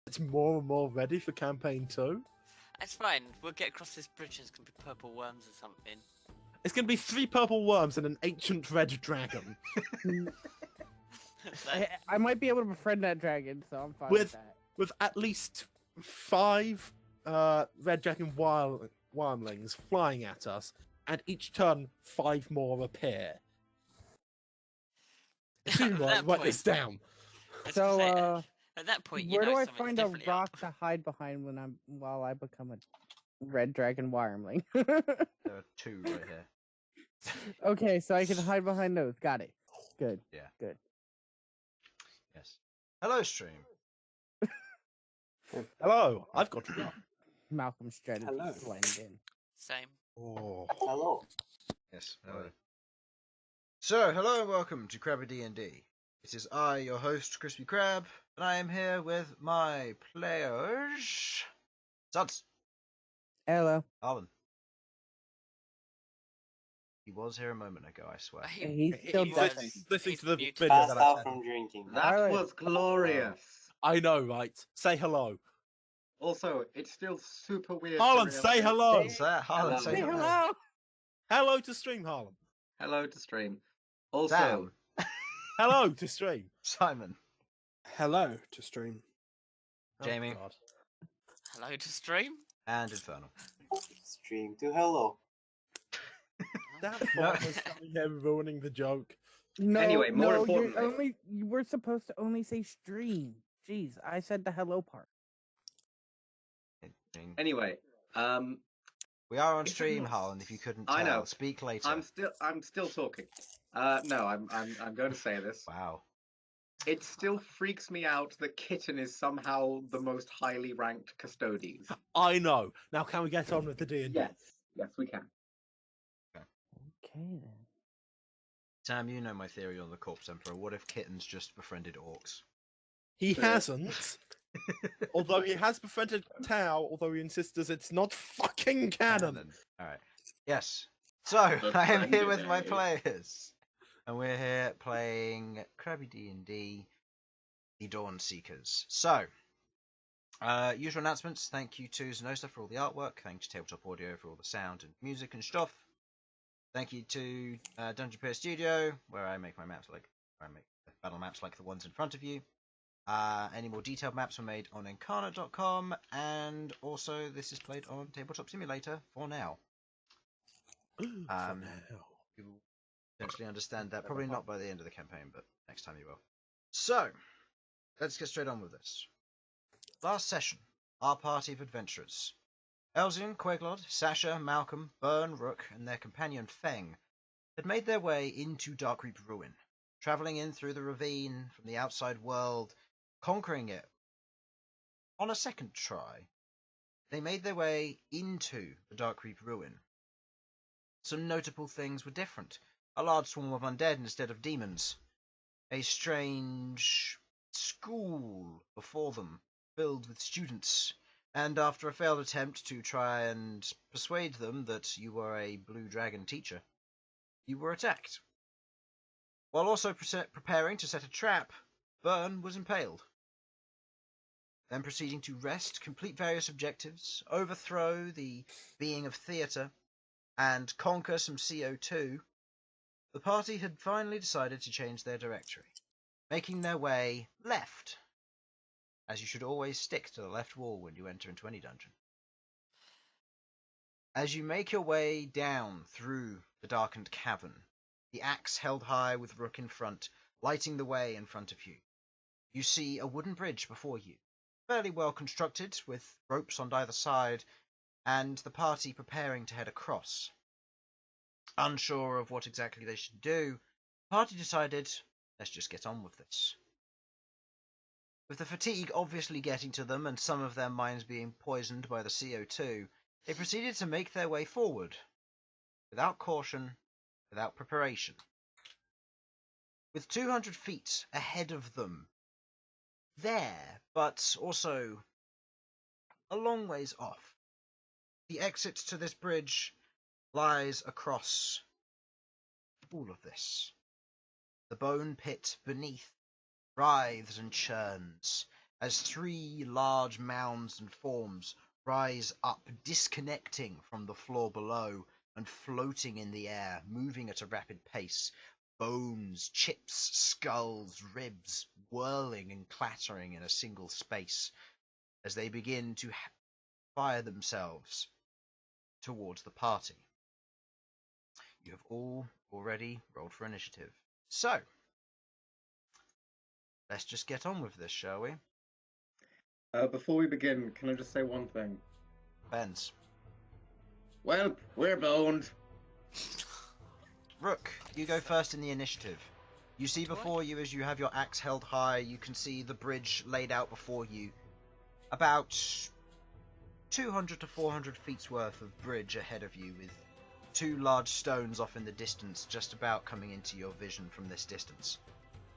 It's more and more ready for campaign 2. It's fine. We'll get across this bridge and it's going to be purple worms or something. It's going to be 3 purple worms and an ancient red dragon. I might be able to befriend that dragon, so I'm fine with that. With at least 5 red dragon wyrmlings flying at us, and each turn 5 more appear. Write this down. So, at that point, where do I find a rock to hide behind while I become a red dragon wyrmling? There are 2 right here. Okay, so I can hide behind those. Got it. Good. Yeah. Good. Yes. Hello, stream. Hello, I've got a rock. Malcolm's strategy Hello. blend in. Same. Oh. Hello. Yes. Hello. So, hello and welcome to Crabby D&D. It is I, your host, ChrispyCrab, and I am here with my players. Sudz. Hello. Harlan. He was here a moment ago, I swear. He's still Listening to the muted. video Passed that I out sent. from drinking. That Alright. was glorious. I know, right? Say hello. Also, it's still super weird. Harlan, to say realize- hello. What's that? Harlan, Hello. say Say hello. hello. Hello to stream, Harlan. Hello to stream. Also, Sam. Hello to stream. Simon. Hello to stream. Jamie. Oh, God. Hello to stream. And Infernal. Stream to hello. That No. was coming here ruining the joke. No, Anyway, more no, importantly- you were supposed to only say stream. Jeez, I said the hello part. anyway, We are on Is it stream, not- Harlan, if you couldn't tell. I know. Speak later. I'm still talking. No, I'm going to say this. Wow. It still freaks me out that Kitten is somehow the most highly ranked custodian. I know. Now, can we get on with the D&D? Yes, we can. Okay then. Sam, you know my theory on the Corpse Emperor. What if Kitten's just befriended orcs? He Yeah. hasn't. Although he has befriended Tau, although he insists it's not fucking canon. Alright. Yes. So, I am here Befriended, with my eh? players. And we're here playing Crabby D&D, the Dawn Seekers. So, usual announcements. Thank you to Zenosa for all the artwork. Thank you to Tabletop Audio for all the sound and music and stuff. Thank you to Dungeon Pier Studio, where I make my maps where I make battle maps like the ones in front of you. Any more detailed maps were made on Incarnate.com, and also this is played on Tabletop Simulator for now. For now. You will eventually understand that, probably not by the end of the campaign, but next time you will. So, let's get straight on with this. Last session, our party of adventurers. Elsyan, Queglod, Sasha, Malcom, Bern, Rook, and their companion Feng had made their way into Darkreap Ruin, travelling in through the ravine from the outside world, conquering it. On a second try, they made their way into the Darkreap Ruin. Some notable things were different. A large swarm of undead instead of demons. A strange school before them, filled with students. And after a failed attempt to try and persuade them that you were a blue dragon teacher, you were attacked. While also preparing to set a trap, Bern was impaled. Then proceeding to rest, complete various objectives, overthrow the being of theatre, and conquer some CO2, the party had finally decided to change their directory, making their way left, as you should always stick to the left wall when you enter into any dungeon. As you make your way down through the darkened cavern, the axe held high with Rook in front, lighting the way in front of you, you see a wooden bridge before you, fairly well constructed, with ropes on either side, and the party preparing to head across. Unsure of what exactly they should do, the party decided, let's just get on with this. With the fatigue obviously getting to them and some of their minds being poisoned by the CO2, they proceeded to make their way forward, without caution, without preparation. With 200 feet ahead of them, there, but also a long ways off, the exit to this bridge lies across all of this. The bone pit beneath writhes and churns, as 3 large mounds and forms rise up, disconnecting from the floor below and floating in the air, moving at a rapid pace. Bones, chips, skulls, ribs, whirling and clattering in a single space as they begin to fire themselves towards the party. You have all already rolled for initiative. So, let's just get on with this, shall we? Before we begin, can I just say one thing? Benz. Well, we're boned. Rook, you go first in the initiative. You see before you, as you have your axe held high, you can see the bridge laid out before you. About 200 to 400 feet's worth of bridge ahead of you, with 2 large stones off in the distance, just about coming into your vision from this distance.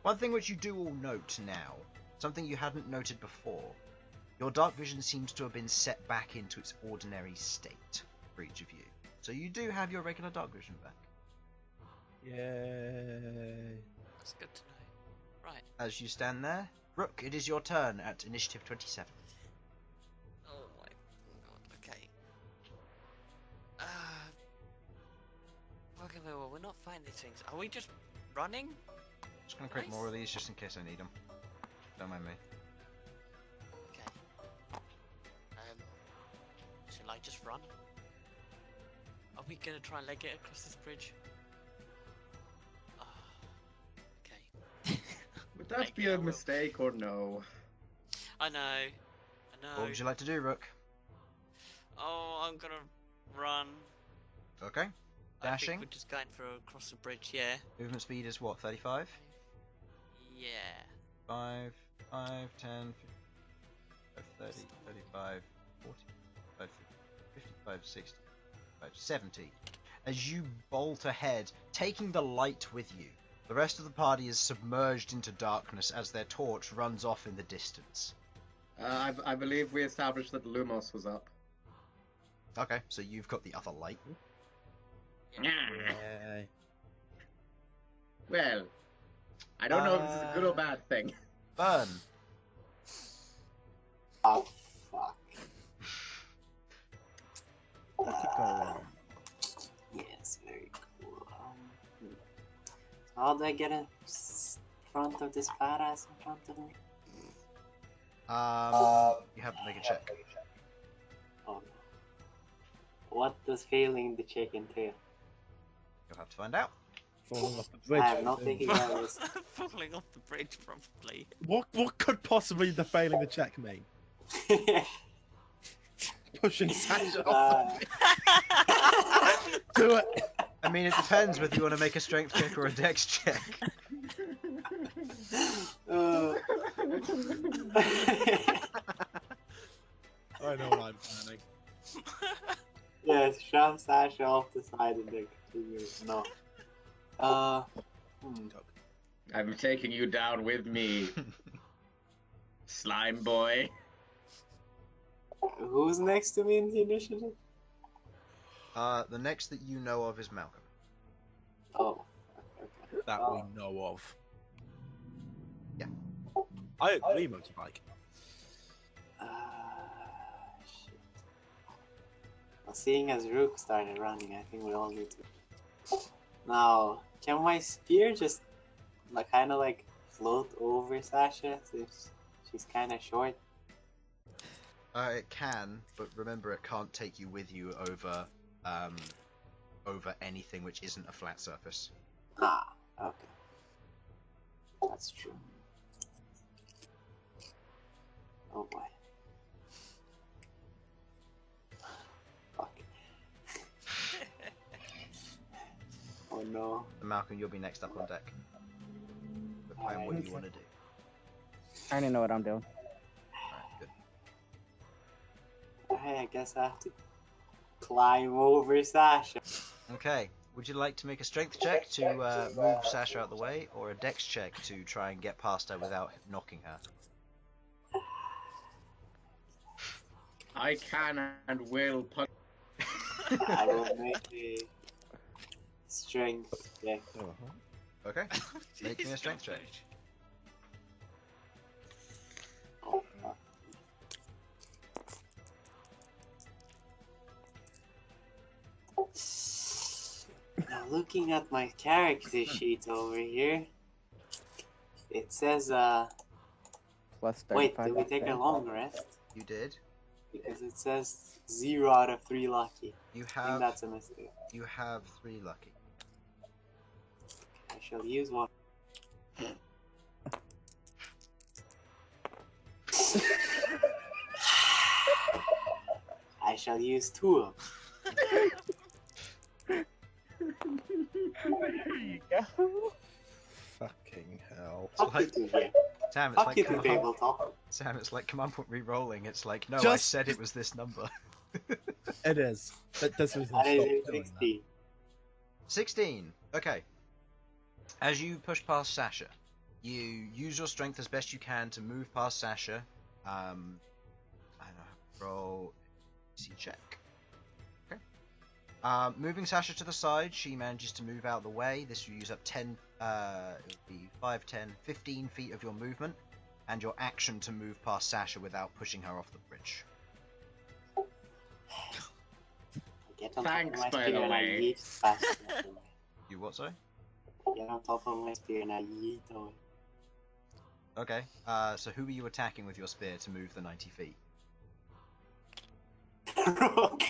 One thing which you do all note now, something you hadn't noted before, your dark vision seems to have been set back into its ordinary state for each of you. So you do have your regular dark vision back. Yay. That's good to know. Right. As you stand there, Rook, it is your turn at initiative 27. Oh my god. Okay. Okay, well, we're not fighting these things. Are we just running? Just gonna create more of these just in case I need them. Don't mind me. Okay. Shall I just run? Are we gonna try and leg it across this bridge? Okay. Would that be a mistake or no? I know. What would you like to do, Rook? Oh, I'm gonna run. Okay. I Dashing. think we're just going for across the bridge, yeah. Movement speed is what, 35? Yeah. 5, 10, 30, 35, 40, 55, 60, 70. As you bolt ahead, taking the light with you, the rest of the party is submerged into darkness as their torch runs off in the distance. I believe we established that Lumos was up. Okay, so you've got the other light. Yay. Well, I don't know if this is a good or bad thing. Bern. Oh, fuck. What could go wrong? Yes, very cool. How do I get in front of this badass in front of me? You have to make a check. Oh no. What does failing the check entail? You'll have to find out. Falling off the bridge. I am not thinking about this. Falling off the bridge, probably. What could possibly the failing the check mean? Pushing Sasha off the bridge. Do it. I mean, it depends whether you want to make a strength check or a dex check. I know what I'm planning. Yes, shove Sasha off the side and then continue. No. I'm taking you down with me, slime boy. Who's next to me in the initiative? The next that you know of is Malcom. Oh. Okay. That we know of. Yeah. I agree, motorbike. Shit. Well, seeing as Rook started running, I think we all need to. Now, can my spear just kind of like float over Sasha since she's kind of short? It can, but remember it can't take you with you over anything which isn't a flat surface. Ah, okay. That's true. Oh boy. Fuck. Oh no. And Malcolm, you'll be next up on deck. The plan what you want to do. I already know what I'm doing. Alright, good. Hey, I guess I have to climb over Sasha. Okay. Would you like to make a strength check to move Sasha out of the way, or a dex check to try and get past her without knocking her? I can and will punch. I will make a strength check. Okay. Make me a strength check. looking at my character sheet over here, it says, Plus wait, 35. did we take a long rest? You did. Because it says 0 out of 3 lucky. You I think have that's a mistake. 3 lucky. I shall use one. I shall use 2 of them. There you go. Fucking hell. Fuck like- you two here. Sam, it's Fuck like you two tabletop. Sam, it's like command point re-rolling. It's like, no, I Just- said it was this number. It is. That doesn't stop I doing did that. 16. 16. Okay. As you push past Sasha, you use your strength as best you can to move past Sasha. I don't know. Roll AC check. Okay. Moving Sasha to the side, she manages to move out of the way. This will use up 10. It would be 5, 10, 15 feet of your movement, and your action to move past Sasha without pushing her off the bridge. Get on Thanks, top of my by spear the and I way. yeet fast enough away. You what, sorry? Get on top of my spear and I yeet away. Okay. So who are you attacking with your spear to move the 90 feet? Rook.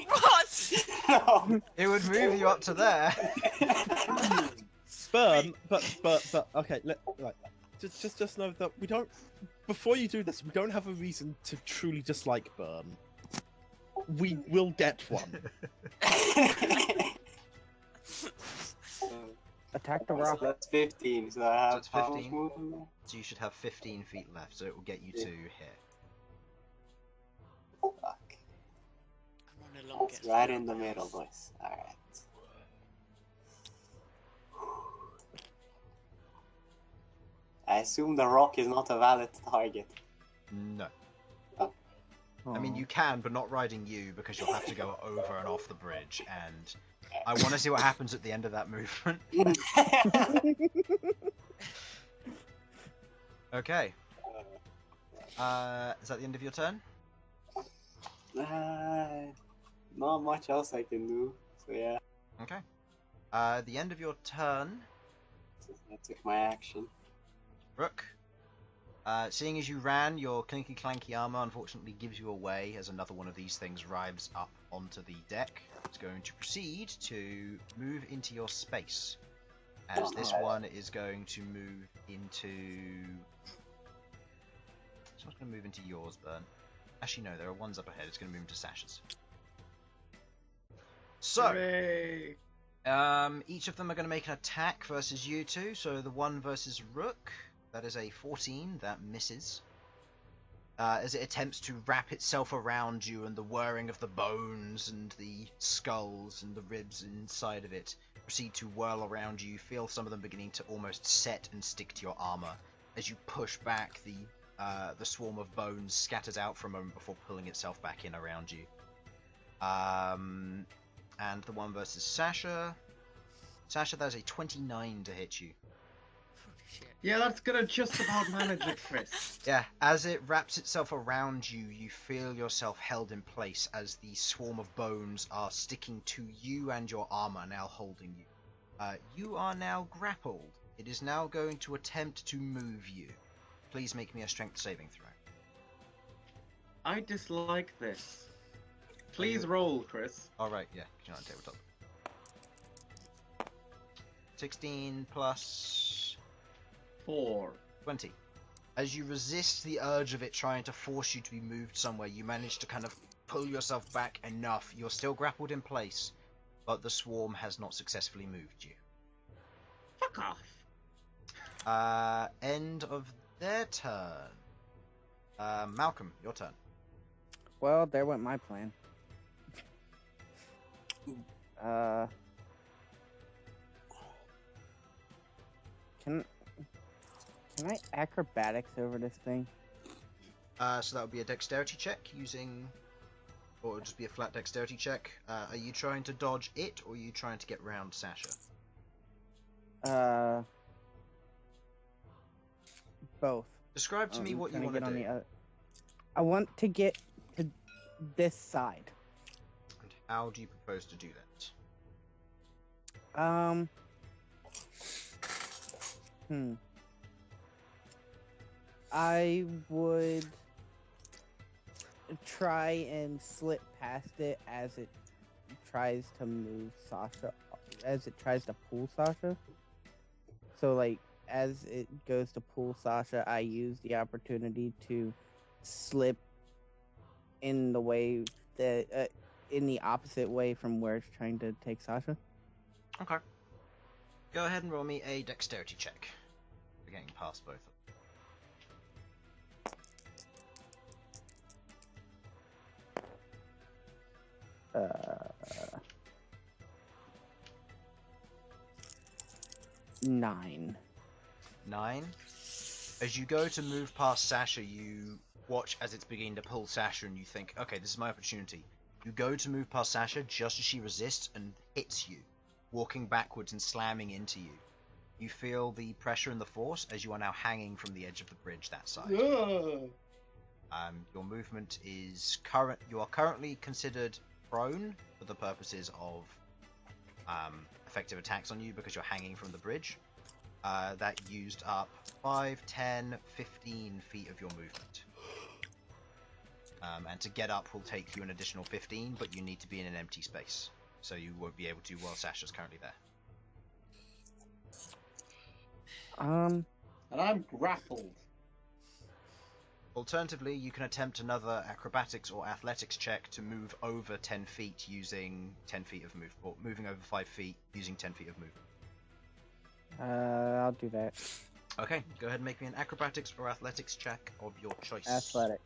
What? No. It would move you up to there. Bern, but okay, right. Just know that we don't. Before you do this, we don't have a reason to truly dislike Bern. We will get one. Attack the So rock. that's 15, so I have it's how much 15. movement there? So you should have 15 feet left, so it will get you to here. Fuck. I'm on a long It's guess. right in the middle, boys. Alright. I assume the rock is not a valid target. No. I mean, you can, but not riding you, because you'll have to go over and off the bridge, and I want to see what happens at the end of that movement. Okay. Is that the end of your turn? Not much else I can do, so yeah. Okay. The end of your turn, I took my action. Rook. Seeing as you ran, your clinky clanky armor unfortunately gives you away as another one of these things rives up onto the deck. It's going to proceed to move into your space, as this one is going to move into. This one's going to move into yours, Bern. Actually, no, there are ones up ahead. It's going to move into Sasha's. So, Hooray. each of them are going to make an attack versus you two. So the one versus Rook. That is a 14, that misses. As it attempts to wrap itself around you, and the whirring of the bones and the skulls and the ribs inside of it proceed to whirl around you. You feel some of them beginning to almost set and stick to your armor as you push back the swarm of bones scatters out for a moment before pulling itself back in around you. And the one versus Sasha. Sasha, that's a 29 to hit you. Shit. Yeah, that's gonna just about manage it, Chris. Yeah, as it wraps itself around you, you feel yourself held in place as the swarm of bones are sticking to you and your armor, now holding you. You are now grappled. It is now going to attempt to move you. Please make me a strength saving throw. I dislike this. Please roll, Chris. Alright, yeah, you're on tabletop. 16 plus 4. 20. As you resist the urge of it trying to force you to be moved somewhere, you manage to kind of pull yourself back enough. You're still grappled in place, but the swarm has not successfully moved you. Fuck off. End of their turn. Malcom, your turn. Well, there went my plan. Can I acrobatics over this thing? So that would be a dexterity check using, or it would just be a flat dexterity check. Are you trying to dodge it, or are you trying to get round Sasha? Both. Describe to me I'm what you trying want to get do. on the other. I want to get to this side. And how do you propose to do that? I would try and slip past it as it tries to move Sasha, as it tries to pull Sasha. So, like, as it goes to pull Sasha, I use the opportunity to slip in the way that, in the opposite way from where it's trying to take Sasha. Okay. Go ahead and roll me a dexterity check. We're getting past both of them. 9. 9. As you go to move past Sasha, you watch as it's beginning to pull Sasha and you think, okay, this is my opportunity. You go to move past Sasha just as she resists and hits you, walking backwards and slamming into you. You feel the pressure and the force as you are now hanging from the edge of the bridge that side. Your movement is current. You are currently considered prone for the purposes of effective attacks on you because you're hanging from the bridge. That used up 5, 10, 15 feet of your movement. And to get up will take you an additional 15, but you need to be in an empty space. So you won't be able to while Sasha's currently there. And I'm grappled. Alternatively, you can attempt another acrobatics or athletics check to move over 10 feet using 10 feet of movement, or moving over 5 feet using 10 feet of movement. I'll do that. Okay, go ahead and make me an acrobatics or athletics check of your choice. Athletic.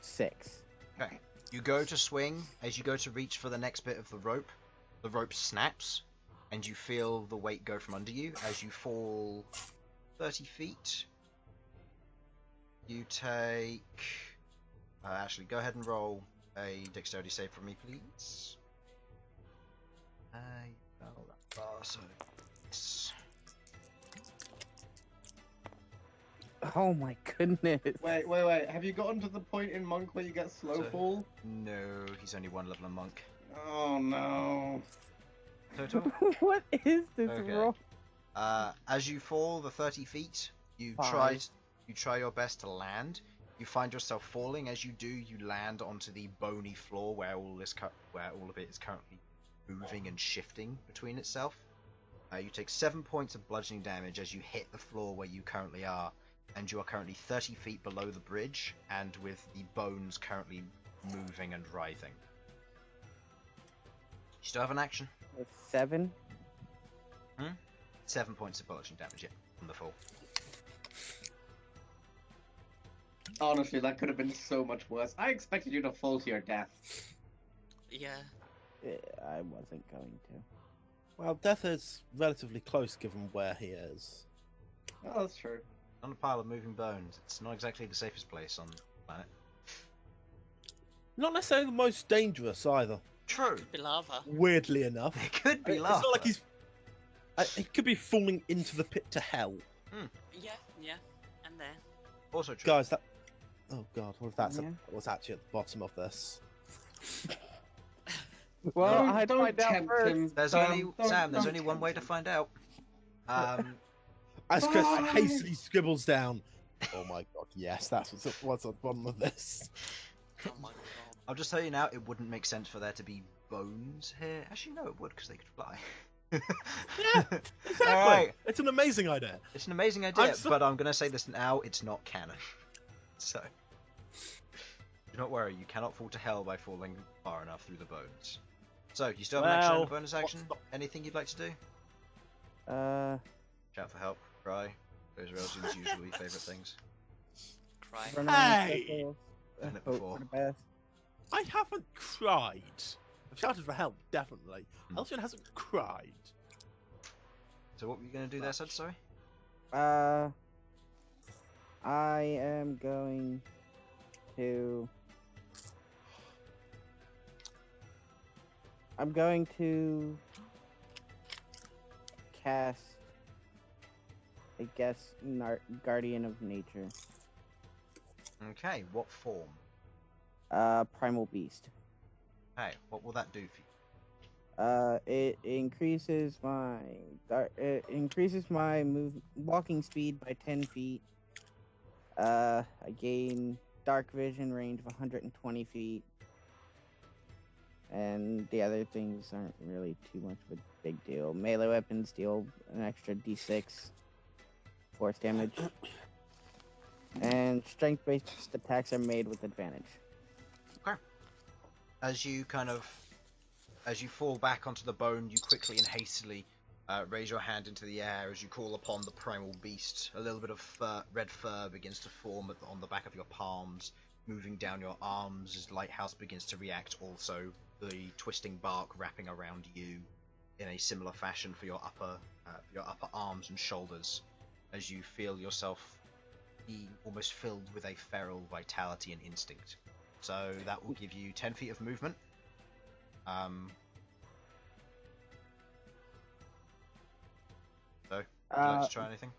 6. Okay, you go to swing. As you go to reach for the next bit of the rope snaps, and you feel the weight go from under you as you fall 30 feet. You take... actually, go ahead and roll a dexterity save for me, please. I fell that far, so... Yes. Oh my goodness. Wait. Have you gotten to the point in Monk where you get slow fall? No, he's only one level a monk. Oh no. Total? What is this Okay. roll? As you fall the 30 feet, you 5. try your best to land. You find yourself falling. As you do, you land onto the bony floor where all of it is currently moving and shifting between itself. You take 7 points of bludgeoning damage as you hit the floor where you currently are, and you are currently 30 feet below the bridge, and with the bones currently moving and writhing. You still have an action? 7. 7 points of bludgeoning damage, yeah, from the fall. Honestly, that could have been so much worse. I expected you to fall to your death. Yeah. I wasn't going to. Well, death is relatively close given where he is. Oh, that's true. On a pile of moving bones, it's not exactly the safest place on the planet. Not necessarily the most dangerous either. True. Could be lava. Weirdly enough. It could be It's lava. not like he's... He could be falling into the pit to hell. Yeah, and there. Also true. Guys, that... Oh god, what if that's Yeah. what's actually at the bottom of this? Well, Don't- I'd don't find out tempt first. him. There's Sam, only don't- Sam. There's don't only one tempt way to him. find out. As Chris Bye. hastily scribbles down. Oh my god, yes, that's what's at the bottom of this. Oh my god. I'll just tell you now, it wouldn't make sense for there to be bones here. Actually, no, it would because they could fly. Yeah, exactly. All right. It's an amazing idea. It's an amazing idea, I'm so- but I'm going to say this now: it's not canon. So, do not worry. You cannot fall to hell by falling far enough through the bones. So, you still have an action and a bonus action? what's Anything you'd like to do? Shout for help, cry. Those are Elsyan's usually favourite things. Cry. Run around in Hey! circles, Done it hope before. for the best. I haven't cried. I've shouted for help, definitely. Hmm. Elsyan hasn't cried. So, what were you going to do there, Sudz? Sorry. I am going to. I'm going to cast, I guess, Guardian of Nature. Okay. What form? Primal Beast. Hey, what will that do for you? It increases my walking speed by 10 feet. I gain dark vision range of 120 feet. And the other things aren't really too much of a big deal. Melee weapons deal an extra d6 force damage. And strength-based attacks are made with advantage. Okay. As you fall back onto the bone, you quickly and hastily raise your hand into the air as you call upon the primal beast. A little bit of red fur begins to form on the back of your palms, moving down your arms as Lighthouse begins to react. Also, the twisting bark wrapping around you in a similar fashion for your upper arms and shoulders, as you feel yourself be almost filled with a feral vitality and instinct. So that will give you 10 feet of movement. So, would you like to try anything?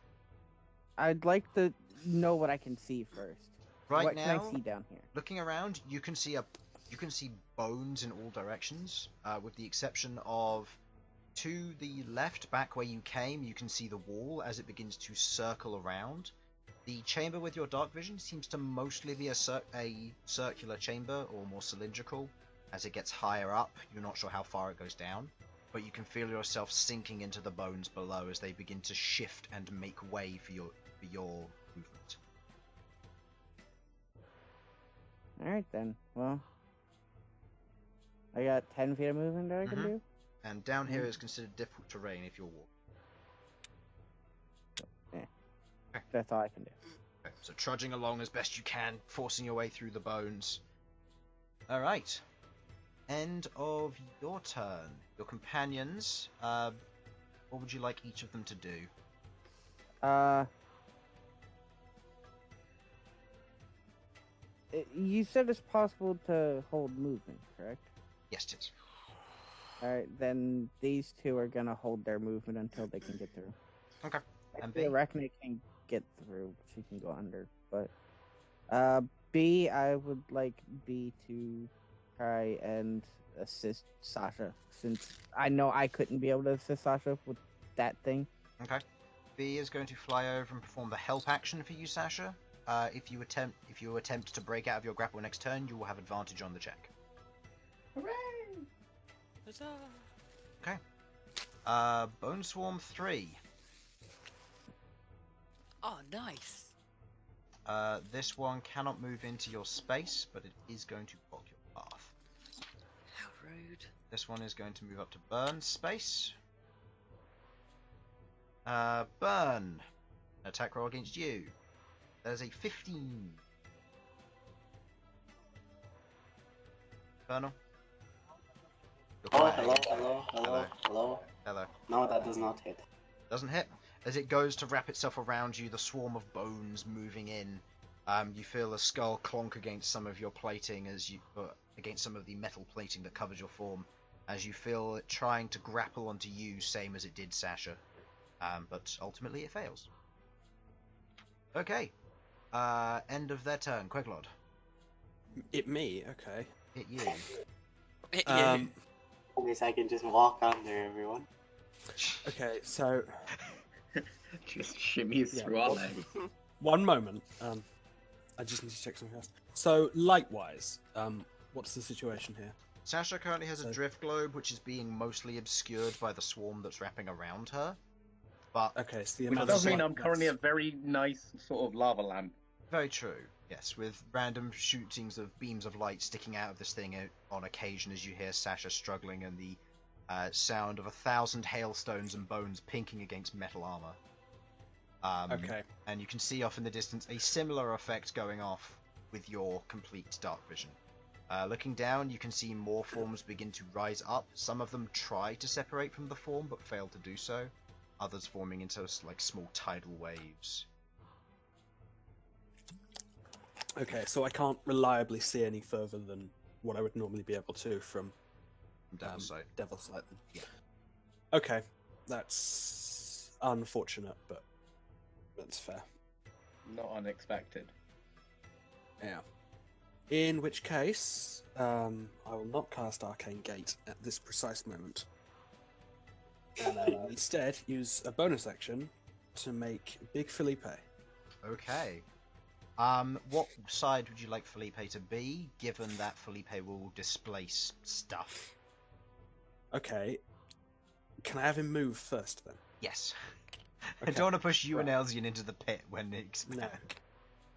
I'd like to know what I can see first. Right what now, can I see down here? looking around, you can see bones in all directions, with the exception of to the left, back where you came. You can see the wall as it begins to circle around. The chamber with your dark vision seems to mostly be a circular chamber, or more cylindrical. As it gets higher up, you're not sure how far it goes down, but you can feel yourself sinking into the bones below as they begin to shift and make way for your movement. Alright then. Well, I got 10 feet of movement that I can do? And down here is considered difficult terrain if you're walking. That's all I can do. Okay, so trudging along as best you can, forcing your way through the bones. Alright. End of your turn. Your companions, what would you like each of them to do? You said it's possible to hold movement, correct? Yes, it is. Alright, then these two are gonna hold their movement until they can get through. Okay. And I B? reckon it can get through. She can go under, but B, I would like B to try and assist Sasha, since I know I couldn't be able to assist Sasha with that thing. Okay. B is going to fly over and perform the help action for you, Sasha. If you attempt to break out of your grapple next turn, you will have advantage on the check. Hooray! Huzzah! Okay. Bone Swarm 3. Oh, nice. This one cannot move into your space, but it is going to block your path. How rude. This one is going to move up to Bern's space. Bern. Attack roll against you. That is a 15. Infernal. Oh, hello. No, that does not hit. Doesn't hit. As it goes to wrap itself around you, the swarm of bones moving in. You feel a skull clonk against some of your plating against some of the metal plating that covers your form, as you feel it trying to grapple onto you, same as it did Sasha. But ultimately it fails. Okay. End of their turn. Queglod. It me, okay. Hit you. At least I can just walk under everyone. Okay, so Just shimmies through our legs. one moment. I just need to check something else. So light-wise, what's the situation here? Sasha currently has a drift globe, which is being mostly obscured by the swarm that's wrapping around her. But Okay, so the Which amount does of mean I'm light currently a that's- very nice sort of lava lamp. very true. Yes, with random shootings of beams of light sticking out of this thing on occasion as you hear Sasha struggling and the sound of 1,000 hailstones and bones pinking against metal armor. Okay. And you can see off in the distance a similar effect going off with your complete dark vision. Looking down, you can see more forms begin to rise up. Some of them try to separate from the form, but fail to do so. Others forming into like small tidal waves. Okay, so I can't reliably see any further than what I would normally be able to from Devil's Sight. Devil's Sight. Then. Yeah. Okay, that's unfortunate, but that's fair. Not unexpected. Yeah. In which case, I will not cast Arcane Gate at this precise moment. And I will instead use a bonus action to make Big Felipe. Okay. What side would you like Felipe to be, given that Felipe will displace stuff? Okay. Can I have him move first, then? Yes. I Okay. don't want to push you and Right. Elsyan into the pit when they expand.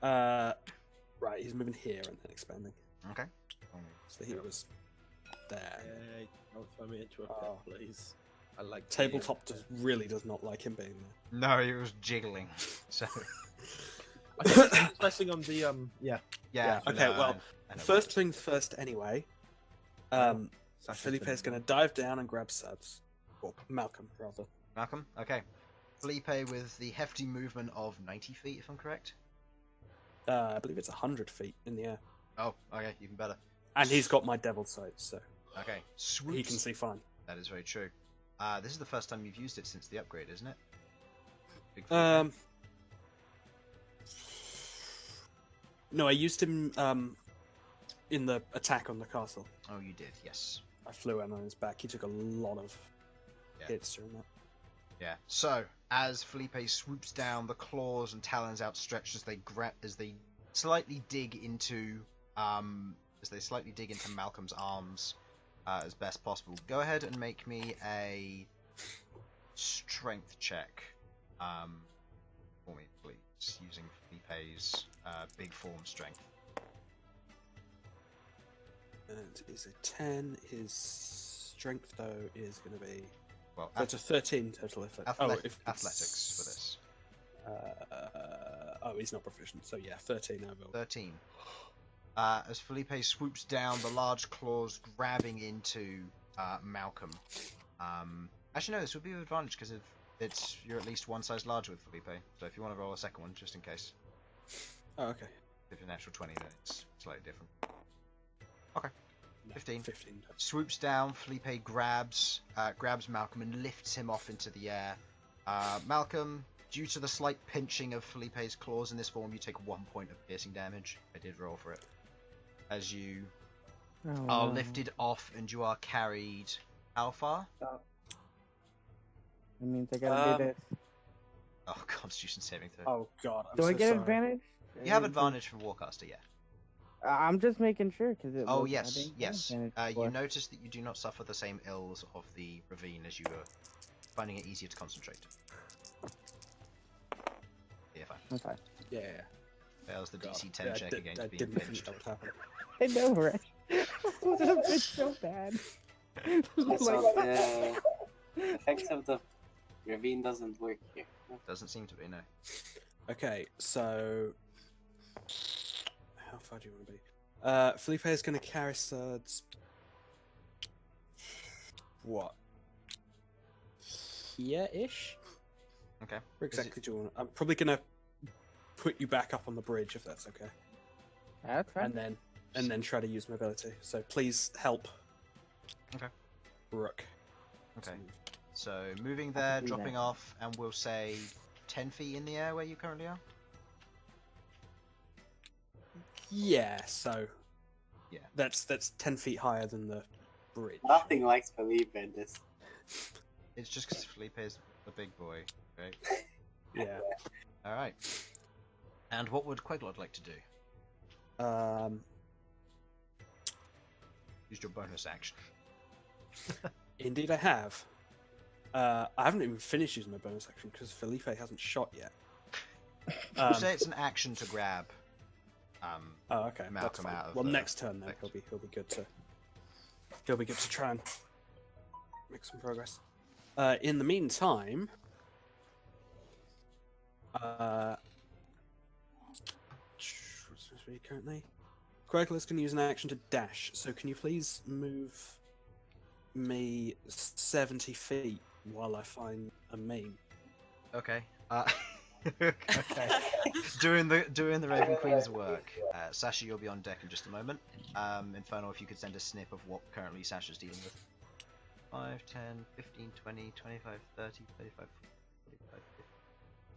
No. Right, he's moving here and then expanding. Okay. So he was there. Hey, don't throw me into a pit, Oh. please. I like Tabletop really does not like him being there. No, he was jiggling. So I think he's pressing on the yeah. Yeah, okay, well, I know First things first, anyway. Sasha's Felipe's been- going to dive down and grab Sudz. Or Malcom, rather. Malcolm. Okay. Felipe with the hefty movement of 90 feet, if I'm correct. I believe it's 100 feet in the air. Oh, okay, even better. And he's got my Devil's Sight, so Okay, swoops. he can see fine. That is very true. This is the first time you've used it since the upgrade, isn't it? Big No, I used him in the attack on the castle. Oh, you did, yes. I flew in on his back. He took a lot of hits during that. Yeah. So, as Felipe swoops down, the claws and talons outstretched as they slightly dig into Malcolm's arms as best possible. Go ahead and make me a strength check for me, please, using Felipe's big form strength. And is a 10. His strength, though, is going to be... Well, So it's a 13 total effect. athletics for this. He's not proficient, so yeah, 13 overall. 13. As Felipe swoops down, the large claws grabbing into Malcom. Actually, no, this would be an advantage because you're at least one size larger with Felipe. So if you want to roll a second one, just in case. Oh, okay. If it's a natural 20, then it's slightly different. Okay. No, 15. 15. Swoops down, Felipe grabs Malcolm and lifts him off into the air. Malcolm, due to the slight pinching of Felipe's claws in this form, you take 1 point of piercing damage. I did roll for it. As you are lifted off and you are carried how far? That means I gotta do this. Oh, Constitution saving throw. Oh, God. I'm Do so I get sorry. advantage? You have advantage from Warcaster, yeah. I'm just making sure because it. Oh, wasn't- I yes, didn't get yes. advantage You before. notice that you do not suffer the same ills of the ravine as you were finding it easier to concentrate. Yeah, fine. I'm fine. Yeah. Fails the God. DC 10 Yeah, check against I being didn't think pinched. that would happen. I know, right? Would have been so bad. So the effects of the ravine doesn't work here. Doesn't seem to be, no. Okay, so... How far do you want to be? Felipe is going to carry Sudz... What? Here-ish? Okay. Where exactly do you want? I'm probably going to put you back up on the bridge, if that's okay. That's fine. And then try to use mobility. So please help. Okay. Rook. Okay. So moving there, do dropping that. off, and we'll say 10 feet in the air where you currently are? Yeah, so... Yeah. That's 10 feet higher than the bridge. Nothing likes Felipe in this. It's just because Felipe is the big boy, right? Yeah. Alright. And what would Queglod like to do? Use your bonus action. Indeed I have. I haven't even finished using my bonus action because Felipe hasn't shot yet. We'll say it's an action to grab. Oh, okay. That's Malcolm fine. out of Well, the next turn then effect. he'll be good to try and make some progress. In the meantime, what's supposed to be currently? Queglod's going to use an action to dash. So can you please move me 70 feet while I find a meme? Okay. Okay. doing the Raven Queen's work. Sasha, you'll be on deck in just a moment. Infernal, if you could send a snip of what currently Sasha's dealing with. 5, 10, 15, 20, 25, 30, 35, 45, 50,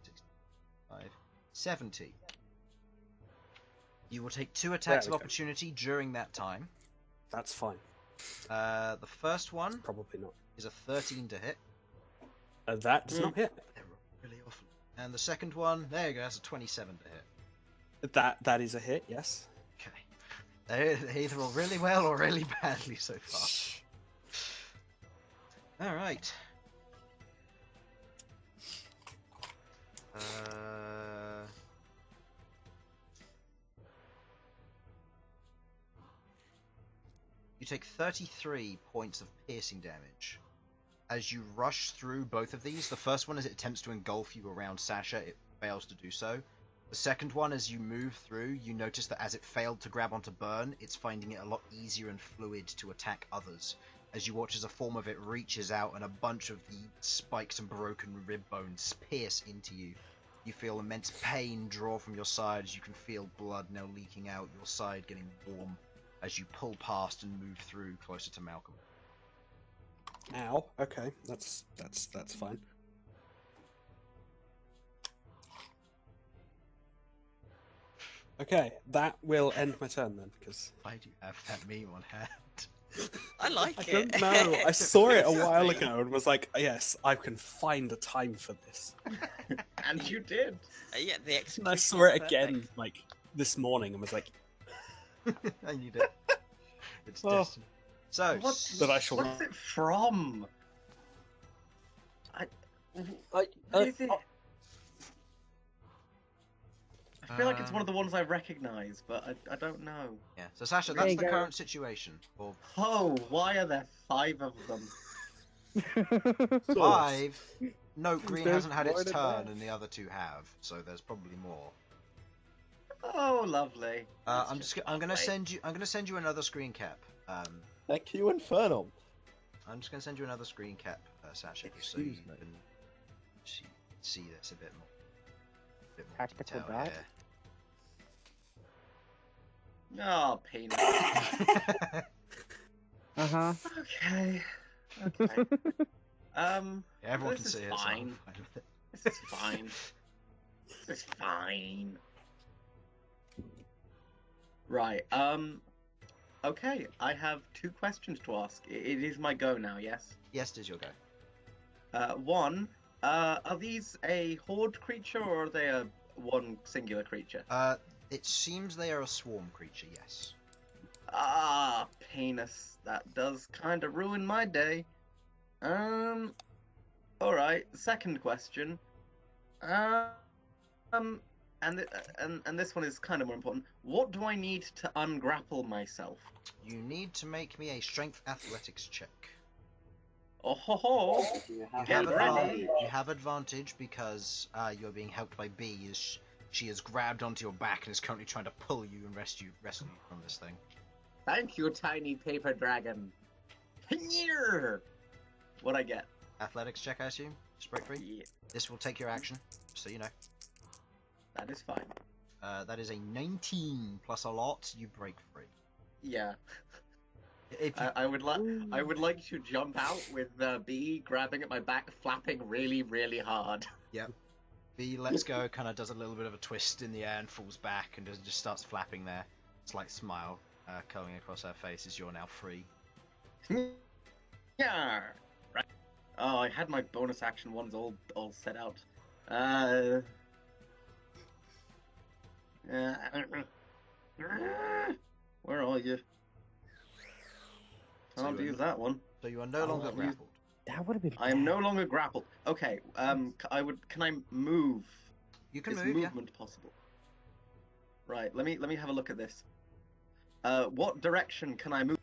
65, 70. You will take 2 attacks There of we go. opportunity during that time. That's fine. The first one Probably not. is a 13 to hit. That does not hit. They're really awful. And the second one, there you go, that's a 27 to hit. That is a hit. Yes. Okay. They either roll really well or really badly so far. All right. You take 33 points of piercing damage. As you rush through both of these, the first one as it attempts to engulf you around Sasha, it fails to do so. The second one, as you move through, you notice that as it failed to grab onto Bern, it's finding it a lot easier and fluid to attack others. As you watch as a form of it reaches out and a bunch of the spikes and broken rib bones pierce into you. You feel immense pain draw from your side as you can feel blood now leaking out, your side getting warm as you pull past and move through closer to Malcom. Ow. Okay, that's fine. Okay, that will end my turn then, because Why do you have that meme on hand? I like I it. don't know. I saw it a It's while something. ago and was like, yes, I can find a time for this. And you did. Yeah, the And execution I saw it was again perfect. like this morning and was like, I need it. It's Oh. destiny. So, But I shall What's not. it from? I, What is it? I feel like it's one of the ones I recognise, but I don't know. yeah. So Sasha, There that's you the go. current situation. Or Oh, why are there 5 of them? 5. No, green There's hasn't had more its to turn, that. and the other 2 have. So there's probably more. Oh, lovely. That's I'm gonna lovely. send you another screen cap. Thank you, Infernal. I'm just gonna send you another screen cap, Sasha, so Excuse you me. can see this a bit more. Practical detail dot? here. Oh, penis. Uh-huh. Okay. Okay. Yeah, everyone This can is see it. So I'm fine. fine with it. This is fine. This is fine. Right. Okay. I have 2 questions to ask. It is my go now. Yes. Yes, it is your go. One. Are these a horde creature or are they a one singular creature? It seems they are a swarm creature. Yes. Ah, penis. That does kind of ruin my day. Alright, second question. And this one is kind of more important. What do I need to ungrapple myself? You need to make me a strength athletics check. Oh ho ho! Do you You have Get have, ready. advantage? you have advantage because you're being helped by B. She has grabbed onto your back and is currently trying to pull you and rescue you from this thing. Thank you, tiny paper dragon. What'd I get? Athletics check, I assume. Just break free. Yeah, This will take your action, so you know. that is fine. That is a 19 plus a lot. You break free. Yeah. If you, I would like to jump out with B grabbing at my back, flapping really, really hard. B lets go, kind of does a little bit of a twist in the air and falls back and just starts flapping there. Slight smile curling across her face as you're now free. Yeah. Right. Oh, I had my bonus action ones all set out. Where are you? So Can't you use are- that one. So you are no longer you- grappled. That would have been. I am no longer grappled. Okay. Can I move? You can Is move, yeah. movement possible? Right. Let me have a look at this. What direction can I move?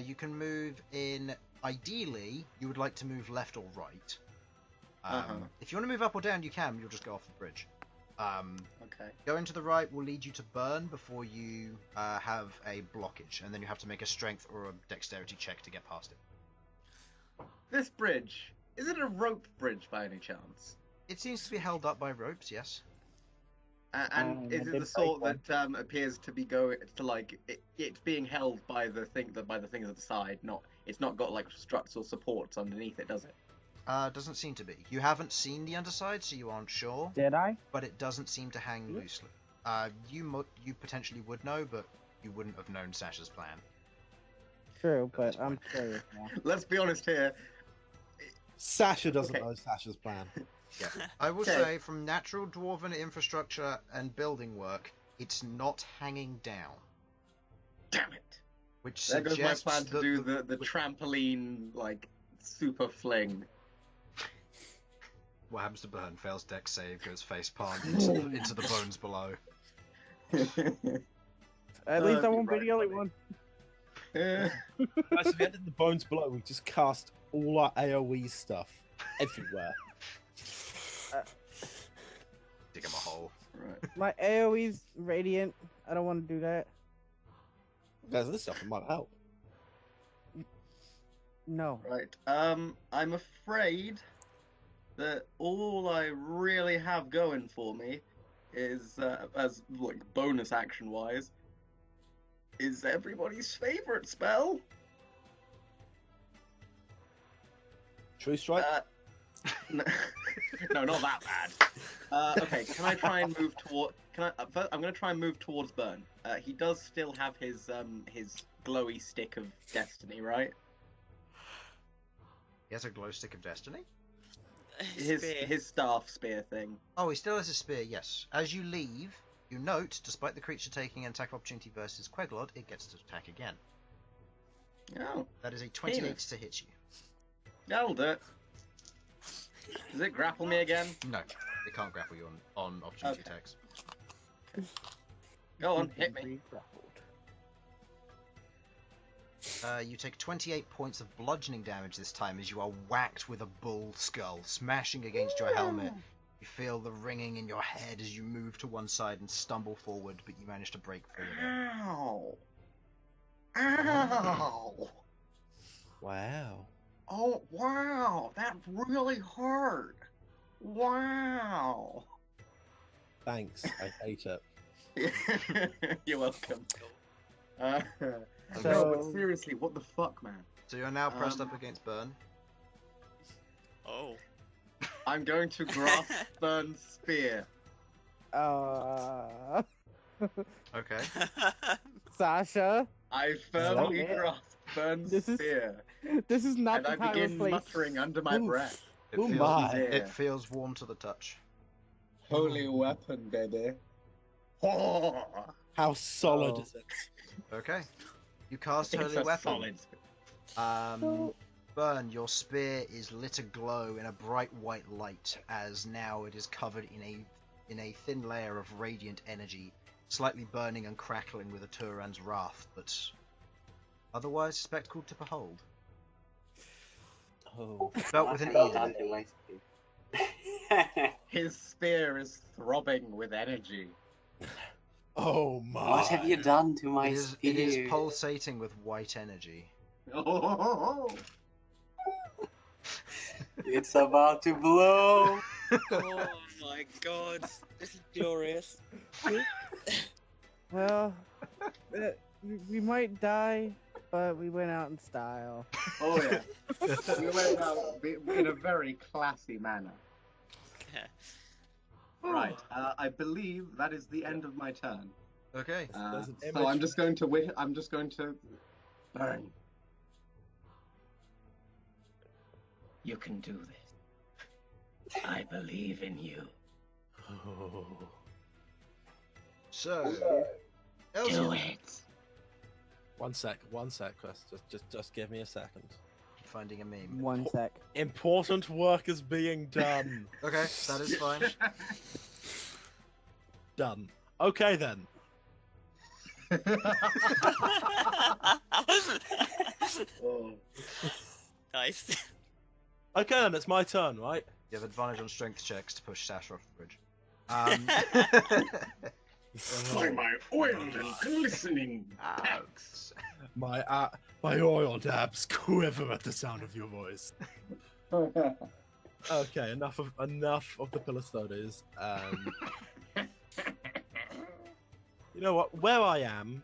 You can move in. Ideally, you would like to move left or right. If you want to move up or down, you can. You'll just go off the bridge. Okay. Going to the right will lead you to Bern before you have a blockage, and then you have to make a strength or a dexterity check to get past it. This bridge, is it a rope bridge by any chance? It seems to be held up by ropes, yes. And is I it did the sort break that appears to be going to like it's being held by the things at the side? It's not got like struts or supports underneath it, does it? Doesn't seem to be. You haven't seen the underside, so you aren't sure, Did I? but it doesn't seem to hang loosely. You potentially would know, but you wouldn't have known Sasha's plan. True, At this but I'm point. curious now. Let's be honest here. Sasha doesn't Okay. know Sasha's plan. Yeah. I will Okay. say, from natural dwarven infrastructure and building work, it's not hanging down. Damn it! Which There goes my suggests plan to that do the trampoline like super fling. What happens to Bern? Fails deck save, goes face palm into the bones below. At least I be won't be right the only funny. one. Guys, if we ended the bones below, we just cast all our AoE stuff everywhere. Dig him a hole. Right. My AoE's radiant. I don't want to do that. Guys, this stuff might help. No. Right. I'm afraid that all I really have going for me is, as like bonus action wise, is everybody's favorite spell. True strike. No, no, not that bad. Okay, can I try and move toward? First, I'm going to try and move towards Bern. He does still have his glowy stick of destiny, right? He has a glow stick of destiny? His staff spear thing. Oh, he still has a spear, yes. As you leave, you note, despite the creature taking an attack of opportunity versus Queglod, it gets to attack again. Oh, That is a 28 Penis. to hit you. that'll do it. Does it grapple me again? No, it can't grapple you on opportunity Okay. attacks. Go on, hit me. You take 28 points of bludgeoning damage this time as you are whacked with a bull skull, smashing against your helmet. You feel the ringing in your head as you move to one side and stumble forward, but you manage to break free of it. Ow! Ow! Wow. Oh, wow! That really hurt! Wow! Thanks. I hate it. You're welcome. So- No, but seriously, what the fuck, man? So you're now pressed up Um, against Bern. Oh. I'm going to grasp Bern's spear. Okay. Sasha, I firmly Okay. grasp Bern's This is- spear, this is not and the I time begin and place. muttering under my Oof. breath. It Oh feels, my. it feels warm to the touch. Holy weapon, baby. How solid Oh. is it? Okay. You cast It's Holy a Weapon. solid. Bern, your spear is lit aglow in a bright white light, as now it is covered in a thin layer of radiant energy, slightly burning and crackling with a Turan's wrath, but otherwise a spectacle to behold. Oh. Felt with an What have E you in done it. to my spear? His spear is throbbing with energy. Oh my. What have you done to my It spear? is pulsating with white energy. Oh, It's about to blow. Oh my god. This is glorious. Well, we might die, but we went out in style. oh yeah. We went out in a very classy manner. Right. I believe that is the end of my turn. Okay. There's an So image. I'm just going to burn. You can do this. I believe in you. Oh. So, Do Elsyan, it. One sec, Chris. Just give me a second. finding a meme. 1 sec. Important work is being done. Okay, that is fine. Done. Okay then. Oh. Nice. Okay then, it's my turn, right? You have advantage on strength checks to push Sasha off the bridge. By my oiled and glistening pecs. My oiled abs quiver at the sound of your voice. Okay, enough of the pillar studies. You know what? Where I am,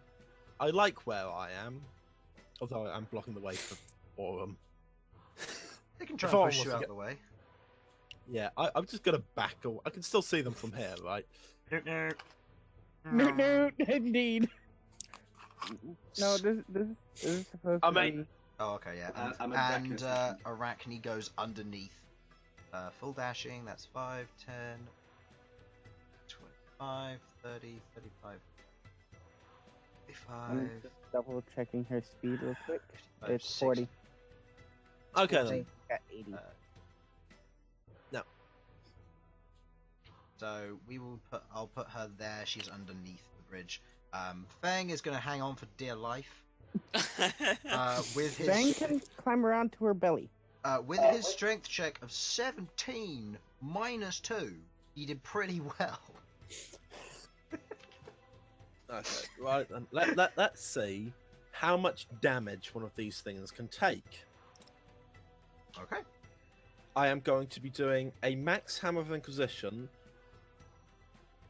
I like where I am. Although I'm blocking the way for Aurum. They can try If and I push was you to out get- of the way. Yeah, I'm just gonna back away. I can still see them from here, right? No, indeed. No, this is supposed to be. Oh, okay, yeah. I'm a And deck Arachne goes underneath. Full dashing, that's 5, 10, 25, 30, 35, I'm 35. just double checking her speed real quick. 55, It's 60. 40. Okay I then. got 80. No. So I'll put her there. She's underneath the bridge. Fang is going to hang on for dear life. With Fang his can climb around to her belly. with his strength check of 17 minus 2, he did pretty well. Okay, right then. Let's see how much damage one of these things can take. Okay. I am going to be doing a max Hammer of Inquisition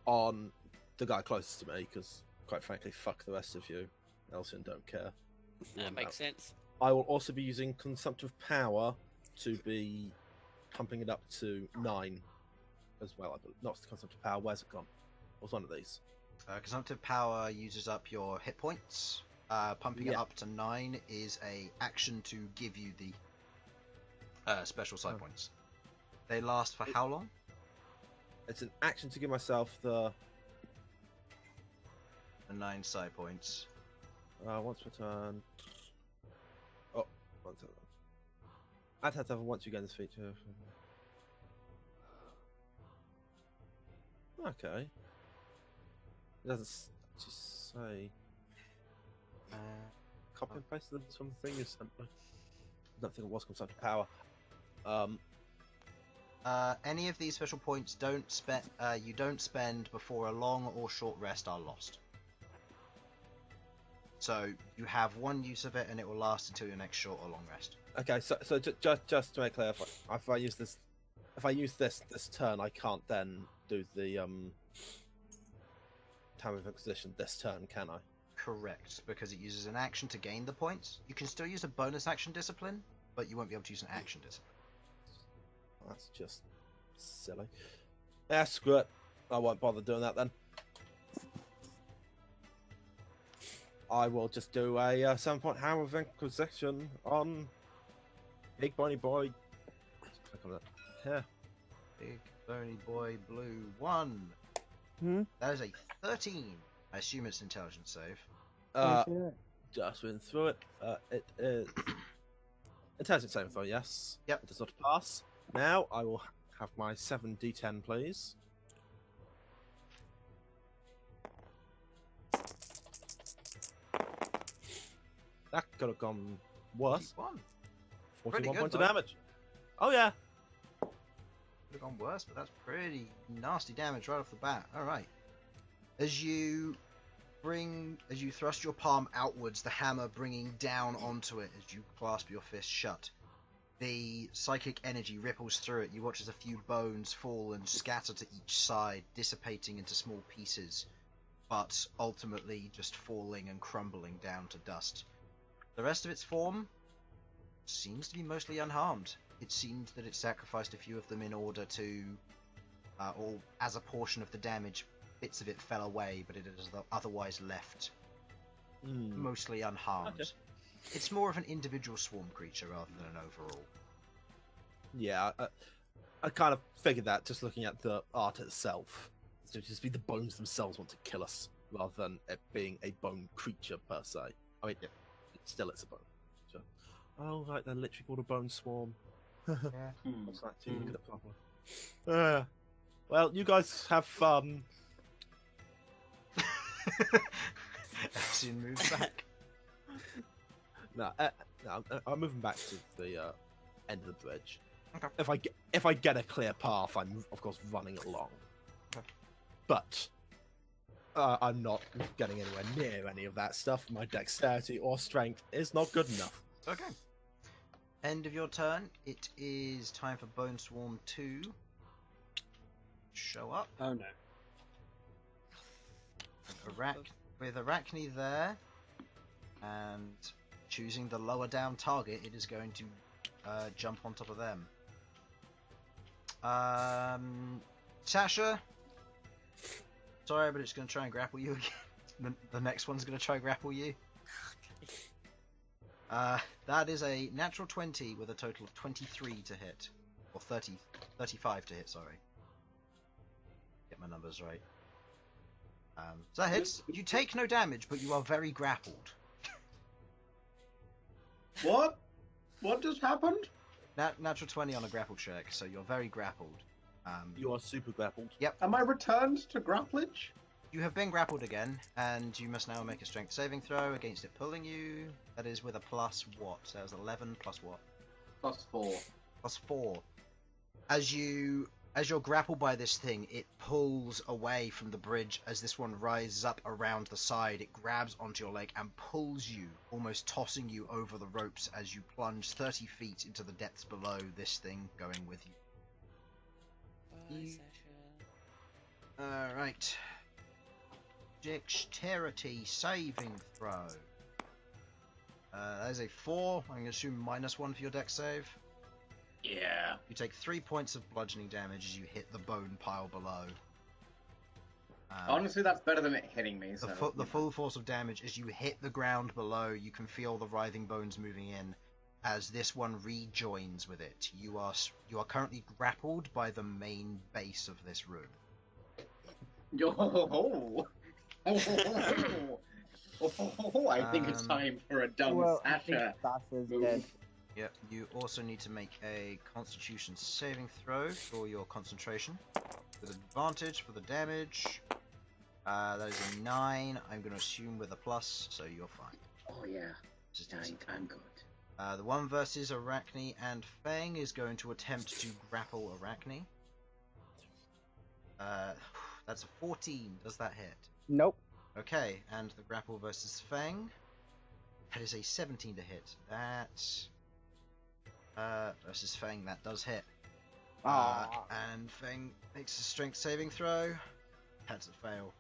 on the guy closest to me, because, quite frankly, fuck the rest of you. Elsyan don't care. That makes sense. I will also be using Consumptive Power to be pumping it up to 9 as well. Not Consumptive Power, where's it gone? What's one of these? Consumptive power uses up your hit points. Pumping it Yeah. up to 9 is a action to give you the special side points. They last for how long? It's an action to give myself the... The 9 side points. once per turn... Oh, one turn. Add that over once you get this feature. Okay. It doesn't just say... Copy and paste this from the thing you sent me. I don't think it was Consumptive Power. Any of these special points you don't spend before a long or short rest are lost. So you have one use of it, and it will last until your next short or long rest. Okay, so just to make clear, if I use this turn, I can't then do the Time of Inquisition this turn, can I? Correct, because it uses an action to gain the points. You can still use a bonus action discipline, but you won't be able to use an action discipline. That's just silly. Yeah, screw it. I won't bother doing that then. I will just do a 7-point Hammer of Inquisition on Big Bony Boy. Just click on that. Yeah. Big bony boy blue 1. That is a 13. I assume it's intelligence save. Just went through it. It is intelligence saving throw. Yes. Yep. It does not pass. Now I will have my 7d10, please. That could have gone worse. 41 Pretty good, points of though. damage. Oh yeah. Could have gone worse, but that's pretty nasty damage right off the bat. All right. As you thrust your palm outwards, the hammer bringing down onto it as you clasp your fist shut. The psychic energy ripples through it. You watch as a few bones fall and scatter to each side, dissipating into small pieces, but ultimately just falling and crumbling down to dust. The rest of its form seems to be mostly unharmed. It seemed that it sacrificed a few of them in order to, or as a portion of the damage, bits of it fell away, but it is otherwise left mostly unharmed. Okay. It's more of an individual swarm creature rather than an overall. Yeah, I kind of figured that just looking at the art itself. It would just be the bones themselves want to kill us, rather than it being a bone creature per se. I mean, still it's a bone creature. Oh, right, they're literally called a bone swarm. What's that too? Look at it properly. Well, you guys have fun. Elsyan moves back. No, I'm moving back to the end of the bridge. Okay. If I get a clear path, I'm of course running along. Okay. But I'm not getting anywhere near any of that stuff. My dexterity or strength is not good enough. Okay. End of your turn. It is time for Bone Swarm 2. Show up. Oh no. With Arachne there, and choosing the lower down target, it is going to jump on top of them. Sasha, Sorry, but it's going to try and grapple you again. The next one's going to try and grapple you. That is a natural 20 with a total of 23 to hit. Or 35 to hit, sorry. Get my numbers right. So that hits. You take no damage, but you are very grappled. What? What just happened? Natural 20 on a grapple check, so you're very grappled. You are super grappled. Yep. Am I returned to grapplage? You have been grappled again, and you must now make a strength saving throw against it pulling you. That is with a plus what? So that was 11 plus what? +4. Plus 4. As you're grappled by this thing, it pulls away from the bridge as this one rises up around the side. It grabs onto your leg and pulls you, almost tossing you over the ropes as you plunge 30 feet into the depths below, this thing going with you. Bye, Sasha. Alright. Dexterity saving throw. That is a 4. I'm going to assume -1 for your dex save. Yeah. You take 3 points of bludgeoning damage as you hit the bone pile below. Honestly, that's better than it hitting me. The full force of damage as you hit the ground below, you can feel the writhing bones moving in. As this one rejoins with it, you are currently grappled by the main base of this room. Yo. I think it's time for a dumb I think Sasha. Sasha's move. dead. Yep, you also need to make a Constitution saving throw for your concentration. With advantage for the damage. That is a 9. I'm going to assume with a plus, so you're fine. Oh yeah, Just I'm good. the one versus Arachne and Fang is going to attempt to grapple Arachne. That's a 14. Does that hit? Nope. Okay, and the grapple versus Fang. That is a 17 to hit. That versus Fang, that does hit. And Fang makes a strength saving throw. That's a fail.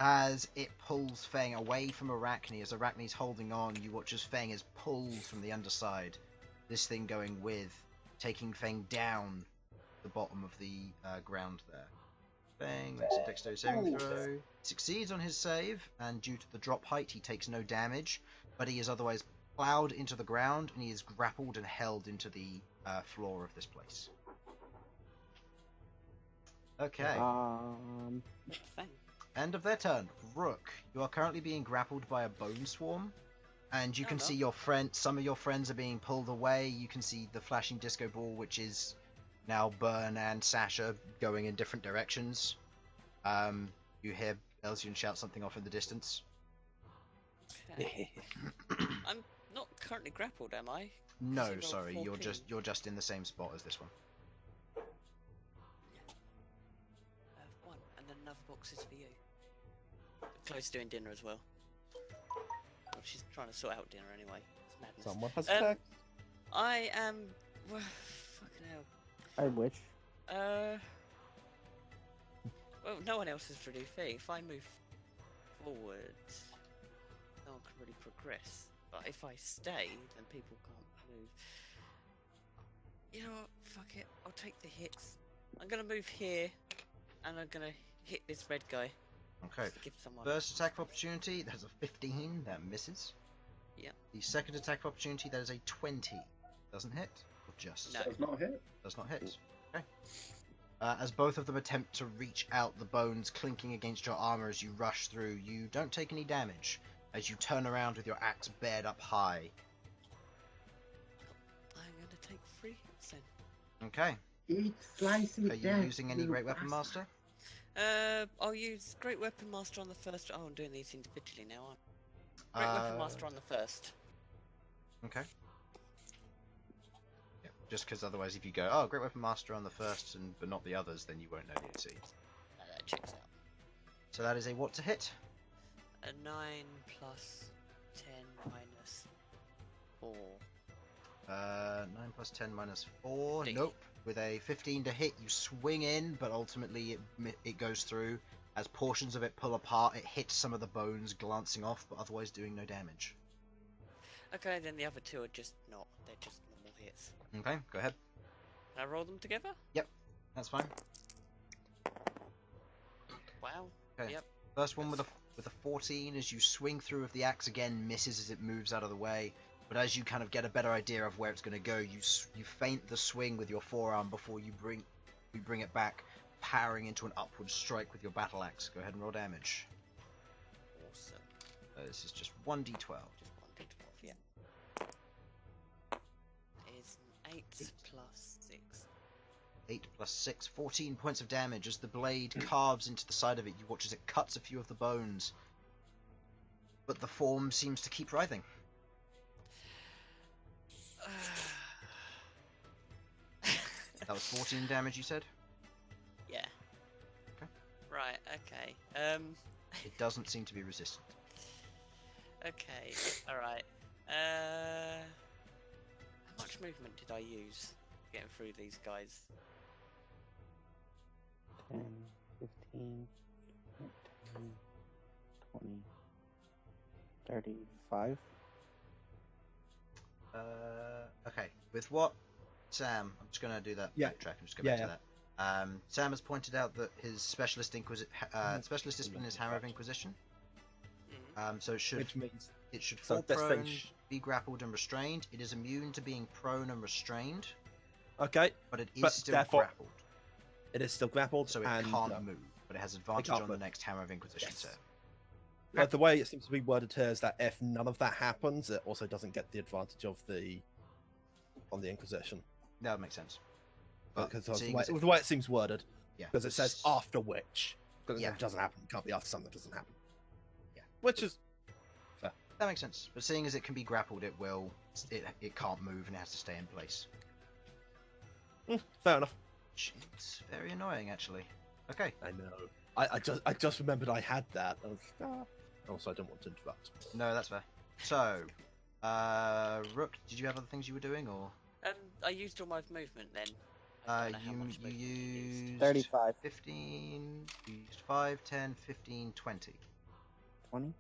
As it pulls Fang away from Arachne, as Arachne's holding on, you watch as Fang is pulled from the underside. This thing going with, taking Fang down the bottom of the ground there. Fang makes a dexterity saving throw. Succeeds on his save, and due to the drop height, he takes no damage, but he is otherwise plowed into the ground, and he is grappled and held into the floor of this place. Okay. Thanks. End of their turn. Rook, you are currently being grappled by a bone swarm, and you can see your some of your friends are being pulled away. You can see the flashing disco ball, which is now Bern and Sasha going in different directions. You hear Elsyan shout something off in the distance. Okay. I'm not currently grappled, am I? No, Is it roll sorry, 14? you're just in the same spot as this one. One, and then another box is for you. Chloe's doing dinner as well. Well, she's trying to sort out dinner anyway. It's madness. Someone has attacked. I am. Well, fucking hell. I wish. Well, no one else is really thing. If I move forward, no one can really progress. But if I stay, then people can't move. You know what? Fuck it. I'll take the hits. I'm gonna move here, and I'm gonna hit this red guy. Okay. Just to give someone. First attack of opportunity, that's a 15, that misses. Yeah. The second attack of opportunity, that is a 20. Doesn't hit? Or just? No. Does not hit. Does not hit. Okay. As both of them attempt to reach out, the bones clinking against your armor as you rush through, you don't take any damage as you turn around with your axe bared up high. I'm gonna take 3 hits then. Okay. Eat slicey Are you using any Great Weapon Master? I'll use Great Weapon Master on the first. Oh, I'm doing these individually now, aren't I? Great Weapon Master on the first. Okay. Yeah, just because otherwise if you go, oh, Great Weapon Master on the first but not the others, then you won't know the AC. That checks out. So that is a what to hit? A 9 plus 10 minus 4. 9 plus 10 minus 4. 15. Nope. With a 15 to hit, you swing in, but ultimately it goes through. As portions of it pull apart, it hits some of the bones, glancing off, but otherwise doing no damage. Okay, then the other 2 are just not. They're just normal hits. Okay, go ahead. Can I roll them together? That's fine. Wow. Okay. Yep. First one with a 14 as you swing through with the axe again, misses as it moves out of the way. But as you kind of get a better idea of where it's going to go, you feint the swing with your forearm before you bring it back, powering into an upward strike with your battle axe. Go ahead and roll damage. Awesome. This is just 1d12. Just 1d12, yeah. Is 8 plus 6. 8 plus 6, 14 points of damage as the blade carves into the side of it. You watch as it cuts a few of the bones. But the form seems to keep writhing. That was 14 damage, you said? Yeah. Okay. Right, okay. It doesn't seem to be resistant. Okay, alright. How much movement did I use getting through these guys? 10, 15, 10, 20, 35. Okay. With what? Sam, I'm just going to do that Yeah. track and just go back to that. Sam has pointed out that his specialist discipline is Hammer of Inquisition. So it should Which means fall so this thing prone, be grappled and restrained. It is immune to being prone and restrained, okay, but it is But still therefore- grappled. it is still grappled, So it and can't move, but it has advantage can't on the move. next Hammer of Inquisition Yes. turn. But the way it seems to be worded here is that if none of that happens, it also doesn't get the advantage of the Inquisition. That would make sense. But Because of seeing the as it- way it's seems worded. Yeah. Because it says after which. Because Yeah. if it doesn't happen, it can't be after something that doesn't happen. Yeah. Which is That makes sense. But seeing as it can be grappled, it can't move and it has to stay in place. fair enough. Which is very annoying, actually. Okay. I know. I just remembered I had that. I was, also, I don't want to interrupt. No, that's fair. So, Rook, did you have other things you were doing, or I used all my movement then. I don't know how much you movement I used 35. 15, you used 5, 10, 15, 20. 20?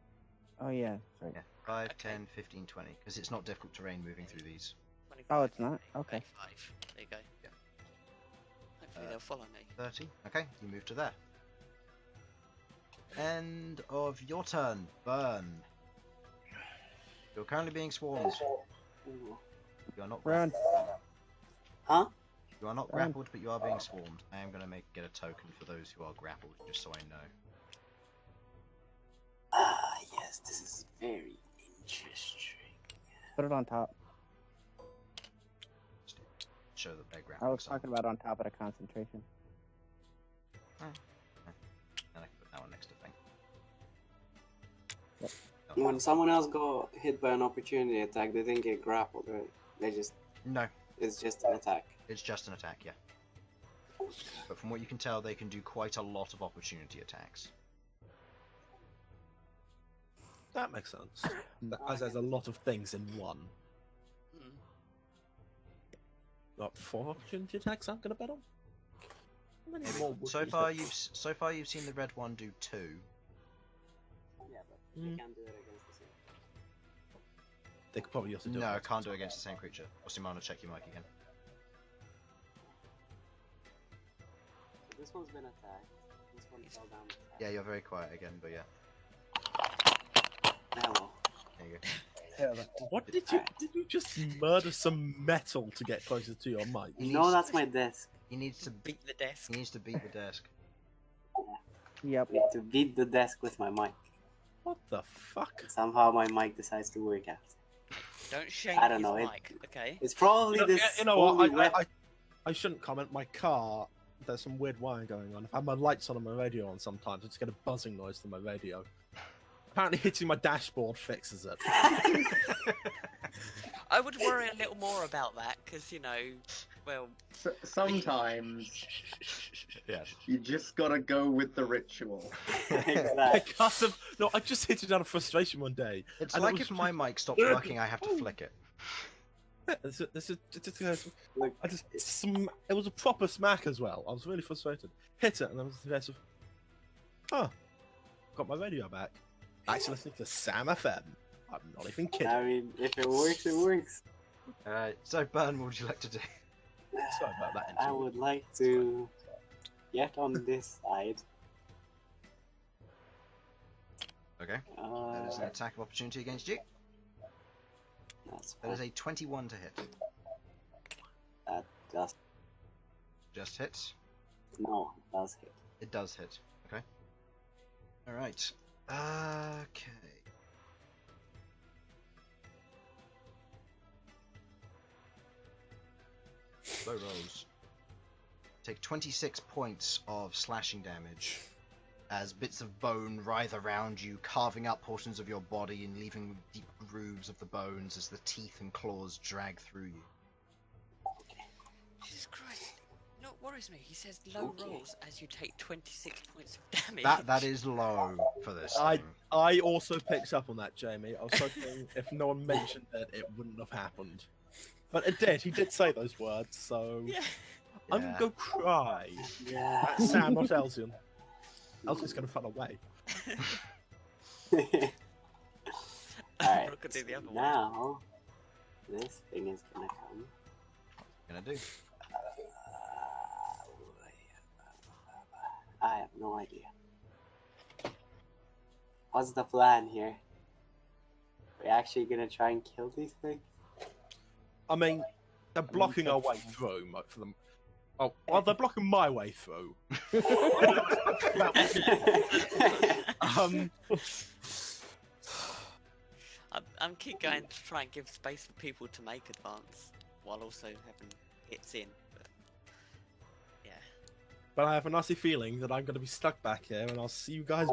Oh, yeah. Sorry. Yeah, 5, Okay. 10, 15, 20. Because it's not difficult terrain moving through these. 25, Oh, it's not? Okay. 25. There you go. Yeah. Hopefully they'll follow me. 30. Okay, you move to there. End of your turn, Bern. You're currently being swarmed. Ooh. You are not Run. Huh? You are not Run. grappled, but you are being swarmed. I am going to get a token for those who are grappled, just so I know. Ah, yes, this is very interesting. Put it on top. Show that they're I grappled. was talking about on top of the concentration. And I can put that one next to thing. Yep. Oh, When someone else got hit by an opportunity attack, they didn't get grappled, right? No, It's just an attack. it's just an attack, yeah. But from what you can tell, they can do quite a lot of opportunity attacks. That makes sense. As there's a lot of things in one. Mm. What, 4 opportunity attacks I'm going to bet on? How many Maybe. more would So you far, say? you've seen the red one do 2. Yeah, but Mm. you can't do it against the same. They could probably also do No, it I once. can't do it against the same creature. Osimana, check your mic again. So this one's been attacked. This one fell down. Yeah, you're very quiet again, but yeah. Hello. There you go. What did you just murder some metal to get closer to your mic? He No, needs- that's my desk. He needs to Beat the desk. He needs to beat the desk. Yep. I need to beat the desk with my mic. What the fuck? Somehow my mic decides to work out. Don't shame I don't his know, it- mic, okay? It's probably this You know only what? weapon. I shouldn't comment. My car, there's some weird wiring going on. If I have my lights on and my radio on sometimes, I just get a buzzing noise from my radio. Apparently hitting my dashboard fixes it. I would worry a little more about that, because, you know, well, Sometimes Yeah. you just gotta go with the ritual. Exactly. Because of, no, I just hit it out of frustration one day. It's And it like was if my mic stops working, I have to flick it. This is Look, I just it was a proper smack as well. I was really frustrated. Hit it, and I was the case of, got my radio back. Actually listening to Sam FM. I'm not even kidding. I mean, if it works, it works. Alright, so Bern, what would you like to do? Sorry about that. I would like to get on this side Okay. That is an attack of opportunity against you. That's That is fine. a 21 to hit. That does. Just hits. No, it does hit. It does hit. Okay. Alright. Okay. Low rolls. Take 26 points of slashing damage as bits of bone writhe around you, carving up portions of your body and leaving deep grooves of the bones as the teeth and claws drag through you. Jesus Christ. No, what worries me, he says low rolls as you take 26 points of damage. That is low for this I thing. I also picked up on that, Jamie. I was hoping if no one mentioned it, it wouldn't have happened. But it did. He did say those words, so Yeah. I'm gonna go cry. Yeah. That's Sam, not Elsyan. Elsyan's gonna run away. Alright, Rook could do the other one. now this thing is gonna come. Gonna do. I have no idea. What's the plan here? We're actually gonna try and kill these things? I mean, they're blocking our way through for them. Oh, well, they're blocking my way through. I'm keep going to try and give space for people to make advance while also having hits in. But yeah. But I have a nasty feeling that I'm going to be stuck back here, and I'll see you guys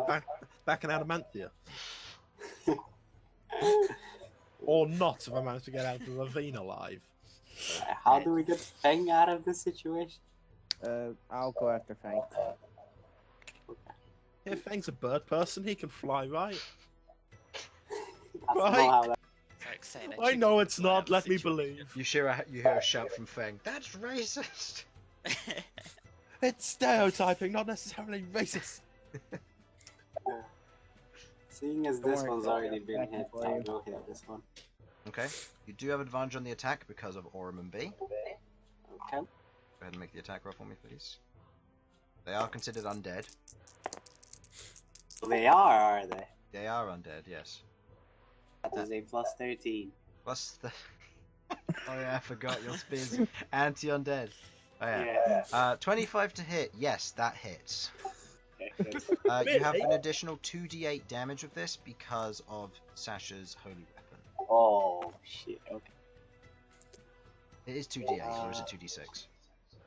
back in Adamantia. Or not, if I manage to get out of the ravine alive. How do we get Feng out of this situation? I'll go after Fang. If Fang's a bird person, he can fly, right? That's Right. not how that. Like saying that I you know can it's fly out not, of the let me situation. believe. You hear a shout from Feng. That's racist. It's stereotyping, not necessarily racist. Seeing as Don't this worry, one's I'll already get been back hit, for I'll you. go hit this one. Okay. You do have advantage on the attack because of Aurum and B. Go Okay. ahead and make the attack roll for me, please. They are considered undead. They are they? They are undead, yes. That is a plus 13. Plus the... oh yeah, I forgot your spear's anti-undead. Oh yeah. Yeah. 25 to hit. Yes, that hits. Okay, good. You have an additional 2d8 damage with this because of Sasha's holy weapon. Oh shit. Okay. It is 2d8, or is it 2d6?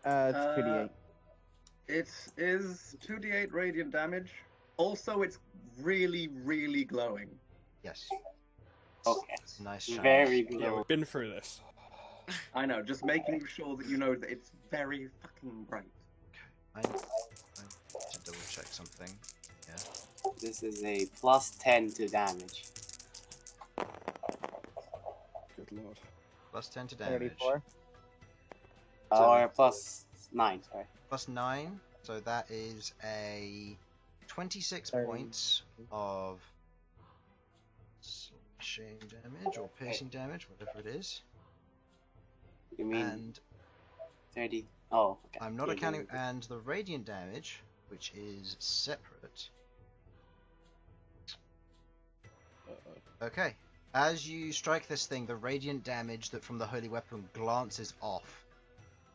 It's 2d8. It is 2d8 radiant damage. Also, it's really, really glowing. Yes. Okay. Nice shine. Very Yeah, good. we've been through this. I know, just making sure that you know that it's very fucking bright. I need to double check something. Yeah. This is a plus 10 to damage. Good lord. Plus 10 to damage. 34. Or plus 9, sorry. Plus 9. So that is a 26 30. points of slashing damage or piercing damage, whatever it is. You mean And 30? Oh, okay. I'm not Yeah, accounting. yeah, And the radiant damage, which is separate. Okay. As you strike this thing, the radiant damage that from the holy weapon glances off.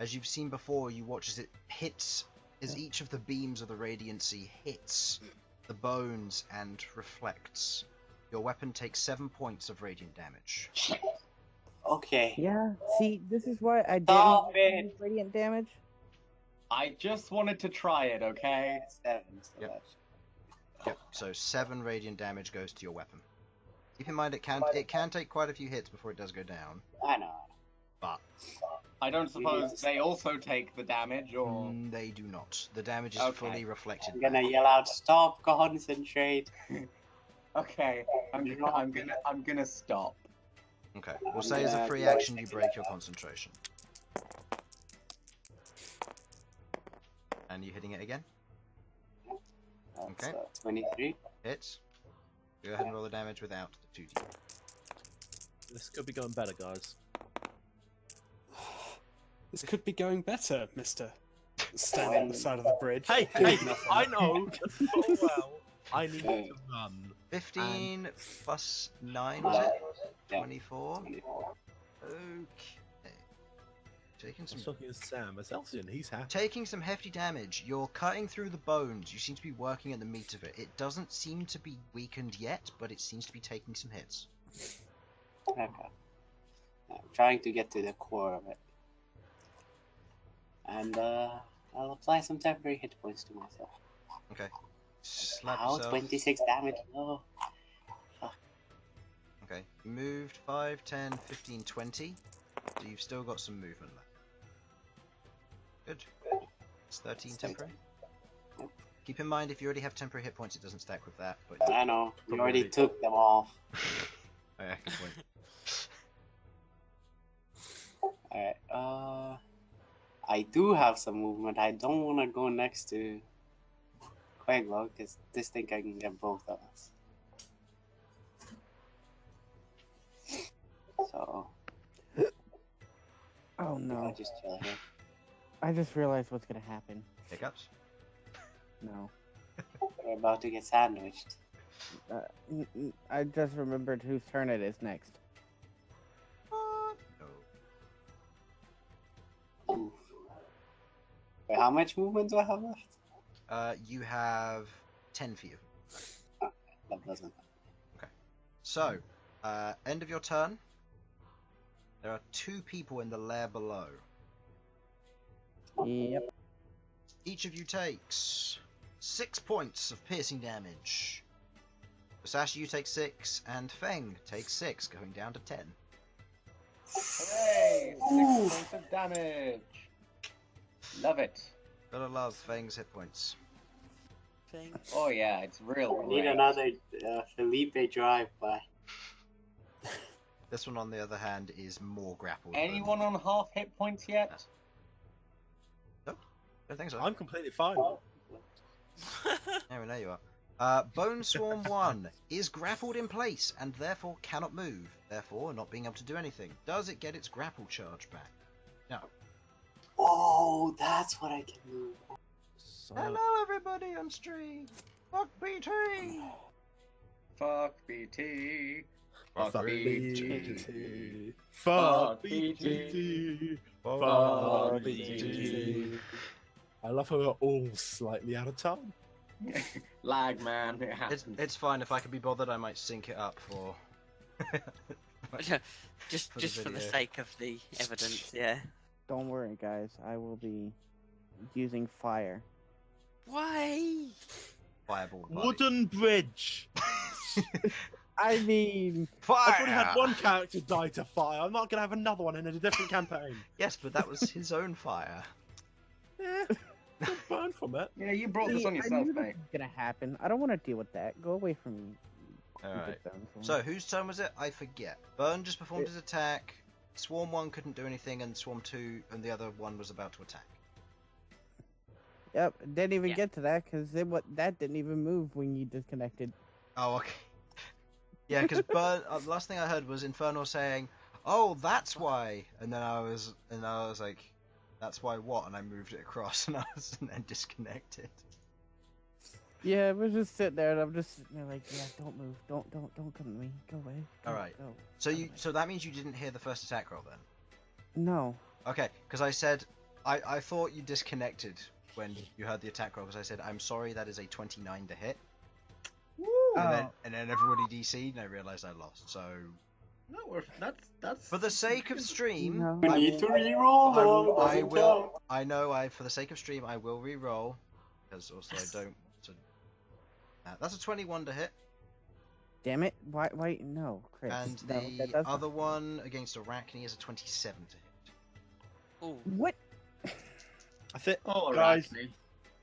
As you've seen before, you watch as it hits, as each of the beams of the radiancy hits the bones and reflects. Your weapon takes 7 points of radiant damage. Okay. Yeah, see, this is why I Stop didn't it. use radiant damage. I just wanted to try it, okay? 7. So Yep. that's... Yep. So 7 radiant damage goes to your weapon. Keep in mind it can take quite a few hits before it does go down, I know. but I don't suppose they also take the damage, or... they do not. The damage is Okay. fully reflected. I'm gonna back. yell out, "Stop! Concentrate!" Okay, I'm gonna stop. Okay. We'll say as a free action you break your concentration. And you hitting it again? That's Okay. 23. Hits. Go ahead and roll the damage without the 2d. This could be going better, guys. This could be going better, Mister. Standing on the side of the bridge. Hey, doing hey, nothing. I know full well I need to run. 15 plus 9, was it? Yeah. 24? 24. Okay. Taking I'm some talking to Sam. As Elsyan, he's happy. Taking some hefty damage. You're cutting through the bones. You seem to be working at the meat of it. It doesn't seem to be weakened yet, but it seems to be taking some hits. Okay. I'm trying to get to the core of it. And I'll apply some temporary hit points to myself. Okay. Slap Ow, yourself. 26 damage. No. Okay. You moved 5, 10, 15, 20. So you've still got some movement left. Good. It's 13 temporary. Yep. Keep in mind, if you already have temporary hit points, it doesn't stack with that. But I know. You already Probably. took them off. Oh, yeah, good point. Alright, I do have some movement. I don't want to go next to Queglod because this thing I can get both of us. So, Oh I'll no! just chill here. I just realized what's gonna happen. Hiccups? No. We're about to get sandwiched. I just remembered whose turn it is next. No. Oof. Wait, how much movement do I have left? You have 10 feet. That doesn't. So, end of your turn. There are 2 people in the lair below. Yep. Each of you takes 6 points of piercing damage. Sasha, you take 6, and Feng takes 6, going down to 10. Hooray! 6 points of damage. Love it. Gotta love Feng's hit points. Thing. Oh yeah, it's real. We need great. another Felipe drive-by. This one, on the other hand, is more grappled. Anyone on half hit points yet? Don't think so. I'm completely fine. Anyway, there you are. Bone Swarm 1 is grappled in place and therefore cannot move, therefore not being able to do anything. Does it get its grapple charge back? No. Oh, that's what I can do. So, Hello everybody on stream! Fuck BT! Fuck BT. Fuck Fuck BT. Fuck Fuck BT. Fuck Fuck BT. BT. I love how we're all slightly out of time. Lag, man. It happens. It's fine. If I could be bothered, I might sync it up for... just For the for the video. sake of the evidence, yeah. Don't worry, guys. I will be using fire. Why? Fireball party. Wooden bridge. I mean, Fire! I've already had one character die to fire. I'm not going to have another one in a different campaign. Yes, but that was his own fire. Yeah, don't burn from it. Yeah, you brought this see, on I yourself, knew this mate. was gonna happen. I don't want to deal with that. Go away from me. Alright. Stupid Bone So, whose turn was it? I forget. Bern just performed his attack. Swarm 1 couldn't do anything, and Swarm 2 and the other one was about to attack. Yep, didn't even Yeah. get to that because that didn't even move when you disconnected. Oh, okay. Yeah, because Bern, the last thing I heard was Infernal saying, "Oh, that's why," and then I was like, "That's why what?" And I moved it across, and then disconnected. Yeah, we're just sitting there, and I'm just sitting there like, yeah, don't move, don't come to me, go away. Go, Alright. go. So that means you didn't hear the first attack roll then? No. Okay, because I said I thought you disconnected when you heard the attack roll, because I said I'm sorry, that is a 29 to hit. And then everybody DC'd, and I realised I lost. So No, that's. for the sake of stream, No. We I need will- to reroll though. I Doesn't will. count. I know. For the sake of stream, I will re-roll because also I don't. So, that's a 21 to hit, Damn it! Why? No, Chris. and no, the that doesn't- other one against Arachne is a 27 to hit. Oh, What? I think, Oh, guys, Arachne.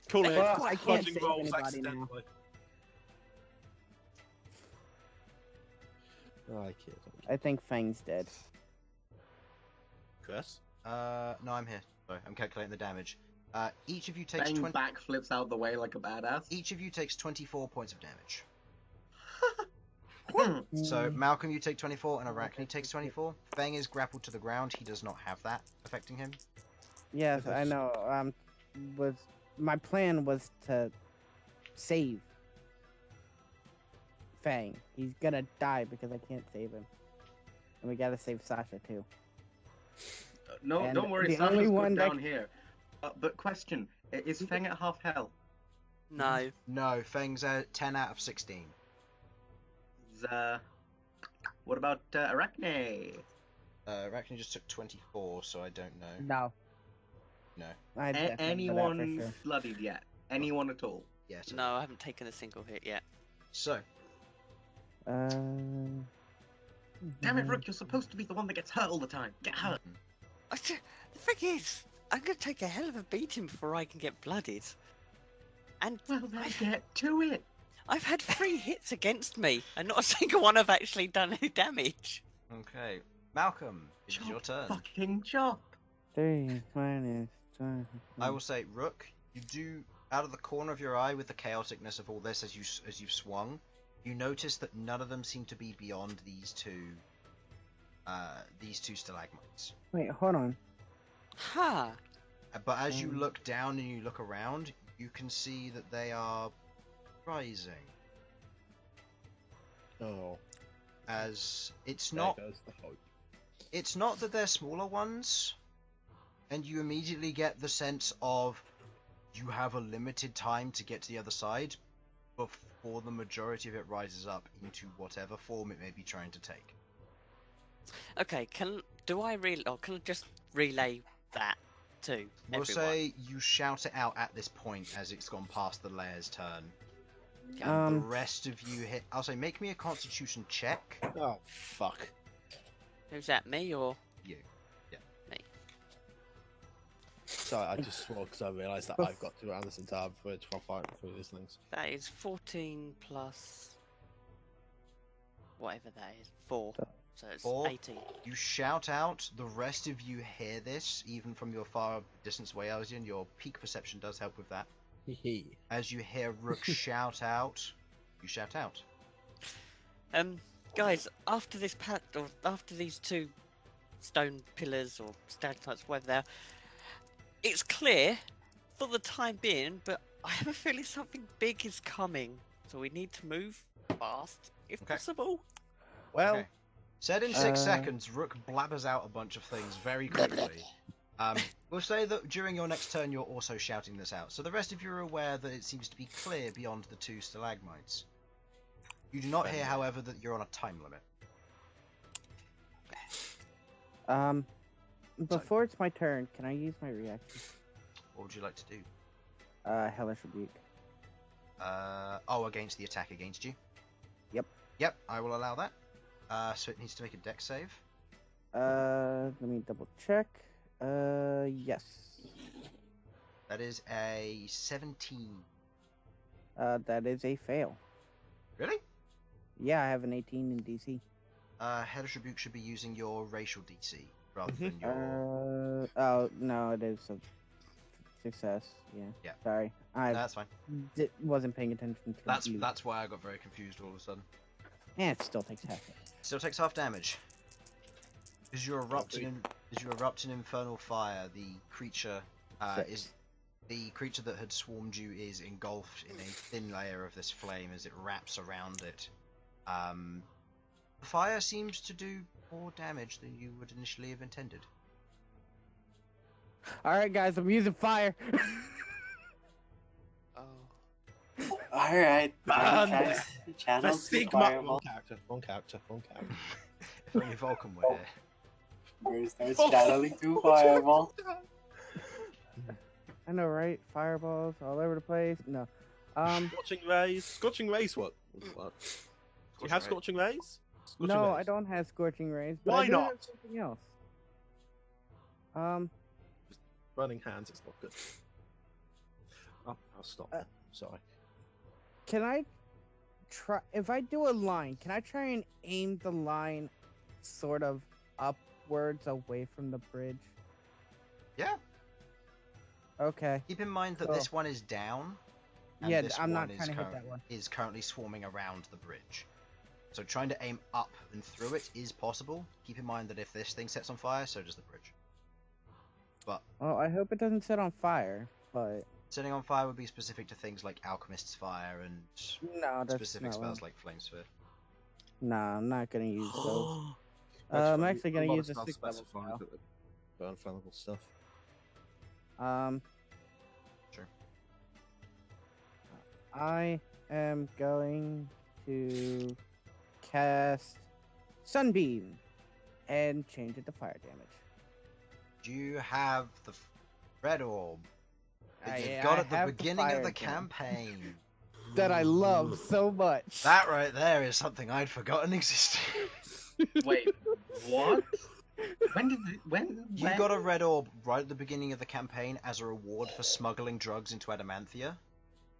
call it Well, I can't fudging save rolls anybody now. accidentally. Oh, I kid. I think Fang's dead. Chris? No, I'm here. Sorry, I'm calculating the damage. Each of you takes Bang 20. backflips out the way like a badass. Each of you takes 24 points of damage. Hmm. So Malcolm, you take 24, and Arachne takes 24. Fang is grappled to the ground. He does not have that affecting him. Yes, I know. My plan was to save Fang. He's gonna die because I can't save him. And we gotta save Sasha too. No, And don't worry, the Sasha's only good one that down here. But question, is Feng at half health? No. No, Feng's 10 out of 16. What about Arachne? Arachne just took 24, so I don't know. No. No. I definitely know that for Anyone sure. bloodied yet? Anyone at all? Yeah. So, No, I haven't taken a single hit yet. So, Damn it, Rook, you're supposed to be the one that gets hurt all the time. Get hurt. The thing is, I'm gonna take a hell of a beating before I can get blooded. And Well, then get to it. I've had 3 hits against me, and not a single one have actually done any damage. okay. Malcolm, it's Chop, your turn. Fucking chop. 3 minus 12. I will say, Rook, you do, out of the corner of your eye with the chaoticness of all this as you've swung, you notice that none of them seem to be beyond these two stalagmites. Wait, hold on. Ha! But as you look down and you look around, you can see that they are rising. Oh, As it's there not goes the hope. it's not that they're smaller ones, and you immediately get the sense of you have a limited time to get to the other side before the majority of it rises up into whatever form it may be trying to take. Okay, can I just relay that to We'll everyone? say you shout it out at this point as it's gone past the layer's turn. Okay. And the rest of you hit. I'll say make me a constitution check. Oh, fuck. Who's that, me or You. me? Sorry, I just swore because I realised that I've got to go around this entire bridge while fighting through these things. That is 14 plus whatever that is, 4. So it's 4. 18. You shout out. The rest of you hear this, even from your far distance away, Elsyan. Your peak perception does help with that. Hee. As you hear Rook shout out, you shout out. Guys, after this or after these 2 stone pillars or stalactites, whatever they are, it's clear for the time being, but I have a feeling something big is coming, so we need to move fast if Okay. possible. Well, Okay. Said in 6 seconds, Rook blabbers out a bunch of things very quickly. We'll say that during your next turn, you're also shouting this out, so the rest of you are aware that it seems to be clear beyond the 2 stalagmites. You do not hear, however, that you're on a time limit. Before it's my turn, can I use my reaction? What would you like to do? Hellish Rebuke. Against the attack against you? Yep. Yep, I will allow that. So it needs to make a dex save. Let me double check. Yes. That is a 17. That is a fail. Really? Yeah, I have an 18 in DC. Hellish Rebuke should be using your racial DC rather than your... Oh, no, it is a success. Yeah. Yeah. Sorry. I That's fine. wasn't paying attention to That's why I got very confused all of a sudden. And it still takes half it. Still takes half damage. As you erupt in infernal fire, the creature the creature that had swarmed you is engulfed in a thin layer of this flame as it wraps around it. The fire seems to do more damage than you would initially have intended. Alright, guys, I'm using fire. Oh. Alright. Man. Channel Sigma. fireball. One character. If only Vulcan were here. Bern starts channeling 2 fireball. I know, right? Fireballs all over the place. No. Scorching rays. What? Do you have scorching rays? Scorching No, rays. I don't have Scorching Rays. But Why I do not? have something else. Burning hands. It's not good. Oh, I'll stop. Sorry. Can I try... If I do a line, can I try and aim the line sort of upwards away from the bridge? Yeah. Okay. Keep in mind that So- this one is down. And Yeah, this I'm not one trying to hit that one. is currently swarming around the bridge. So trying to aim up and through it is possible. Keep in mind that if this thing sets on fire, so does the bridge. But Well, I hope it doesn't set on fire, but... Setting on fire would be specific to things like Alchemist's Fire and No, that's specific not spells one. like Flame Sphere. No, I'm not gonna use those. That's I'm funny. actually A gonna lot use of a spells 6th level specify spell. that they burn flammable stuff. Sure. I am going to cast Sunbeam and change it to fire damage. Do you have the red orb that you I got at the have the beginning of fire the gem. campaign? That I love so much. That right there is something I'd forgotten existed. Wait, what? When You got a red orb right at the beginning of the campaign as a reward for smuggling drugs into Adamanthia.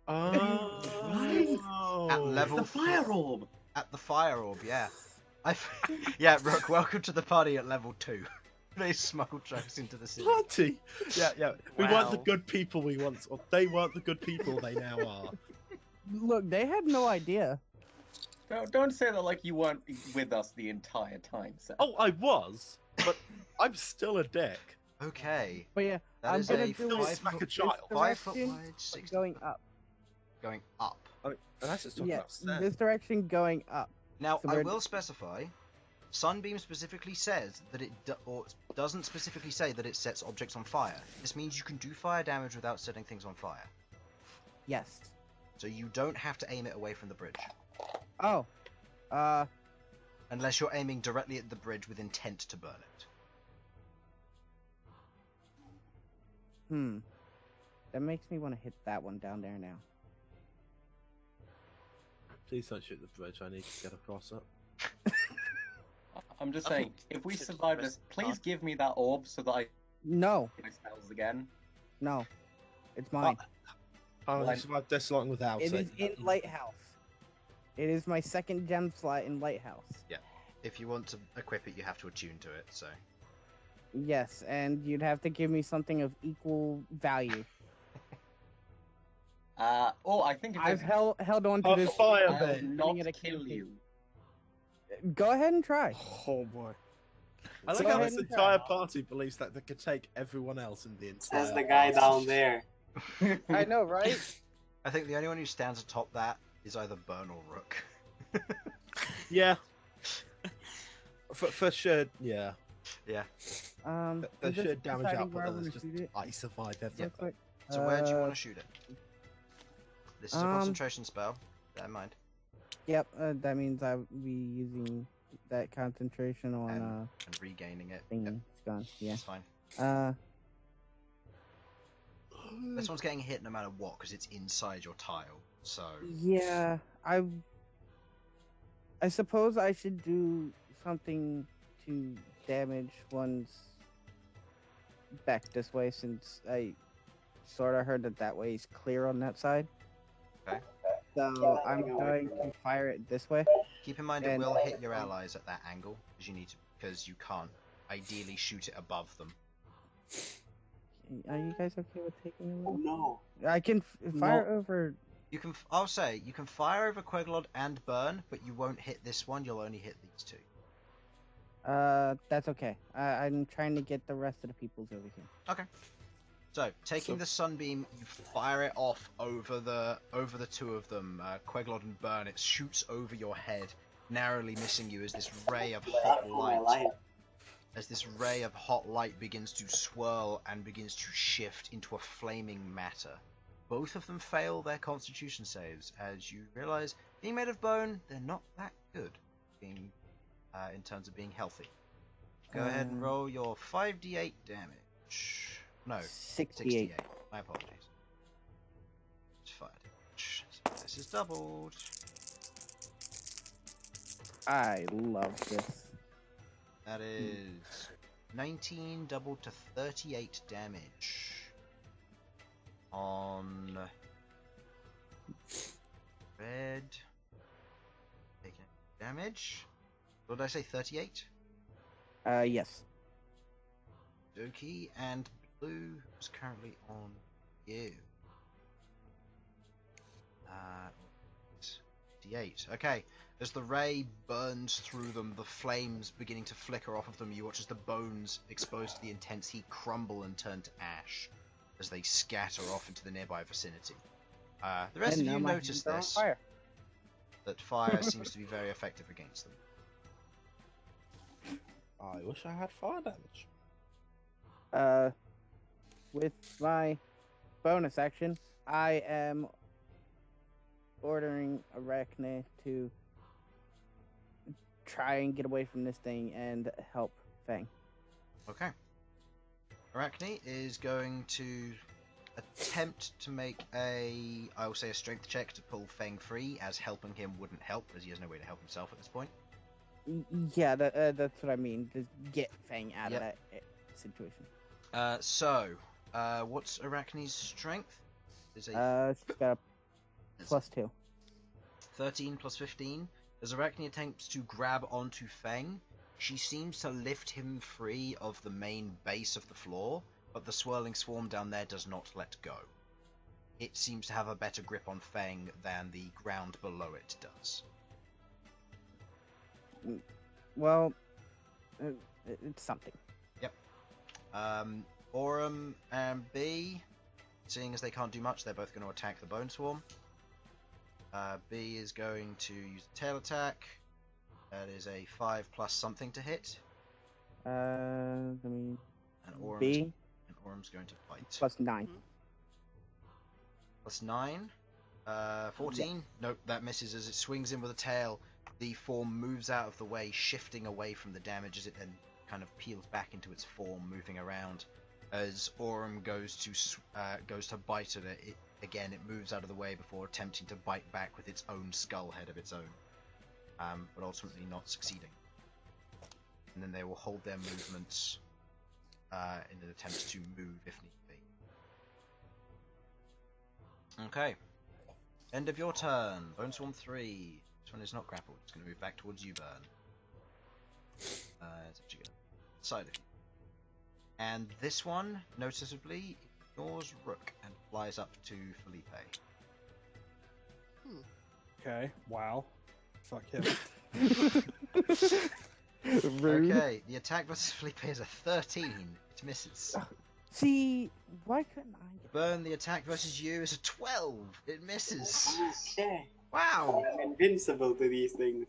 Oh, At level the fire orb. At the fire orb, yeah. Yeah, Rook, welcome to the party at level 2. They smuggled drugs into the city. Party! Yeah. We weren't the Wow. good people we once, or they weren't the good people they now are. Look, they had no idea. Don't say that like you weren't with us the entire time, Seth. Oh, I was, but I'm still a dick. Okay, But yeah, that I'm is gonna a do Still it 5 smack a foot, child. 5 foot direction, wide, 60 going up. going up. That's just talking Yeah, about stairs. this direction going up. Now, So I we're- will specify, Sunbeam specifically says that or doesn't specifically say that it sets objects on fire. This means you can do fire damage without setting things on fire. Yes. So you don't have to aim it away from the bridge. Oh. Unless you're aiming directly at the bridge with intent to burn it. That makes me want to hit that one down there now. Please don't shoot the bridge. I need to get across it. I'm just I saying, think if we should survive press this, please start. give me that orb so that I No, get my spells again. no. It's mine. I Like- survived this long without It it. is in Lighthouse. It is my second gem slot in Lighthouse. If you want to equip it, you have to attune to it, so... Yes, and you'd have to give me something of equal value. I think if I've it- held on to Oh, this. fire I'll then. not Getting it a kill campaign. you. Go ahead and try. Oh boy. I like Go how ahead this and entire try. party believes that they could take everyone else in the entire Says the guy party. down there. I know, right? I think the only one who stands atop that is either Bern or Rook. Yeah. For sure, yeah. Yeah. The I'm just sheer damage deciding where output I is wanna just shoot it. I survive Real everything. quick. So where do you want to shoot it? This is a um, concentration spell. Bear in mind. Yep, that means I'll be using that concentration on And regaining it. thing. Yep, It's gone. Yeah. that's fine. Hmm. This one's getting hit no matter what, because it's inside your tile. So, Yeah, I suppose I should do something to damage one's back this way, since I sort of heard that way is clear on that side. Okay. So I'm going to fire it this way. keep in mind it And- will hit your allies at that angle, because you can't ideally shoot it above them. Are you guys okay with taking a Oh little? no. I can fire over. You can, I'll say, you can fire over Queglod and Bern, but you won't hit this one. You'll only hit these two. That's okay. I'm trying to get the rest of the peoples over here. Okay. So, taking the sunbeam, you fire it off over the two of them, Queglod and Bern. It shoots over your head, narrowly missing you as this ray of hot For my light. life. As this ray of hot light begins to swirl and begins to shift into a flaming matter. Both of them fail their constitution saves, as you realize, being made of bone, they're not that good in terms of being healthy. Go ahead and roll your 5d8 damage. No, 68. My apologies. It's 5 damage. So this is doubled. I love this. That is 19 doubled to 38 damage on red. Taking damage. What did I say? 38? Yes. Doki, and blue is currently on you. D8. Okay. As the ray burns through them, the flames beginning to flicker off of them, you watch as the bones exposed to the intense heat crumble and turn to ash. as they scatter off into the nearby vicinity. The rest And of now you my notice hands are on this, fire. that fire seems to be very effective against them. I wish I had fire damage. With my bonus action, I am ordering Arachne to try and get away from this thing and help Fang. Okay. Arachne is going to attempt to make I will say a strength check to pull Feng free, as helping him wouldn't help, as he has no way to help himself at this point. Yeah, that's what I mean. To get Fang out Yep. of that situation. What's Arachne's strength? Is a She's got a +2. 13 plus 15. As Arachne attempts to grab onto Feng, she seems to lift him free of the main base of the floor, but the swirling swarm down there does not let go. It seems to have a better grip on Feng than the ground below it does. Well, it's something. Aurum and B, seeing as they can't do much, they're both going to attack the Bone Swarm. B is going to use a tail attack. That is a 5 plus something to hit. Let me. And Aurum B Aurum's going to bite. +9. Plus 9. 14. Nope, that misses as it swings in with a tail. The form moves out of the way, shifting away from the damage as it then kind of peels back into its form, moving around. As Aurum goes to bite at it, again it moves out of the way before attempting to bite back with its own skull head of its own, but ultimately not succeeding. And then they will hold their movements in an attempt to move if need be. Okay. End of your turn. Bone Swarm 3. This one is not grappled. It's going to move back towards you, Bern. It's actually going to side of you. And this one, noticeably, ignores Rook and flies up to Felipe. Okay, wow. Fuck him. Rude. Okay, the attack versus Felipe is a 13. It misses. See, why couldn't I get Bern, the attack versus you is a 12. It misses. Okay. Wow. I'm invincible to these things.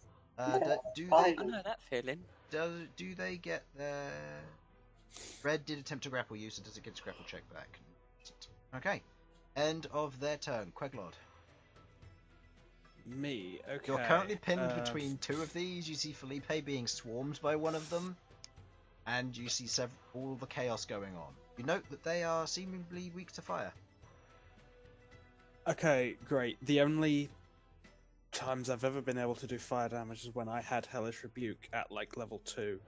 Do I know that feeling. do they get their... Red did attempt to grapple you, so does it get its grapple check back? Okay. End of their turn. Queglod. Me, okay. You're currently pinned between two of these. You see Felipe being swarmed by one of them, and you see all the chaos going on. You note that they are seemingly weak to fire. Okay, great. The only times I've ever been able to do fire damage is when I had Hellish Rebuke at like level 2,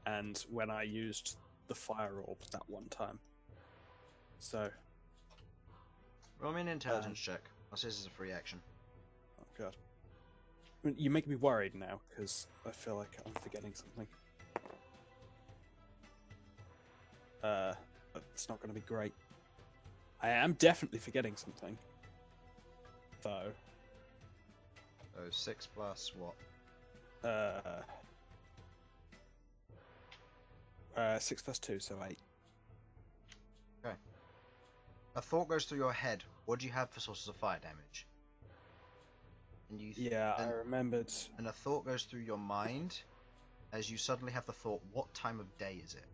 and when I used the fire orb that one time. So. Roll me an intelligence check. I'll say this is a free action. Oh god. I mean, you make me worried now, because I feel like I'm forgetting something. It's not going to be great. I am definitely forgetting something. Though. So 6 plus what? 6 plus 2, so 8. Okay. A thought goes through your head. What do you have for sources of fire damage? And you I remembered. And a thought goes through your mind as you suddenly have the thought, what time of day is it?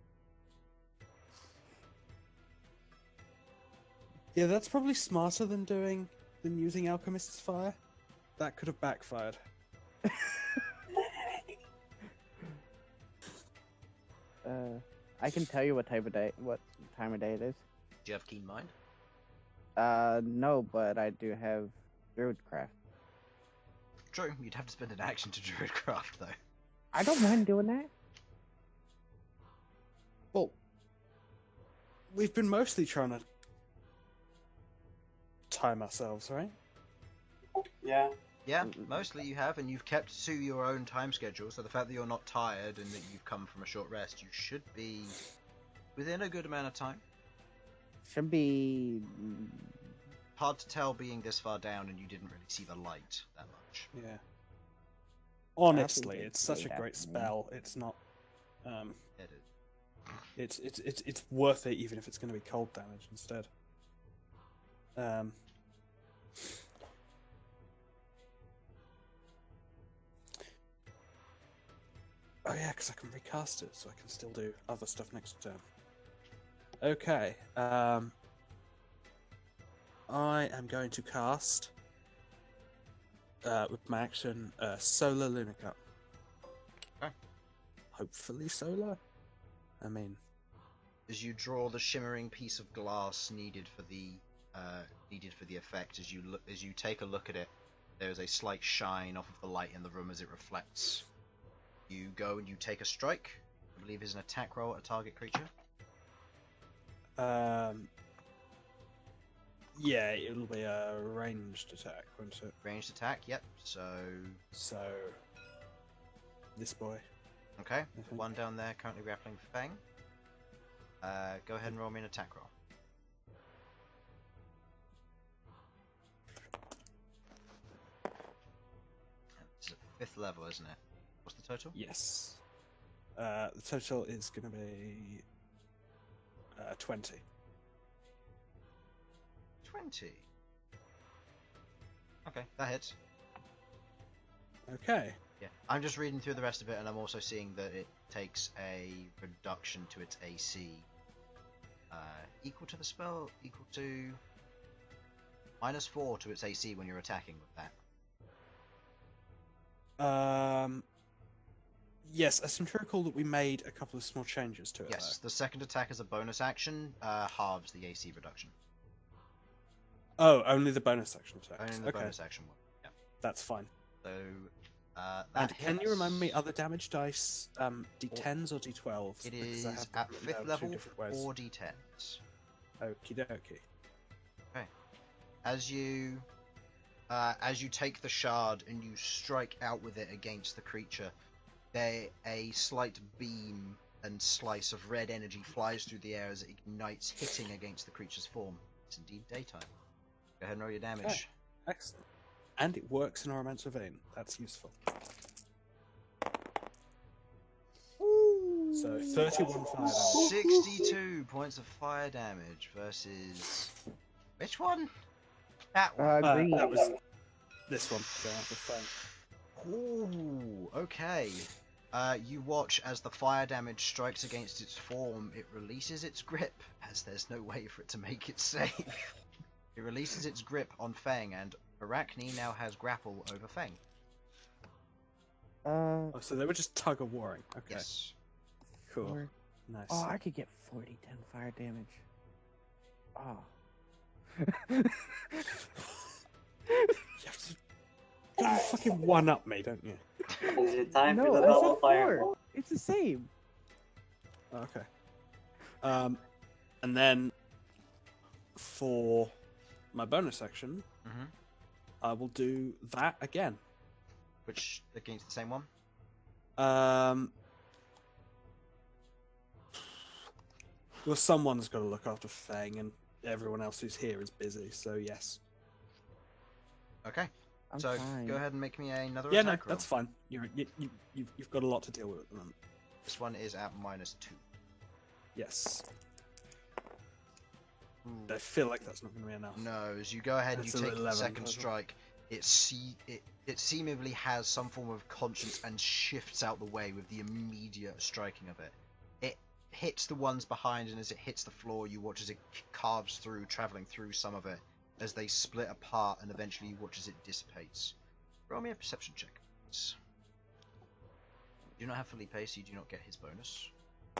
Yeah, that's probably smarter than using Alchemist's Fire. That could have backfired. I can tell you what time of day it is. Do you have keen mind? No, but I do have Druidcraft. True, you'd have to spend an action to Druidcraft though. I don't mind doing that. Well, we've been mostly trying to time ourselves, right? Yeah. Yeah, mostly you have, and you've kept to your own time schedule, so the fact that you're not tired and that you've come from a short rest, you should be within a good amount of time. Should be. Hard to tell being this far down and you didn't really see the light that much. Yeah. Honestly, it's it's such a really great happening. spell. It's not. It is. It's worth it, even if it's going to be cold damage instead. Oh yeah, because I can recast it, so I can still do other stuff next turn. Okay. I am going to cast with my action Solar Lunica. Okay. Hopefully solar. I mean, As you draw the shimmering piece of glass needed for the effect, as you take a look at it, there is a slight shine off of the light in the room as it reflects. You go and you take a strike. I believe is an attack roll at a target creature. yeah, it'll be a ranged attack, won't it? Ranged attack. Yep. So This boy. okay, Mhm. one down there currently grappling Fang. Go ahead and roll me an attack roll. It's at 5th level, isn't it? What's the total? Yes. The total is going to be 20. 20. Okay, that hits. Okay. Yeah, I'm just reading through the rest of it, and I'm also seeing that it takes a reduction to its AC. Equal to the spell, equal to -4 to its AC when you're attacking with that. Yes, I seem to recall that we made a couple of small changes to it. Yes, the second attack as a bonus action halves the AC reduction. Though. Oh, only the bonus action attacks. Only the Okay, bonus action one. Yeah. that's fine. So that And can you remind me hits. other damage dice? D10s or D12s? It Because I is have at them 5th down two level different ways. 4d10s. Okie dokie. As you take the shard and you strike out with it against the creature, a slight beam and slice of red energy flies through the air as it ignites, hitting against the creature's form. It's indeed daytime. Go ahead and roll your damage. Okay. Excellent. And it works in Oromancer Vein. That's useful. So 31 fire damage. 62 points of fire damage versus which one? That one. Green. That was this one. Going off the phone. Ooh, okay. You watch as the fire damage strikes against its form. It releases its grip, as there's no way for it to make it safe. It releases its grip on Fang, and Arachne now has grapple over Fang. Oh, so they were just tug of warring. Okay. Yes. Cool. Four- Nice. Oh, I could get 40, 10 fire damage. Oh. You have to fucking one up me, don't you? Is it time No, for the I double said fire? 4. It's the same. Okay. And then for my bonus action, Mm-hmm. I will do that again. Which against the same one? Well, someone's got to look after Fang, and everyone else who's here is busy. So yes. Okay. I'm so fine. go ahead and make me another Yeah, no, attack roll. that's fine. You've got a lot to deal with at the moment. This one is at -2. Yes. Ooh. I feel like that's not going to be enough. No, as you go ahead and you That's an take the 11 second total. strike, it seemingly has some form of conscience and shifts out the way with the immediate striking of it. It hits the ones behind, and as it hits the floor, you watch as it carves through, traveling through some of it, as they split apart, and eventually you watch as it dissipates. Roll me a perception check. You do not have Felipe, so you do not get his bonus.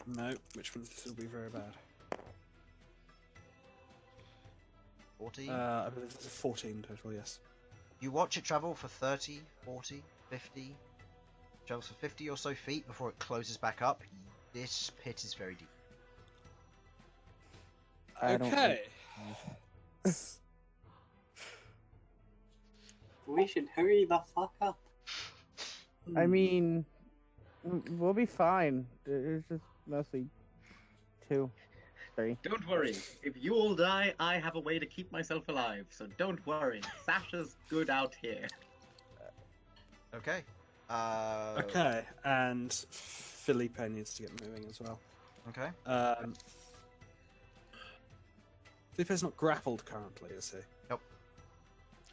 No, which means this will be very bad. 14. I believe there's a 14 total, yes. You watch it travel for 30, 40, 50. Travels for 50 or so feet before it closes back up. This pit is very deep. I don't Okay. We should hurry the fuck up. I mean, we'll be fine. It's just mostly 2, 3. Don't worry. If you all die, I have a way to keep myself alive. So don't worry. Sasha's good out here. Okay. Okay, and Felipe needs to get moving as well. Okay. Felipe's not grappled currently, is he? Nope.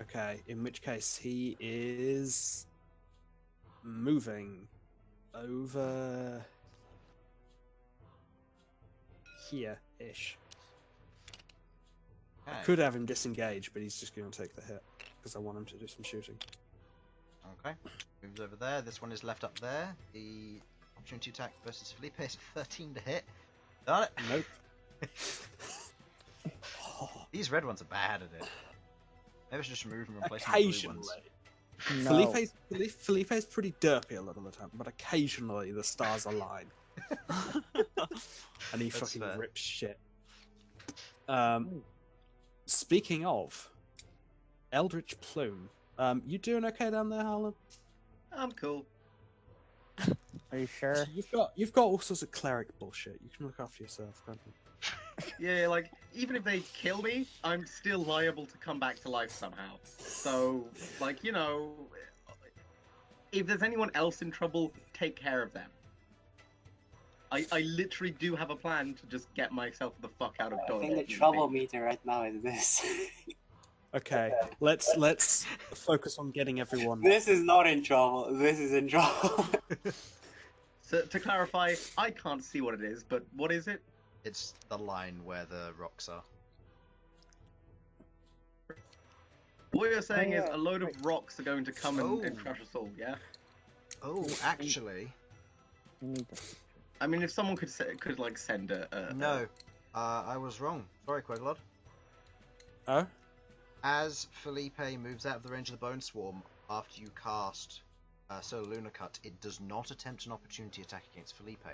Okay, in which case he is moving over here-ish. I Okay. could have him disengage, but he's just going to take the hit because I want him to do some shooting. Okay. Moves over there. This one is left up there. The opportunity attack versus Felipe is 13 to hit. Got it. Nope. These red ones are bad at it. Maybe I should just remove and replace them with blue Occasionally. ones. No. Felipe's pretty derpy a lot of the time, but occasionally the stars align. And he That's fucking fair. rips shit. Speaking of, Eldritch Plume. You doing okay down there, Harlan? I'm cool. Are you sure? So you've got all sorts of cleric bullshit. You can look after yourself, can't you? Yeah, like, even if they kill me, I'm still liable to come back to life somehow. So, like, you know, if there's anyone else in trouble, take care of them. I literally do have a plan to just get myself the fuck out of I Dodge. think the trouble meter right now is this. Okay, let's focus on getting everyone. This is not in trouble. This is in trouble. So, to clarify, I can't see what it is, but what is it? It's the line where the rocks are. What you're saying is a load of rocks are going to come and Oh. crush us all, yeah? Oh, actually, I need to- I mean, if someone could like send a no. I was wrong. Sorry, Queglod. Oh, As Felipe moves out of the range of the Bone Swarm after you cast Solar Lunar Cut, it does not attempt an opportunity attack against Felipe.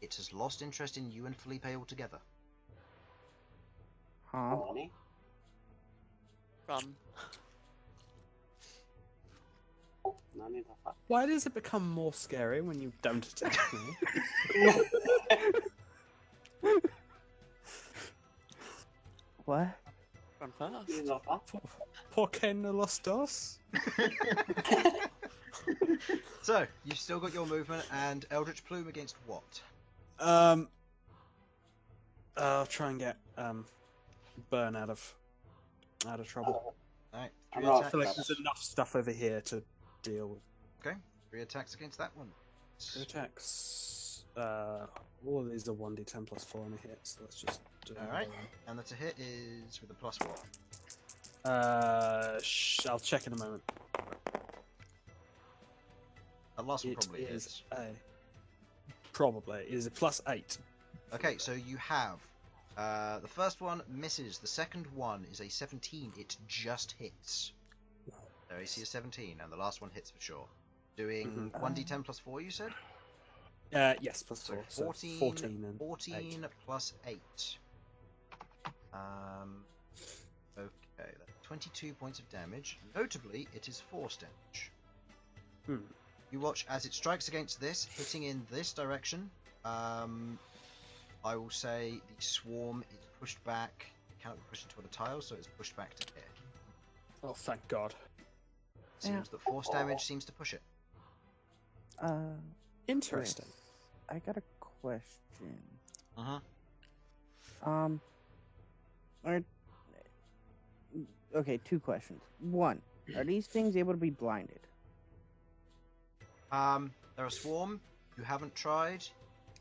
It has lost interest in you and Felipe altogether. Huh? Money? Run. No need to fuck. why does it become more scary when you don't attack me? What? Run fast. Need to fuck? Por qué no los dos? So, you've still got your movement and Eldritch Plume against what? I'll try and get Bern out of trouble. Alright, I'm 3 not I feel like attacks. there's enough stuff over here to deal with. Okay, 3 attacks against that one. Three attacks. All of these are 1d10 plus 4 on a hit, so let's just do. Alright, and that's a hit is with a plus what? I'll check in a moment. That last one It probably is is. probably. It is a +8. Okay, so you have the first one misses, the second one is a 17, it just hits. Their AC is 17, and the last one hits for sure. Doing 1d10 plus 4, you said? Yes, plus So 4. So 14, 14 and 14 8. plus 8. Okay, that's 22 points of damage. Notably, it is force damage. Hmm. You watch as it strikes against this, hitting in this direction. I will say the swarm is pushed back. It cannot be pushed into other tiles, so it's pushed back to here. Oh, thank God. Seems that force damage seems to push it. Interesting. Chris, I got a question. Uh-huh. Okay, 2 questions. 1, are these things able to be blinded? They're a swarm. You haven't tried.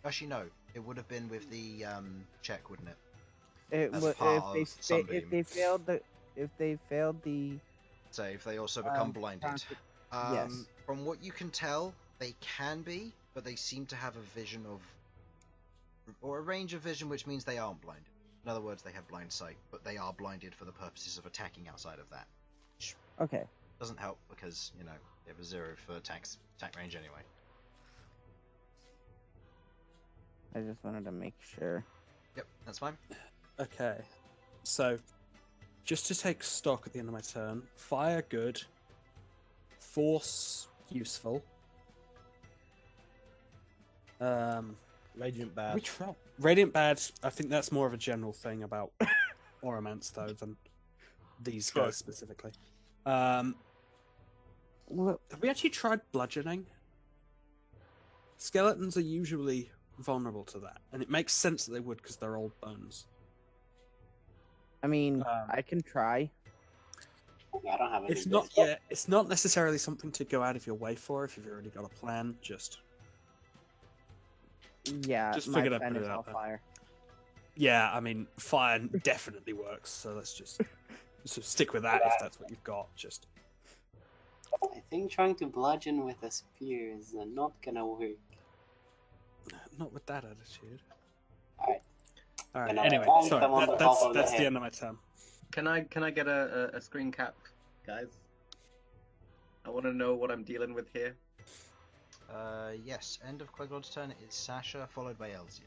Actually, no. It would have been with the check, wouldn't it? It As would part if they of if they failed the Save, they also become blinded. yes. From what you can tell, they can be, but they seem to have a vision of, or a range of vision, which means they aren't blinded. In other words, they have blind sight, but they are blinded for the purposes of attacking outside of that. Which Okay. doesn't help because, you know, they have a 0 for attack range anyway. I just wanted to make sure. Yep, that's fine. Okay, so just to take stock at the end of my turn, fire good, force useful. Radiant bad. We try radiant bad. I think that's more of a general thing about ornaments though than these Sure. guys specifically. Have Well, we actually tried bludgeoning? Skeletons are usually vulnerable to that, and it makes sense that they would because they're old bones. I mean, I can try. Yeah, I don't have any. It's not, yeah, it's not necessarily something to go out of your way for if you've already got a plan. Just Yeah, Just my figured I'd plan put is it all out there. fire. yeah, I mean, fire definitely works. So let's just stick with that if that's what you've got. Just I think trying to bludgeon with a spear is not gonna work. not with that attitude. Alright. All right. Then I'll Anyway, bonk sorry. them on the top of the That's the head. end of my turn. Can I get a screen cap, guys? I want to know what I'm dealing with here. Yes, end of Queglod's turn is Sasha, followed by Elsyan.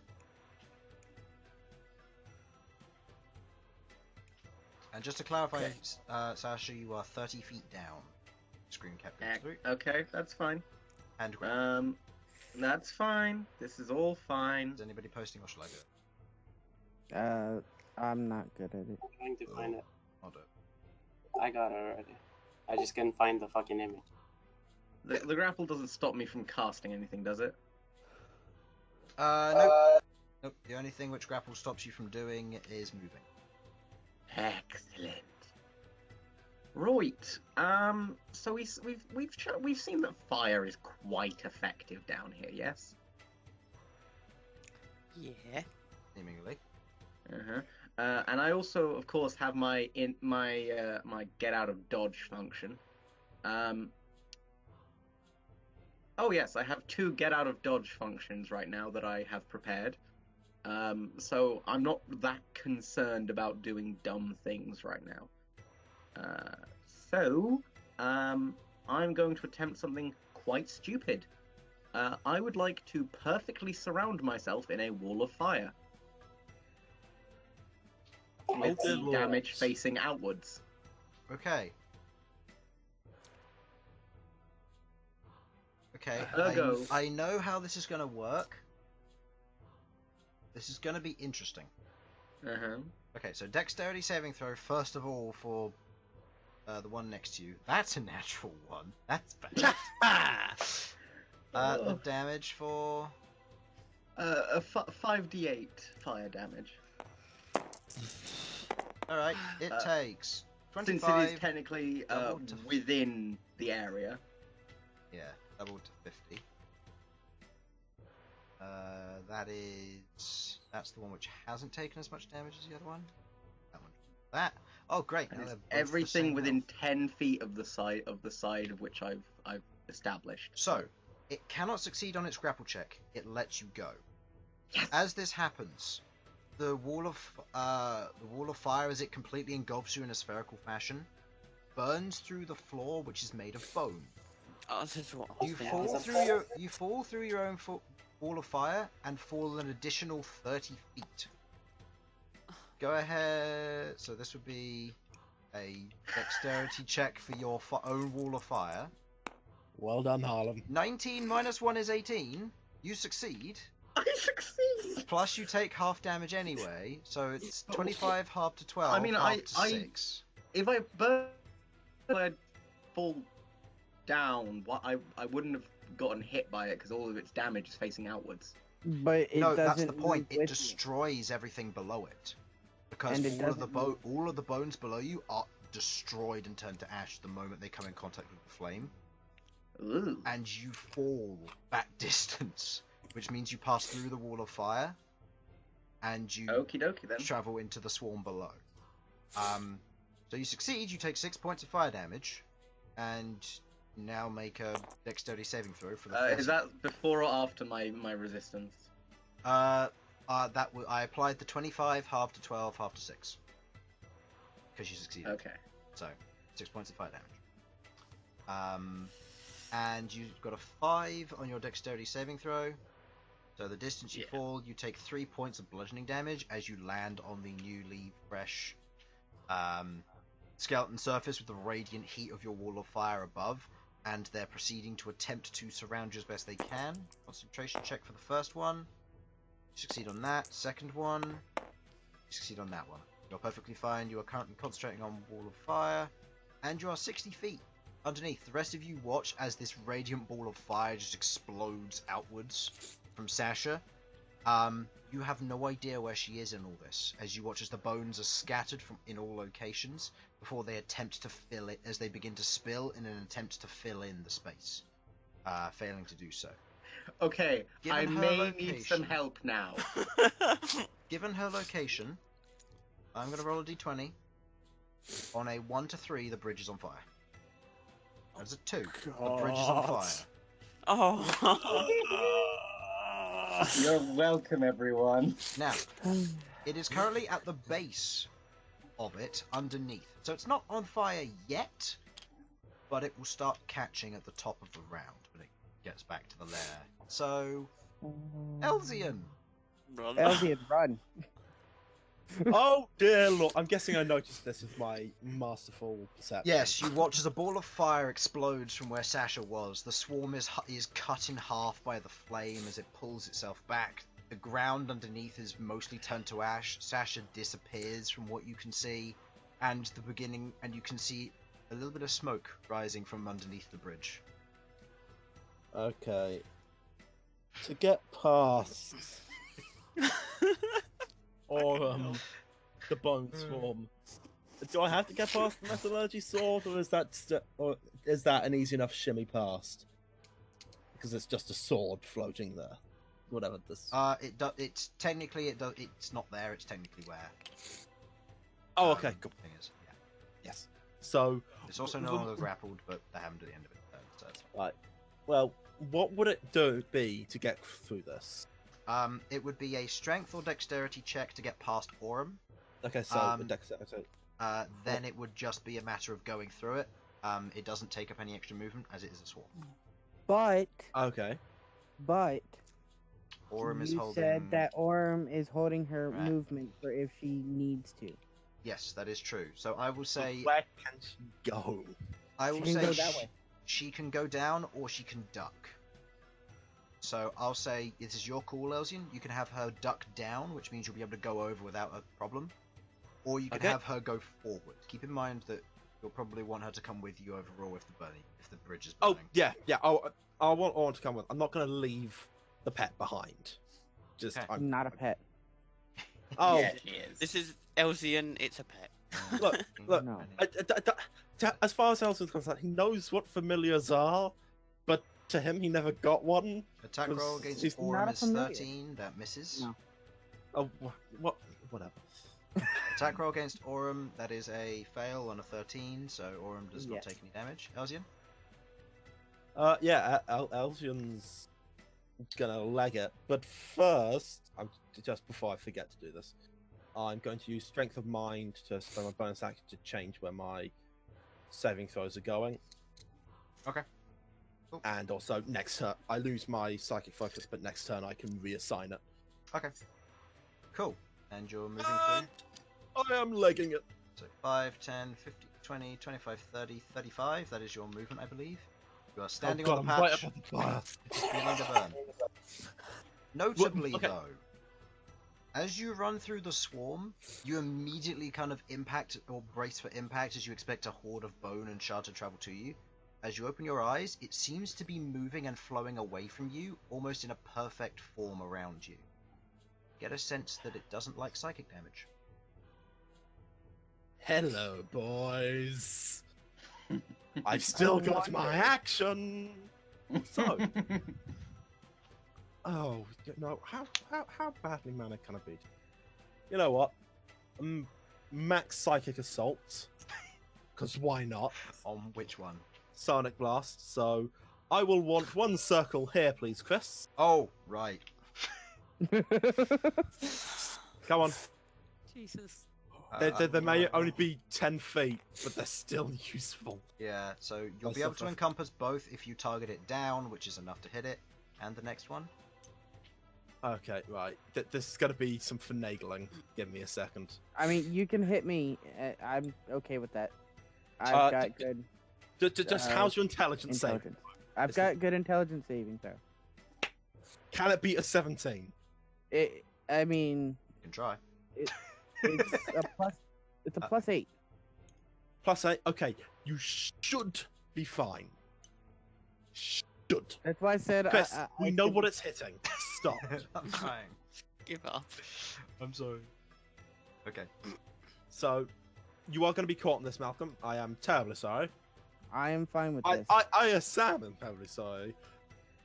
And just to clarify, Okay. Sasha, you are 30 feet down. Screen cap goes through. Okay, that's fine. And grab. That's fine. This is all fine. Is anybody posting or shall I do it? I'm not good at it. I'm trying to find it. I'll do it. I got it already. I just couldn't find the fucking image. The grapple doesn't stop me from casting anything, does it? Nope. Nope. The only thing which grapple stops you from doing is moving. Excellent. Right. So we've seen that fire is quite effective down here. Yes. Yeah. Seemingly. And I also, of course, have my get out of dodge function. Oh yes, I have 2 get out of dodge functions right now that I have prepared. So I'm not that concerned about doing dumb things right now. I'm going to attempt something quite stupid. I would like to perfectly surround myself in a wall of fire. With good the lord. damage facing outwards. Okay. Okay. Ergo. I know how this is going to work. This is going to be interesting. Uh-huh. Okay, so dexterity saving throw, first of all, for the one next to you. That's a natural one. That's bad. The damage for... 5d8 fire damage. Alright, it takes Since it 25... is technically doubled to- within the area. Yeah, doubled to 50. That's the one which hasn't taken as much damage as the other one. That one. That. Oh, great! And Now it's they're both the everything same within health. 10 feet of the side of which I've established. So, it cannot succeed on its grapple check. It lets you go. Yes. As this happens, the wall of fire, as it completely engulfs you in a spherical fashion, burns through the floor, which is made of bone. Oh, this is what I was You thinking. fall through your own wall of fire and fall an additional 30 feet. Go ahead. So this would be a dexterity check for your own wall of fire. Well done, Harlan. 19 minus 1 is 18. You succeed. I succeed. Plus you take half damage anyway, so it's 25 half to 12. I mean, half to 6. If I burn, I'd fall down. What I wouldn't have gotten hit by it because all of its damage is facing outwards. But it No, doesn't that's the point. move It with you. destroys everything below it. Because And it all of the bones below you are destroyed and turned to ash the moment they come in contact with the flame. Ooh. And you fall back distance, which means you pass through the wall of fire, and you Okie dokie then. travel into the swarm below. So you succeed, you take 6 points of fire damage, and now make a dexterity saving throw for the first... Is that before or after my resistance? I applied the 25, half to 12, half to 6. Because you succeeded. Okay. So, 6 points of fire damage. And you've got a 5 on your dexterity saving throw. So the distance you Yeah. fall, you take 3 points of bludgeoning damage as you land on the newly fresh skeleton surface with the radiant heat of your wall of fire above. And they're proceeding to attempt to surround you as best they can. Concentration check for the first one. You succeed on that. Second one. You succeed on that one. You're perfectly fine. You are currently concentrating on wall of fire. And you are 60 feet underneath. The rest of you watch as this radiant ball of fire just explodes outwards from Sasha. You have no idea where she is in all this, as you watch as the bones are scattered in all locations before they attempt to fill it, as they begin to spill in an attempt to fill in the space, failing to do so. Okay, Given I her may need some location- help now. Given her location, I'm going to roll a d20. On a 1 to 3, the bridge is on fire. That's a 2. The bridge is on fire. Oh. You're welcome, everyone. Now, it is currently at the base of it, underneath. So it's not on fire yet, but it will start catching at the top of the round when it gets back to the lair. So, Elsyan! Run. Elsyan, run. Oh dear Lord! I'm guessing I noticed this with my masterful perception. Yes, you watch as a ball of fire explodes from where Sasha was. The swarm is cut in half by the flame as it pulls itself back. The ground underneath is mostly turned to ash. Sasha disappears from what you can see, and you can see a little bit of smoke rising from underneath the bridge. Okay. To get past, or the bone swarm. Do I have to get past the metallurgy sword, or is that an easy enough shimmy past? Because it's just a sword floating there. Whatever this. It's technically it's not there. It's technically where. Oh, okay, cool. Thing is, yeah. Yes. So It's also no longer grappled, but they haven't at the end of it. So it's fine. right. Well, what would it be to get through this? It would be a strength or dexterity check to get past Aurum. Okay, so the dexterity. Then it would just be a matter of going through it. It doesn't take up any extra movement as it is a swarm. But Okay. Aurum is you holding. said that Aurum is holding her Right. movement for if she needs to. Yes, that is true. So I will say. Where can she go? I She will can say go that way. she can go down or she can duck. So I'll say this is your call, Elsyan. You can have her duck down, which means you'll be able to go over without a problem, or you can Okay. have her go forward. Keep in mind that you'll probably want her to come with you overall if the bridge is Oh burning. yeah. I want to come with. I'm not going to leave the pet behind. Just Okay. I'm, Not a pet. oh Yeah, she is. This is Elsyan. It's a pet. look. No. As far as Elsyan's concerned, he knows what familiars are, but to him, he never got one. Attack Because roll against she's Aurum not a is familiar. 13. That misses. No. Oh, whatever. Attack roll against Aurum, that is a fail on a 13, so Aurum does not Yes. take any damage. Elsyan? Yeah, Elsyan's gonna leg it, but first, just before I forget to do this, I'm going to use Strength of Mind to spend my bonus action to change where my saving throws are going. Okay. Cool. And also, next turn, I lose my Psychic Focus, but next turn I can reassign it. Okay. Cool. And you're moving And through? I am legging it. So 5, 10, 50, 20, 25, 30, 35. That is your movement, I believe. You are standing Oh on God, the I'm right patch. up on the fire. It's beginning to burn. Notably, okay. though, as you run through the swarm, you immediately kind of impact or brace for impact as you expect a horde of bone and shard to travel to you. As you open your eyes, it seems to be moving and flowing away from you, almost in a perfect form around you. Get a sense that it doesn't like psychic damage. Hello, boys. I've still got my action. So, oh, you know, how badly mannered can I be? You know what? Max Psychic Assault. Because why not? On which one? Sonic Blast. So, I will want one circle here, please, Chris. Oh, right. Come on. Jesus. They may only be 10 feet, but they're still useful. Yeah, so you'll I be able to suffer. encompass both if you target it down, which is enough to hit it, and the next one. Okay, right. This is going to be some finagling. Give me a second. I mean, you can hit me. I'm okay with that. I've Uh, got good Just how's your intelligence save? intelligence. I've Is got good intelligence saving throw. Can it beat a 17? I mean, You can try. it's a plus. It's a +8. +8. Okay, you should be fine. Dud. That's why I said Chris, we know could- what it's hitting. Stop. I'm trying. Give up. I'm sorry. Okay. So, you are going to be caught in this, Malcolm. I am terribly sorry. I am fine with I this. Sam am terribly sorry.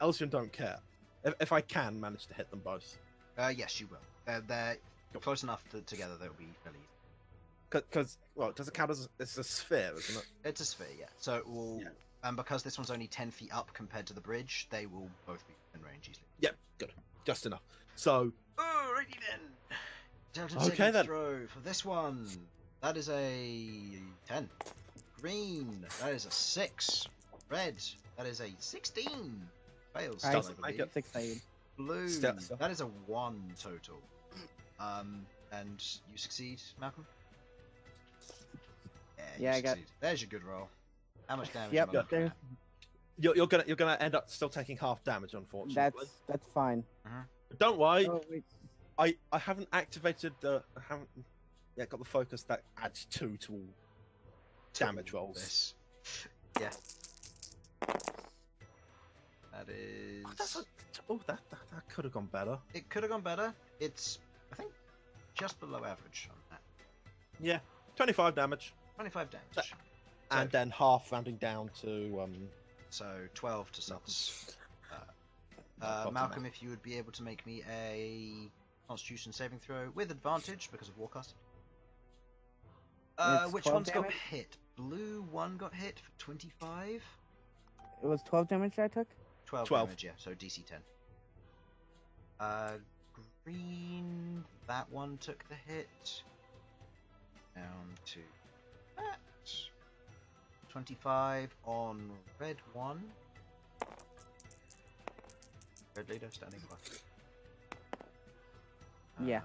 Elsyan don't care. If I can manage to hit them both. Yes, you will. They're close enough together that it'll be fairly easy. Because, well, does it count as it's a sphere, isn't it? It's a sphere, yeah. So it will, Yeah. and because this one's only 10 feet up compared to the bridge, they will both be in range easily. Yep, good. Just enough. So, Alrighty then. Intelligence Okay, saving then. throw for this one. That is a 10. Green. That is a 6. Red. That is a 16. Fails. I I doesn't make believe. it. 16. Blue. Step, sir. That is a 1 total. And you succeed, Malcolm? Yeah, you I got- succeed. There's your good roll. How much damage Yep, am I looking there- at? you're gonna end up still taking half damage, unfortunately. That's fine. Don't worry, Oh, wait. I haven't activated the. I haven't yet got the focus that adds 2 to all damage rolls. This. Yeah. That is. That could have gone better. It could have gone better. It's, I think, just below average on that. Yeah, 25 damage, 25 damage. So- and then half rounding down to So 12 to Sudz. Malcolm. Malcolm, if you would be able to make me a Constitution saving throw with advantage because of Warcast. It's Which 12 one's got damage? hit? Blue one got hit for 25. It was 12 damage I took? 12 12. damage, yeah, so DC 10. Green, that one took the hit. Down to that. 25 on red one. Red leader standing by. Yeah.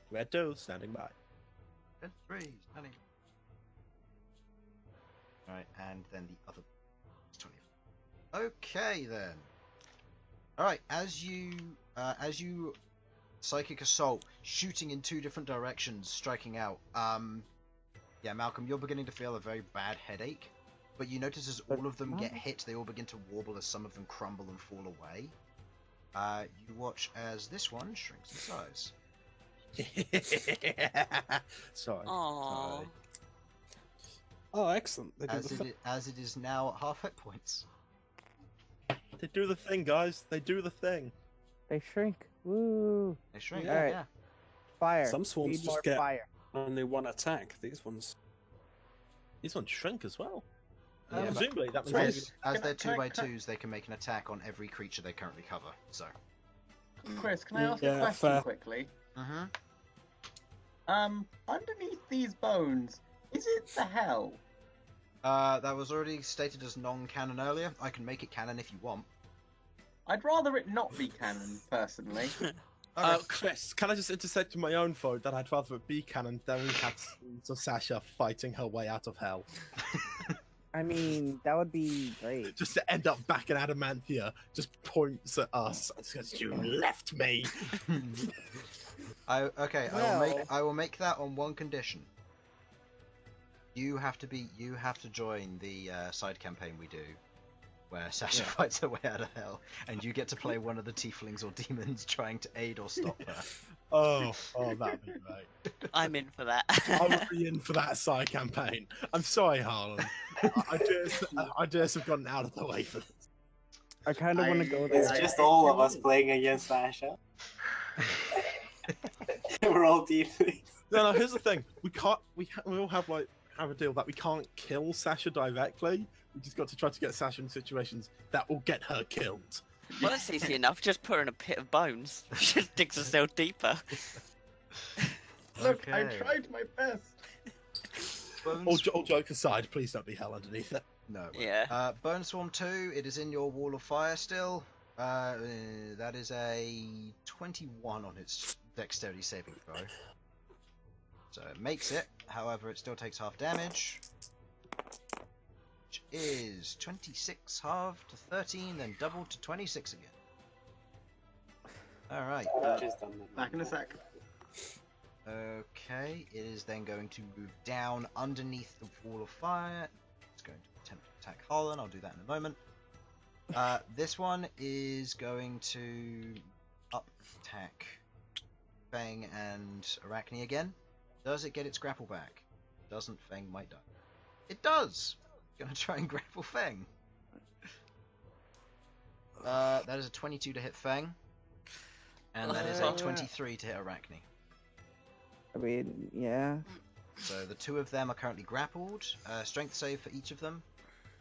Red 2 standing by. Red 3 standing by. Right, and then the other 20. Okay then. Alright, as you psychic assault, shooting in 2 different directions, striking out. Yeah, Malcolm, you're beginning to feel a very bad headache, but you notice as all of them get hit, they all begin to warble as some of them crumble and fall away. You watch as this one shrinks in size. Sorry. Aww. Sorry. Oh, excellent. They do the As it is now at half hit points. They do the thing, guys. They do the thing. They shrink. Woo! They shrink, Yeah. Alright. yeah. Fire. Some swarms Need just more get- fire. only one attack. These ones. These ones shrink as well. Yeah, but- Presumably that means Chris, As Can I- they're can I- 2x2s, they can make an attack on every creature they currently cover. So. Chris, can I ask Yeah, a question fair. quickly? Mm-hmm. Underneath these bones, is it the hell? That was already stated as non-canon earlier. I can make it canon if you want. I'd rather it not be canon, personally. Chris, can I just intersect with my own vote that I'd rather it be canon than we have scenes of Sasha fighting her way out of hell. I mean, that would be great. Just to end up back in Adamantia, just points at us and says, "You left me." I Well- will make that on one condition. You have to join the side campaign we do, where Sasha fights her way out of hell, and you get to play one of the tieflings or demons trying to aid or stop her. Oh, that'd be great. I'm in for that. I would be in for that side campaign. I'm sorry, Harlan. I just have gotten out of the way for this. I kind of want to go there. It's just all of us playing against Sasha. We're all tieflings. No, here's the thing. We can't. We all have a deal that we can't kill Sasha directly. We just got to try to get Sasha in situations that will get her killed. Well, that's easy enough. Just put her in a pit of bones. She just digs herself deeper. Look, I Okay. tried my best. All jokes aside, please don't be hell underneath it. No. it won't. Yeah. Bone Swarm 2, it is in your wall of fire still. That is a 21 on its dexterity saving throw. So it makes it, however it still takes half damage. Which is 26 halved to 13, then doubled to 26 again. Alright. Just done that. Back in a sec. Okay, it is then going to move down underneath the wall of fire. It's going to attempt to attack Harlan. I'll do that in a moment. This one is going to up attack Fang and Arachne again. Does it get its grapple back? Doesn't, Fang might die. It does! Gonna try and grapple Fang. That is a 22 to hit Fang. And that is a 23 to hit Arachne. I mean, yeah. So the two of them are currently grappled. Strength save for each of them.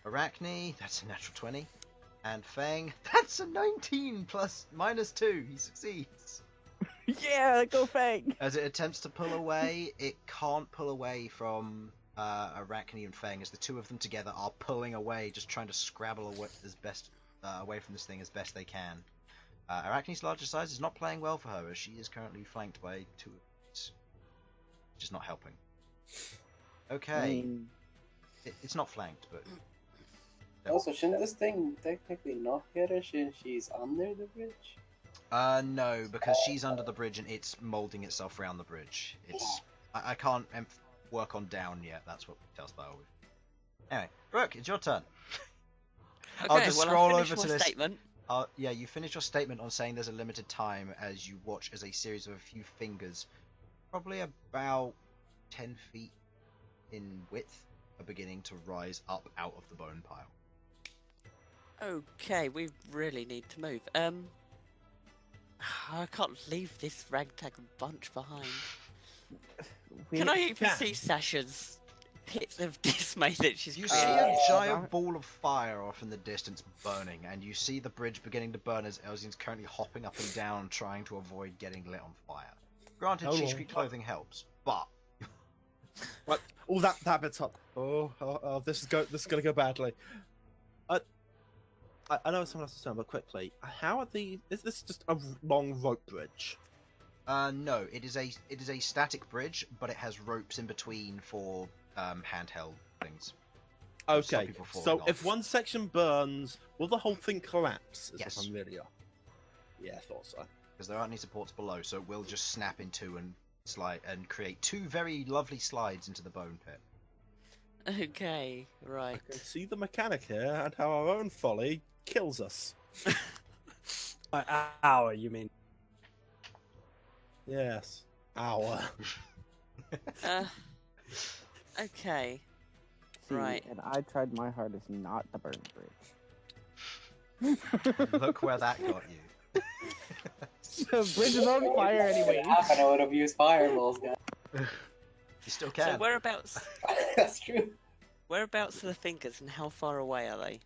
Arachne, that's a natural 20. And Fang, that's a 19 plus -2. He succeeds. Yeah, go Fang! As it attempts to pull away, it can't pull away from Arachne and Fang, as the two of them together are pulling away, just trying to scrabble away away from this thing as best they can. Arachne's larger size is not playing well for her, as she is currently flanked by two of these, which is not helping. Okay, I mean, it's not flanked, but Also, shouldn't this thing technically not hit her since she's under the bridge? no, because she's under the bridge and it's molding itself around the bridge. It's I can't work on down yet. That's what tells style with. Anyway, Rook, it's your turn. Okay, I'll just scroll I'll over finish to my this. statement. Yeah, you finish your statement on saying there's a limited time as you watch as a series of a few fingers, probably about 10 feet in width, are beginning to rise up out of the bone pile. Okay, we really need to move. I can't leave this ragtag bunch behind. Can I even see Sasha's pits of dismay that she's You see created? a giant ball of fire off in the distance burning, and you see the bridge beginning to burn as Elsyan's currently hopping up and down, trying to avoid getting lit on fire. Granted, Oh, sheet clothing helps, but What? Oh, that bit's up. Oh, this is gonna go badly. I know someone else is saying, but quickly, how are the? Is this just a long rope bridge? no, it is a static bridge, but it has ropes in between for handheld things. Stop Okay, people falling so off. if one section burns, will the whole thing collapse? Is Yes. what I'm really on. Yeah, I thought so. Because there aren't any supports below, so it will just snap in two and slide and create two very lovely slides into the bone pit. Okay, right. I can see the mechanic here and how our own folly kills us. Hour, you mean? Yes. Hour. Okay. see, Right. and I tried my hardest not to burn the bridge. Look where that got you. The bridge is on fire anyway. I would have used fireballs, guys. You still So can. whereabouts? That's true. Whereabouts are the fingers, and how far away are they?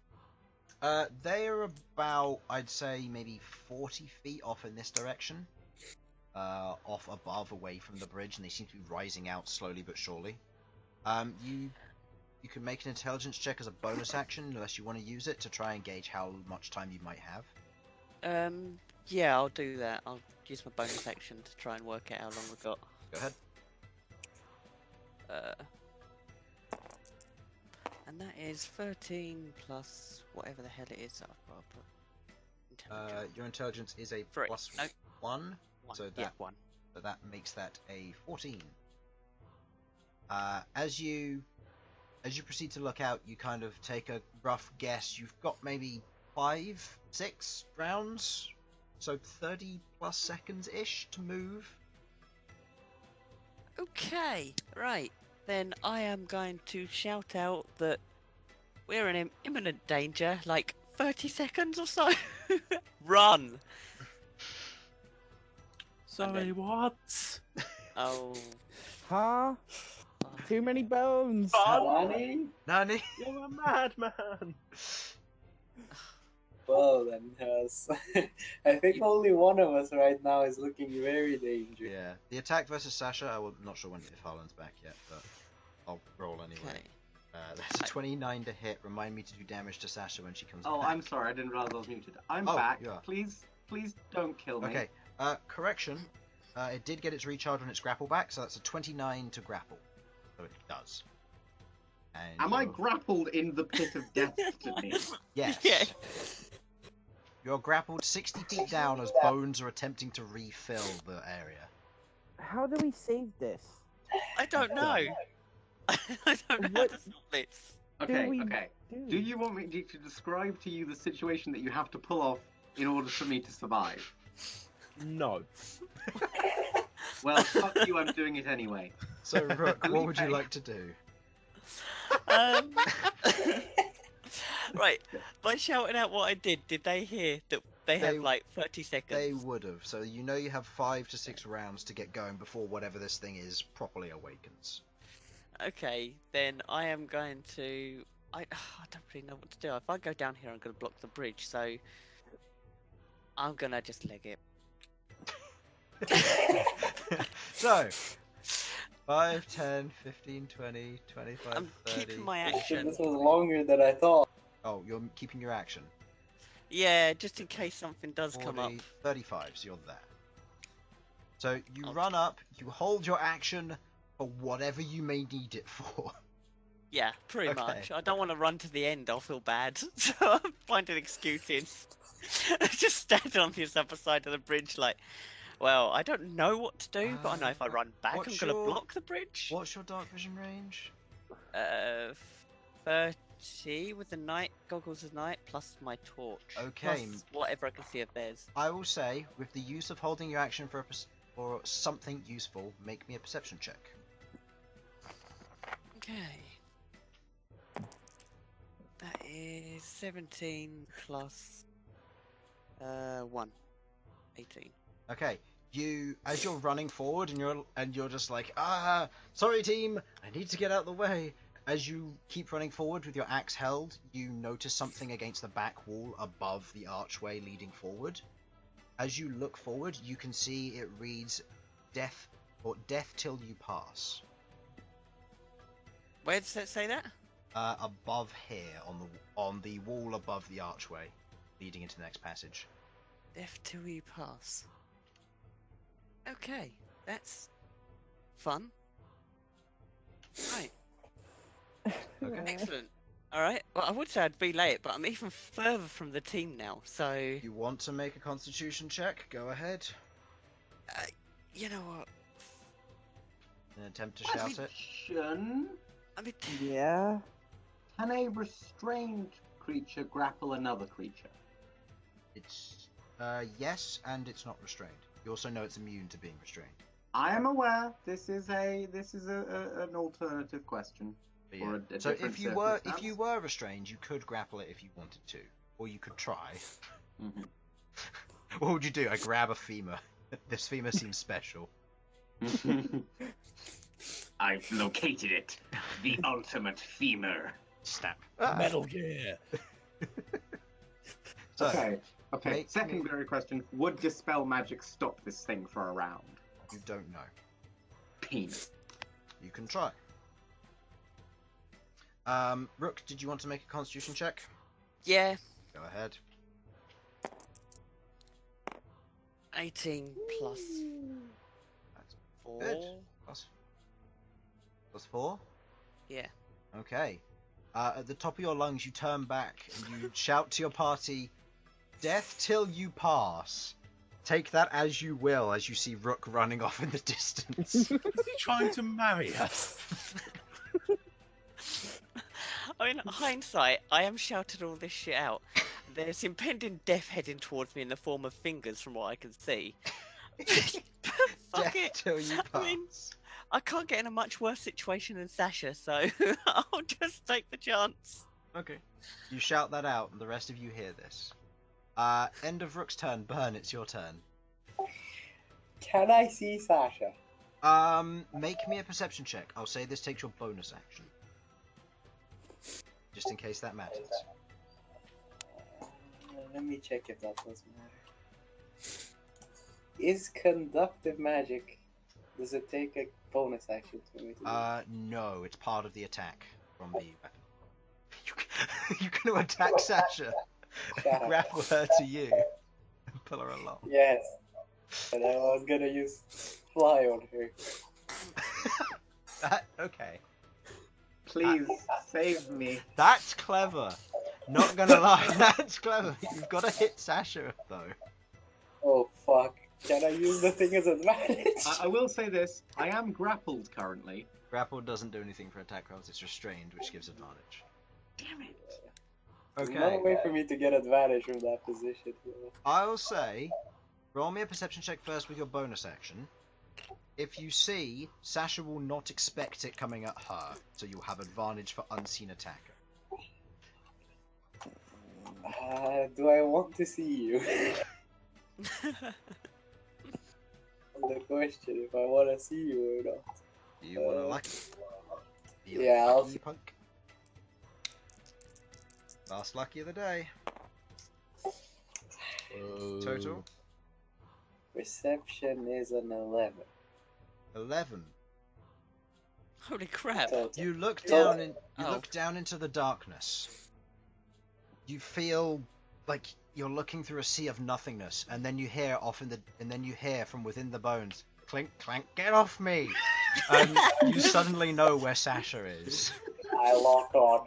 They are about, I'd say, maybe 40 feet off in this direction. Off above, away from the bridge, and they seem to be rising out slowly but surely. You can make an intelligence check as a bonus action, unless you want to use it to try and gauge how much time you might have. Yeah, I'll do that. I'll use my bonus action to try and work out how long we've got. Go ahead. And that is 13 plus whatever the hell it is that I've got to put. Intelligence. Your intelligence is a 3. plus No. 1, One. so Yeah, that 1. so that makes that a 14. As you proceed to look out, you kind of take a rough guess. You've got maybe 5, 6 rounds, so 30 plus seconds ish to move. Okay, right. Then I am going to shout out that we're in imminent danger, like 30 seconds or so. Run! Sorry, what? Oh. Huh? Too many bones. Nani? Nani? You're a madman. Well then, I think only one of us right now is looking very dangerous. Yeah. The attack versus Sasha, I'm not sure when if Harlan's back yet, but I'll roll anyway. Okay. That's a 29 to hit. Remind me to do damage to Sasha when she comes back. Oh, I'm sorry, I didn't realize I was muted. I'm Oh, back. you are. Please don't kill me. Okay. Correction. It did get its recharge on its grapple back, so that's a 29 to grapple. So it does. And Am I you're- grappled in the pit of destiny? Yes. Yeah. You're grappled 60 feet down as bones are attempting to refill the area. How do we save this? I don't know. I don't know how What- to stop this. Okay, we- okay. Do you want me to describe to you the situation that you have to pull off in order for me to survive? No. Well, fuck you, I'm doing it anyway. So, Rook, what would you like to do? Right, by shouting out what I did they hear that they have They- like 30 seconds? They would have. So you know you have 5 to 6 rounds to get going before whatever this thing is properly awakens. Okay, then I am going to. I don't really know what to do. If I go down here, I'm going to block the bridge, so I'm going to just leg it. So, 5, 10, 15, 20, 25, I'm 30... keeping my Shit, action. this was longer than I thought. Oh, you're keeping your action. Yeah, just in case something does 40, come up. 35, so you're there. So you Okay. run up, you hold your action for whatever you may need it for. Yeah, pretty Okay. much. I don't want to run to the end. I'll feel bad, so I'm finding excuses. Just stand on this upper side of the bridge, like, well, I don't know what to do, but I know if I run back, I'm what's going to your- block the bridge. What's your dark vision range? 30 with the night goggles of night plus my torch. Okay. Plus whatever I can see of theirs. I will say, with the use of holding your action for for something useful, make me a perception check. Okay. That is 17 plus 1. 18. Okay, as you're running forward and you're just like, sorry team, I need to get out of the way. As you keep running forward with your axe held, you notice something against the back wall above the archway leading forward. As you look forward, you can see it reads death till you pass. Where does it say that? Above here on the wall above the archway leading into the next passage. Death till you pass. Okay, that's fun. Right, Okay. excellent. Alright, well, I would say I'd be late, but I'm even further from the team now, so... You want to make a constitution check? Go ahead. You know what? An attempt to shout it. Question. I mean, Yeah. Can a restrained creature grapple another creature? It's yes, and it's not restrained. You also know it's immune to being restrained. I am aware. This is an alternative question. But Or yeah. a So different if you circumstance. were restrained, you could grapple it if you wanted to, or you could try. Mhm. What would you do? I grab a femur. This femur seems special. I've located it. The ultimate femur. Snap. Metal Gear. So Okay. make Secondary question: would dispel magic stop this thing for a round? you don't know. Penis. You can try. Rook, did you want to make a Constitution check? yeah, Go ahead. 18 plus That's 4. good. Plus 4. Yeah. Okay. At the top of your lungs, you turn back and you shout to your party, "Death till you pass." Take that as you will, as you see Rook running off in the distance. Is he trying to marry us? I mean, hindsight, I am shouting all this shit out. There's impending death heading towards me in the form of fingers, from what I can see. Fuck Death it. till you I mean, pass. I can't get in a much worse situation than Sasha, so I'll just take the chance. Okay. You shout that out, and the rest of you hear this. End of Rook's turn. Bern, it's your turn. Can I see Sasha? Make me a perception check. I'll say this takes your bonus action. Just in case that matters. Let me check if that does matter. Is conductive magic? Does it take a bonus action for me to do? No, it's part of the attack from the weapon. You're gonna attack Sasha, Shut up. grapple her to you, and pull her along. Yes. And I was gonna use fly on her. Okay. Please save me. That's clever. Not gonna lie, that's clever. You've got to hit Sasha though. Oh fuck. Can I use the thing as advantage? I will say this: I am grappled currently. Grapple doesn't do anything for attack rolls. It's restrained, which gives advantage. Damn it! There's Okay. no way for me to get advantage from that position. I will say, roll me a perception check first with your bonus action. If you see, Sasha will not expect it coming at her, so you'll have advantage for unseen attacker. Do I want to see you? The question, if I want to see you or not. Do you want to lucky? Yeah, I'll lucky, see. punk. Last lucky of the day. Total? Perception is an 11. 11. Holy crap! Total. You look Total. down look down into the darkness. You feel like you're looking through a sea of nothingness, and then you hear from within the bones, clink clank, get off me! And you suddenly know where Sasha is. I lock on.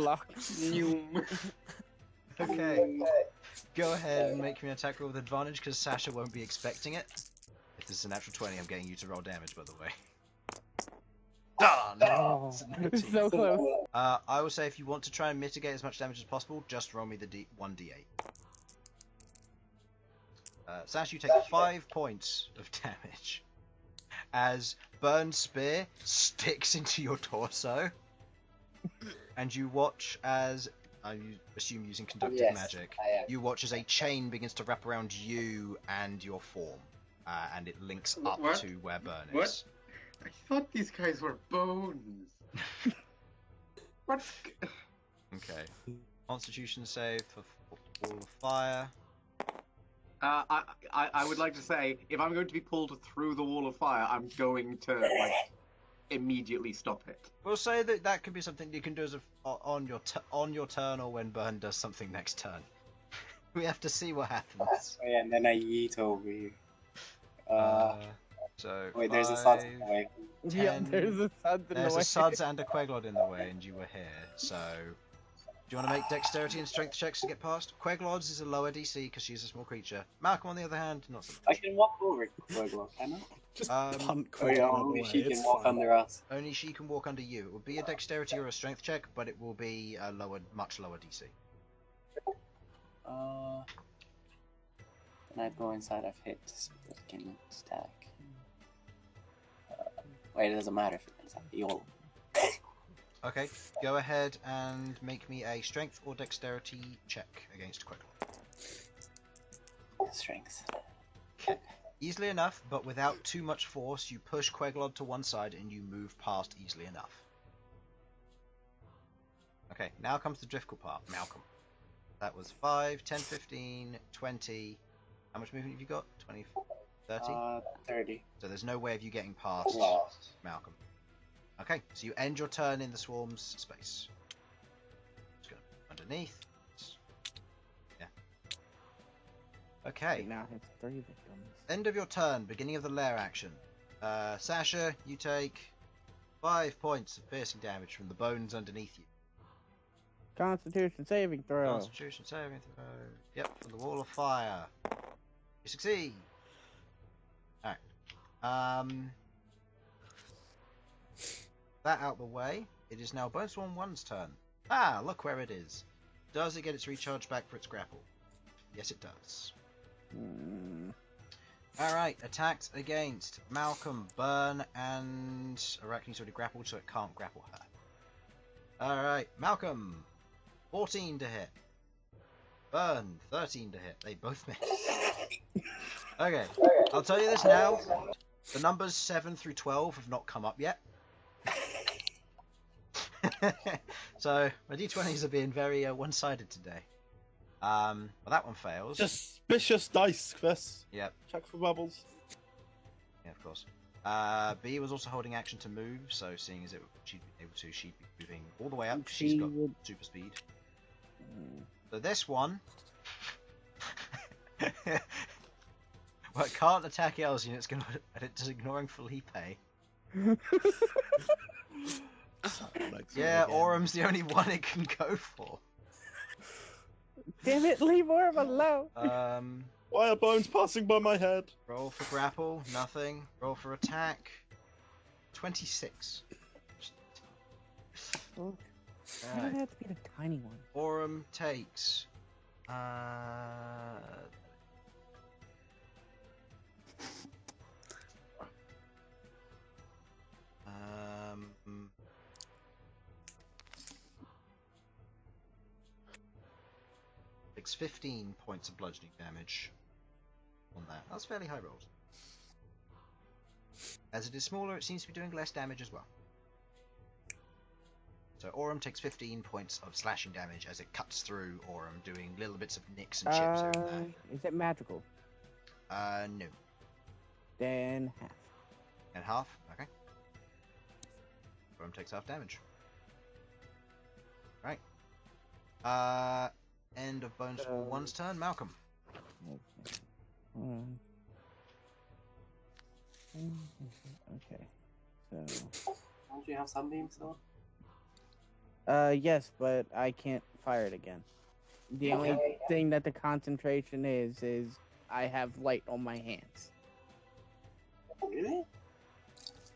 Lock. Okay. Go ahead and make me an attack roll with advantage, because Sasha won't be expecting it. If this is a natural 20, I'm getting you to roll damage, by the way. Ah, no. Oh, It's a it's 19. so close. I will say if you want to try and mitigate as much damage as possible, just roll me the 1d8. Sasha, you take 5 points of damage as Bern's spear sticks into your torso, and you watch as, I assume using conductive Yes, magic, I am. you watch as a chain begins to wrap around you and your form, and it links up What? to where Bern What? is. I thought these guys were bones. What? Okay. Constitution save for Wall of Fire. I would like to say, if I'm going to be pulled through the wall of fire, I'm going to like immediately stop it. We'll say that could be something you can do as on your turn, or when Bern does something next turn. We have to see what happens. Oh, yeah, and then I yeet over you. So Wait, there's a five, Sudz in the way. Yeah, 10, there's a Sudz in There's the a way. Sudz and a Queglod in the way, and you were here. So, do you want to make dexterity and strength checks to get past? Queglod's is a lower DC because she's a small creature. Malcom, on the other hand, not so I much. can walk over to Queglod, can I? Just Um, punt Oh, yeah, Queglod only away. she It's can walk fine. under us. Only she can walk under you. It will be a dexterity or a strength check, but it will be a much lower DC. Can I go inside of hit so that I can stack? Wait, it doesn't matter if it's inside. Yo. Okay, go ahead and make me a strength or dexterity check against Queglod. Strength. Easily enough, but without too much force, you push Queglod to one side and you move past easily enough. Okay, now comes the difficult part. Malcom. That was 5, 10, 15, 20. How much movement have you got? 20, 30? 30. So there's no way of you getting past Lost. Malcom. Okay, so you end your turn in the swarm's space. Just go underneath. Yeah. Okay. He now has 3 victims. End of your turn, beginning of the lair action. Sasha, you take 5 points of piercing damage from the bones underneath you. Constitution saving throw. Constitution saving throw. Yep, from the wall of fire. You succeed. Alright. That out the way. It is now Bone Swarm 1's turn. Ah, look where it is. Does it get its recharge back for its grapple? Yes, it does. Alright, attacks against Malcom, Bern, and Arachne's already grappled, so it can't grapple her. Alright, Malcom, 14 to hit. Bern, 13 to hit. They both miss. Okay, I'll tell you this now. The numbers 7 through 12 have not come up yet. So, my d20s are being very one-sided today. Well, that one fails. Suspicious dice, Chris. Yep. Check for bubbles. Yeah, of course. B was also holding action to move, so seeing as she'd be able to, she'd be moving all the way up. She's She got would- super speed. So this one... well, it can't attack Elsyan, it's ignoring Felipe. Yeah, Orum's the only one it can go for. Damn it, leave Orm alone. Why are bones passing by my head? Roll for grapple, nothing. Roll for attack, 26. Why did it have to be the tiny one? Aurum takes. Takes 15 points of bludgeoning damage on that. That's fairly high rolls. As it is smaller, it seems to be doing less damage as well. So Aurum takes 15 points of slashing damage as it cuts through Aurum, doing little bits of nicks and chips here and there. Is it magical? No. Then half. And half? Okay. Aurum takes half damage. Right. End of Bones for one's turn. Malcolm. Okay. So. Don't you have Sunbeam still? Yes, but I can't fire it again. The only thing that the concentration is I have light on my hands. Really?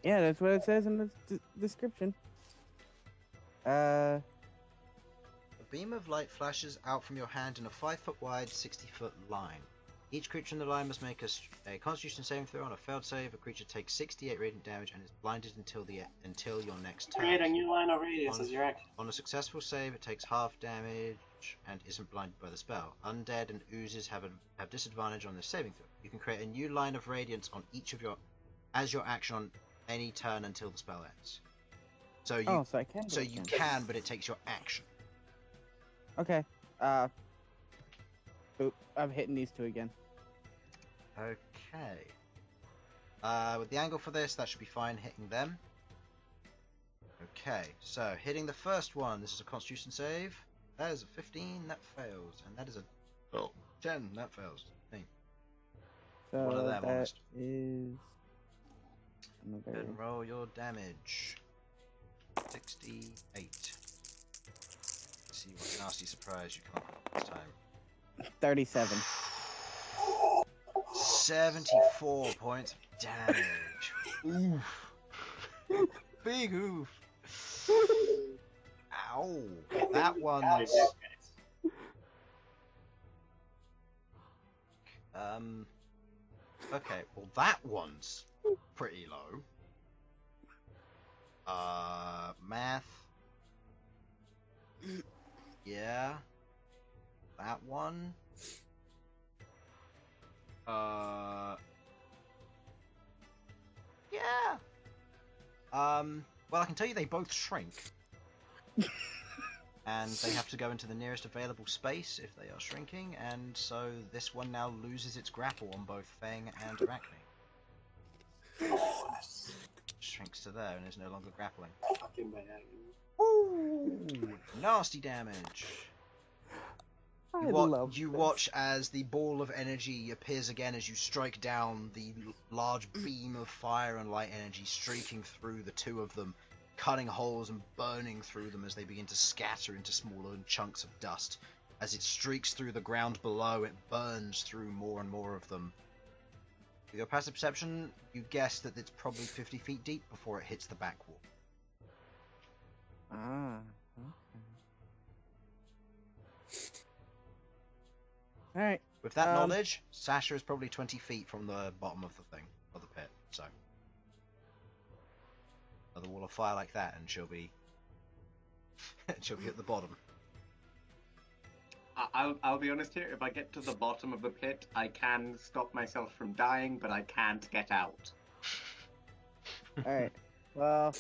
Yeah, that's what it says in the description. A beam of light flashes out from your hand in a 5-foot wide, 60-foot line. Each creature in the line must make a Constitution saving throw. On a failed save, a creature takes 68 radiant damage and is blinded until your next turn. Create a new line of radius as your action. On a successful save, it takes half damage and isn't blinded by the spell. Undead and oozes have disadvantage on this saving throw. You can create a new line of radiance on each of your action on any turn until the spell ends. So you so I can. So you can, but it takes your action. Okay. Oop, I'm hitting these two again. Okay. With the angle for this, that should be fine hitting them. Okay, so hitting the first one, this is a Constitution save. That is a 15, that fails. And that is a 10, that fails. 15. So One of them, that almost. is Go another. and roll your damage. 68. Let's see what nasty surprise you come up with this time. 37. 74 points of damage. Oof. Big oof. Ow. That one's... Okay, well that one's pretty low. Math. Yeah. That one. Yeah. Well, I can tell you they both shrink. And they have to go into the nearest available space if they are shrinking, and so this one now loses its grapple on both Fang and Arachne. Shrinks to there and is no longer grappling. Fucking bad. Ooh, nasty damage. You watch as the ball of energy appears again as you strike down the large beam of fire and light energy streaking through the two of them, cutting holes and burning through them as they begin to scatter into smaller chunks of dust. As it streaks through the ground below, it burns through more and more of them. With your passive perception, you guess that it's probably 50 feet deep before it hits the back wall. Ah. Okay. Alright. With that knowledge, Sasha is probably 20 feet from the bottom of the thing, of the pit, so. Another wall of fire like that, and she'll be at the bottom. I'll be honest here, if I get to the bottom of the pit, I can stop myself from dying, but I can't get out. Alright. Well,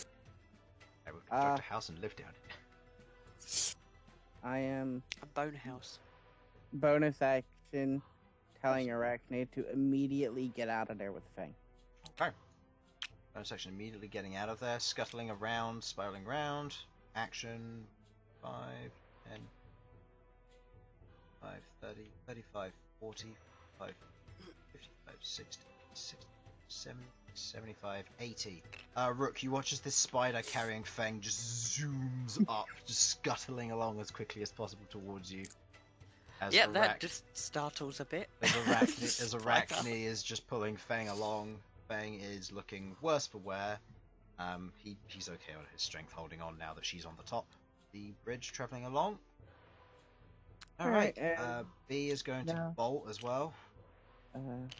I would construct a house and live down it. I am A bone house. bonus action telling Arachne to immediately get out of there with Fang. Okay. Bonus action immediately getting out of there, scuttling around, spiraling around. Action 5, 10, 5, 30, 35, 40, 5, 55, 60, 60, 70, 75, 80. Rook, you watch as this spider carrying Fang just zooms up, just scuttling along as quickly as possible towards you. As That just startles a bit. as Arachne is just pulling Fang along. Fang is looking worse for wear. He's okay on his strength holding on now that she's on the top. the bridge traveling along. Alright, Alright, B is going to now- bolt as well, and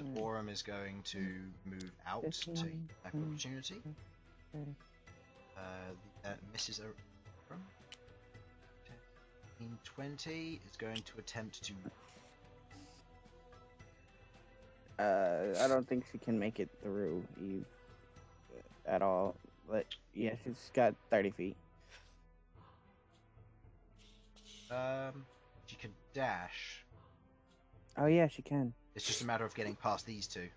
mm. Aurum is going to move out to 15, attack mm. opportunity. 30. Misses Aurum. 20 is going to attempt to. I don't think she can make it through Eve at all. But yeah, she's got 30 feet. She can dash. Oh yeah, she can. It's just a matter of getting past these two.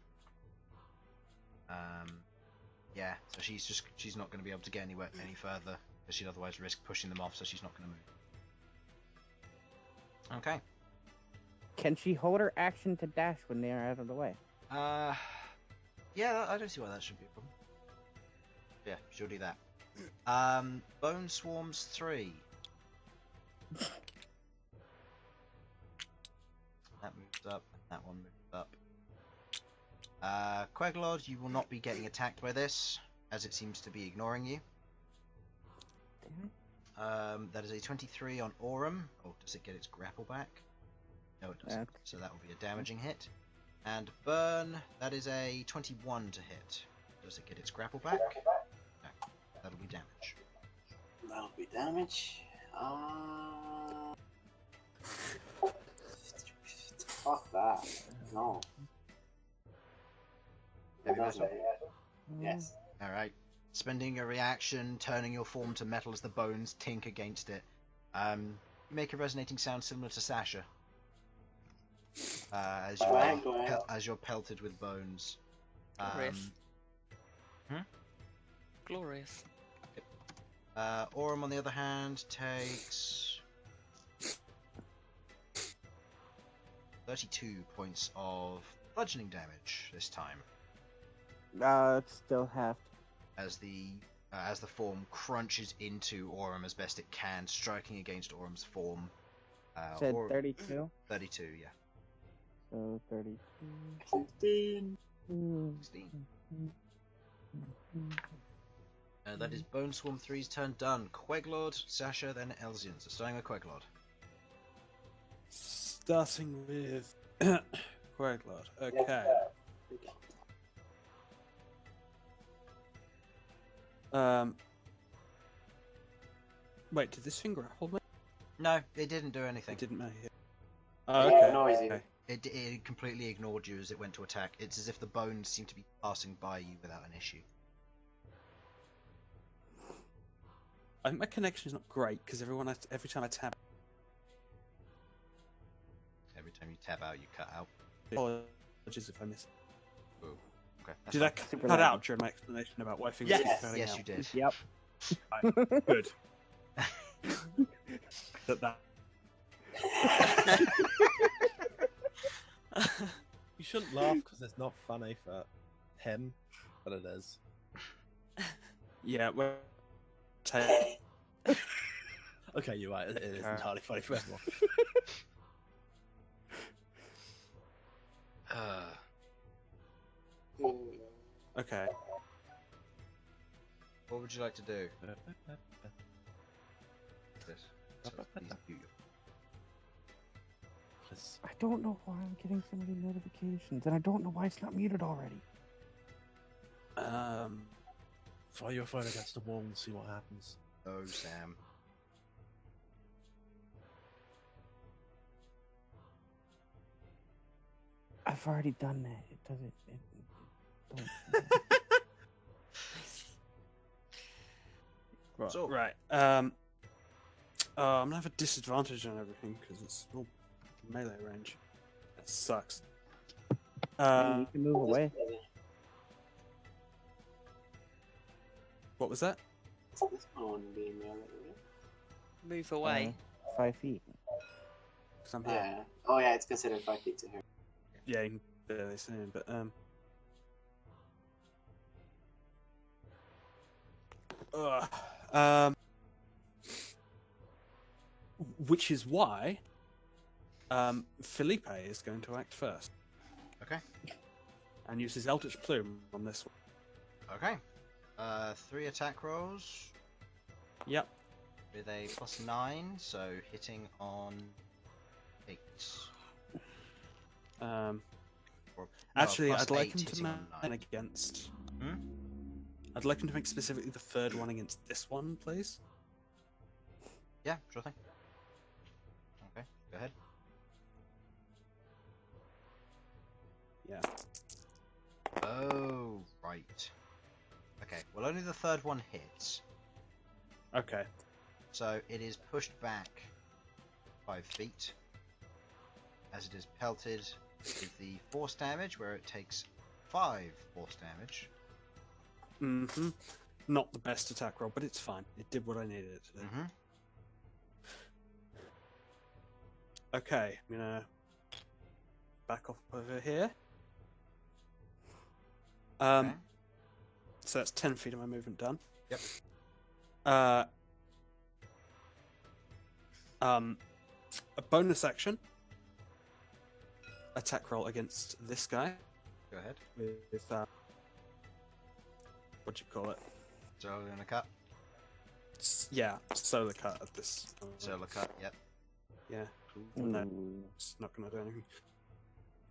Yeah, so she's not going to be able to get any further, because she'd otherwise risk pushing them off. So she's not going to move. Okay. Can she hold her action to dash when they are out of the way? Yeah, I don't see why that should be a problem. Yeah, she'll do that. Bone Swarms 3. That moves up, and that one moves up. Queglod, you will not be getting attacked by this, as it seems to be ignoring you. That is a 23 on Aurum. Oh, does it get its grapple back? No, it doesn't. So that will be a damaging hit. And Bern, that is a 21 to hit. Does it get its grapple back? No, that'll be damage. That'll be damage. Fuck that. No. Heavy metal. Yes. Alright. Spending a reaction, turning your form to metal as the bones tink against it. You make a resonating sound similar to Sasha. As you're pelted with bones. Glorious. Glorious. Aurum, on the other hand, takes 32 points of bludgeoning damage this time, It's still half. as the form crunches into Aurum as best it can, striking against Aurum's form. Said 32. 32, yeah. So 32. 15. 16. That is Bone Swarm 3's turn done. Queglod, Sasha, then Elsyan. So starting with Queglod. Starting with Queglod. Okay. Wait, did this thing grapple me? No, it didn't do anything. It didn't make it. Oh, okay. Noisy. Okay. It completely ignored you as it went to attack. It's as if the bones seem to be passing by you without an issue. I think my connection is not great because every time I tap, Every time you tab out, you cut out. apologies if I miss it. Ooh, okay. that's Did I fine. Super cut loud. out during my explanation about why things Yes, keep cutting Yes, out? you did. Yep. Good. that. You shouldn't laugh because it's not funny for him, but it is. Yeah. Well. Okay, you're right. It is entirely funny for everyone. Okay. What would you like to do? This. So please mute your- Please. I don't know why I'm getting so many notifications, and I don't know why it's not muted already. Throw your phone against the wall and see what happens. Oh, Sam. I've already done that. It doesn't. It don't. Right. So- Right. I'm gonna have a disadvantage on everything because it's all melee range. That sucks. You can move away. What was that? This one wouldn't be melee, would it? Move away. 5 feet. 'Cause I'm here. Yeah. Oh yeah, it's considered 5 feet to her. Yeah, you can barely see him, but which is why Felipe is going to act first Okay. and use his Eldritch Plume on this one. Okay. 3 attack rolls. Yep. with a +9, so hitting on 8. Or, Actually, plus I'd like 8 him to hitting on man 9. against. Hmm? I'd like him to make specifically the third one against this one, please. Yeah, sure thing. Okay, go ahead. Yeah. Oh, right. Okay, well, only the third one hits. Okay. So it is pushed back 5 feet as it is pelted with the force damage, where it takes 5 force damage. Mm-hmm. Not the best attack roll, but it's fine. It did what I needed it to do. Mm-hmm. Okay, I'm gonna back off over here. Okay. So that's 10 feet of my movement done. Yep. A bonus action. Attack roll against this guy Go ahead. with what do you call it? Solar in a cut. Yeah, solar cut of this. Solar cut, yep. Yeah. No, Ooh. it's not gonna do anything.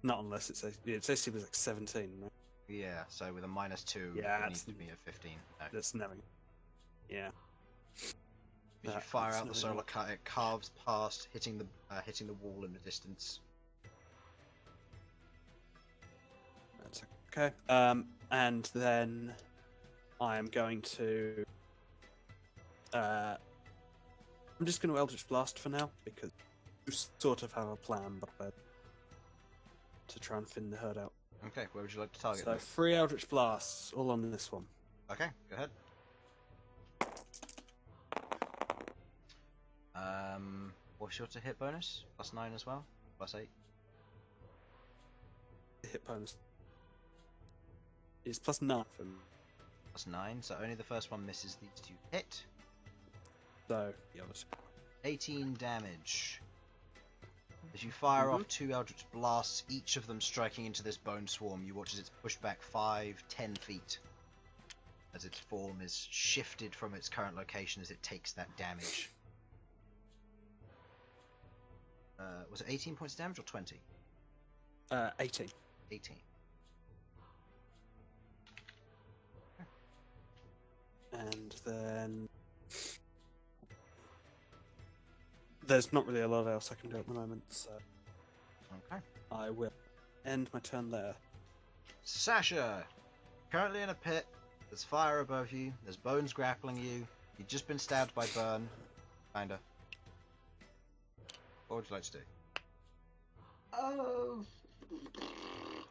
Not unless it's its AC was like 17, right? Yeah, so with a -2, Yeah, it needs that's- to be a 15. No. That's never. Yeah. As you fire that's out the not solar enough. cut, it carves past, hitting the wall in the distance. That's okay. And then I am going to. I'm just going to Eldritch Blast for now because you sort of have a plan, but to try and thin the herd out. Okay, where would you like to target? So them? 3 Eldritch Blasts, all on this one. Okay, go ahead. What's your to hit bonus? +9 as well? +8? The hit bonus is +9 for me. +9, so only the first one misses these 2 hit. So the others. 18 damage. As you fire off 2 Eldritch Blasts, each of them striking into this bone swarm, you watch as it's pushed back 5-10 feet. As its form is shifted from its current location as it takes that damage. Was it 18 points of damage or 20? 18. 18. And then there's not really a lot else I can do at the moment, so Okay. I will end my turn there. Sasha! Currently in a pit. There's fire above you. There's bones grappling you. You've just been stabbed by Bern. Kinda. What would you like to do?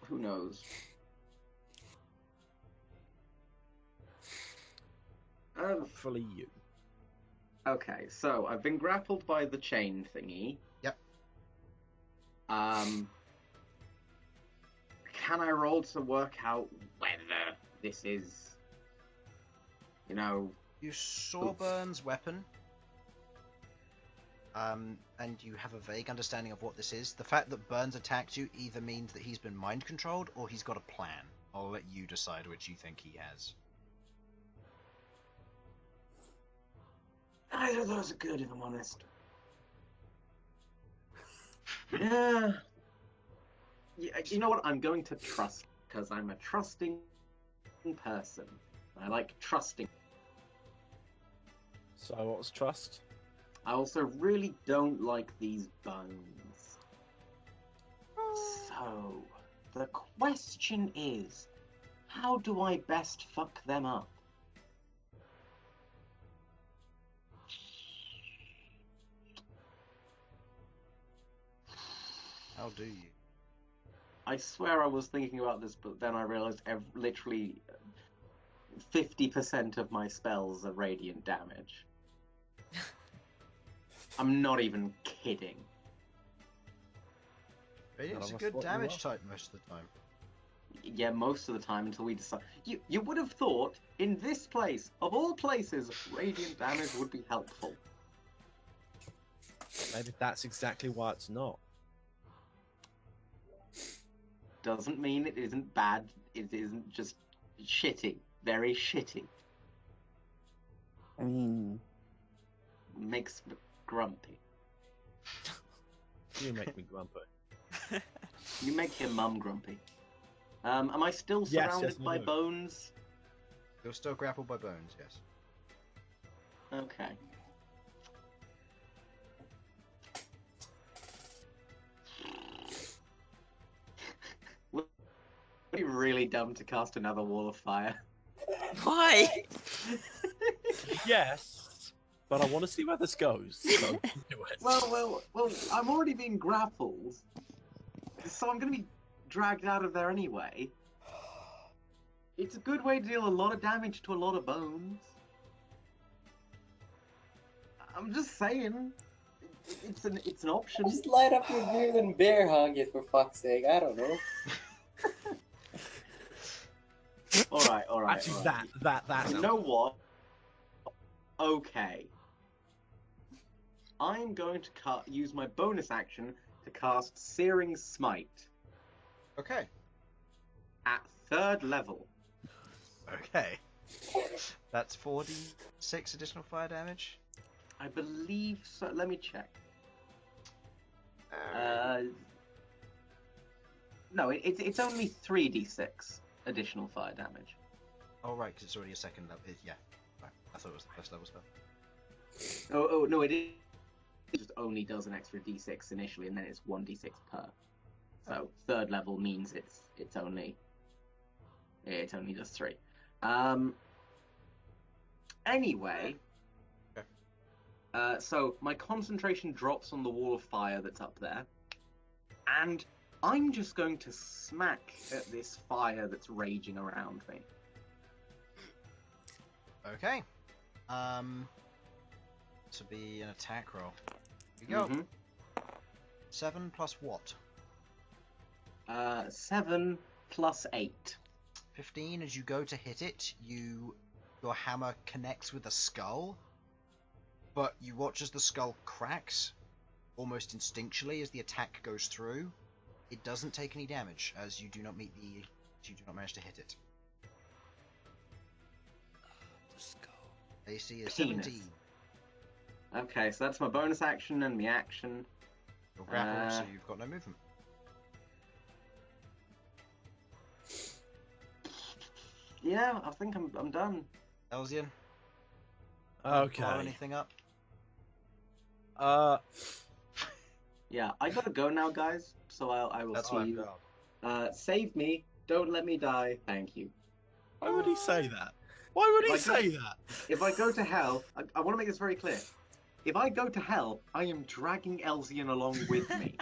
Who knows? Hopefully you. Okay, so I've been grappled by the chain thingy. Yep. Can I roll to work out whether this is, You saw Oof. Bern's weapon. And you have a vague understanding of what this is. The fact that Bern's attacked you either means that he's been mind controlled or he's got a plan. I'll let you decide which you think he has. Neither of those are good, if I'm honest. Yeah. You know what? I'm going to trust, because I'm a trusting person. I like trusting. So what's trust? I also really don't like these bones. So, the question is, how do I best fuck them up? How do you? I swear I was thinking about this, but then I realized literally 50% of my spells are radiant damage. I'm not even kidding. Radiant's a None of us good thought you damage were. type most of the time. Yeah, most of the time until we decide. You would have thought, in this place, of all places, radiant damage would be helpful. Maybe that's exactly why it's not. Doesn't mean it isn't bad. It isn't just shitty. Very shitty. I mean, makes me grumpy. You make me grumpy. You make your mum grumpy. Am I still Yes, surrounded yes, you by do. bones? You're still grappled by bones, yes. Okay. Would it be really dumb to cast another wall of fire? Why? Yes, but I want to see where this goes. So do it. Well, I'm already being grappled, so I'm gonna be dragged out of there anyway. It's a good way to deal a lot of damage to a lot of bones. I'm just saying, it's an option. Just light up your beard and bear hug it, for fuck's sake. I don't know. All right. Actually, that. You know what? Okay. I'm going to use my bonus action to cast Searing Smite Okay. at 3rd level. Okay. That's 46 additional fire damage. I believe so. Let me check. No, it's only 3d6 additional fire damage. Oh, right, because it's already a 2nd level. Yeah. Right. I thought it was the 1st level spell. Oh no, it just only does an extra d6 initially, and then it's 1d6 per. So 3rd level means it's only does 3. Anyway. Okay. So my concentration drops on the wall of fire that's up there, and I'm just going to smack at this fire that's raging around me. Okay. This will be an attack roll. Here you go. Mhm. 7 plus what? 7 plus 8. 15. As you go to hit it, your hammer connects with the skull, but you watch as the skull cracks, almost instinctually as the attack goes through. It doesn't take any damage, as you do not manage to hit it. The skull. AC is Penis. 17. Okay, so that's my bonus action and the action. You're grappled, so you've got no movement. Yeah, I think I'm done. Elsyan, Okay. follow anything up? Yeah, I gotta go now, guys. So I will That's see fine. you. Save me. Don't let me die. Thank you. Why would he say that? Why would he Like, say that? If I go to hell, I want to make this very clear. If I go to hell, I am dragging Elsyan along with me.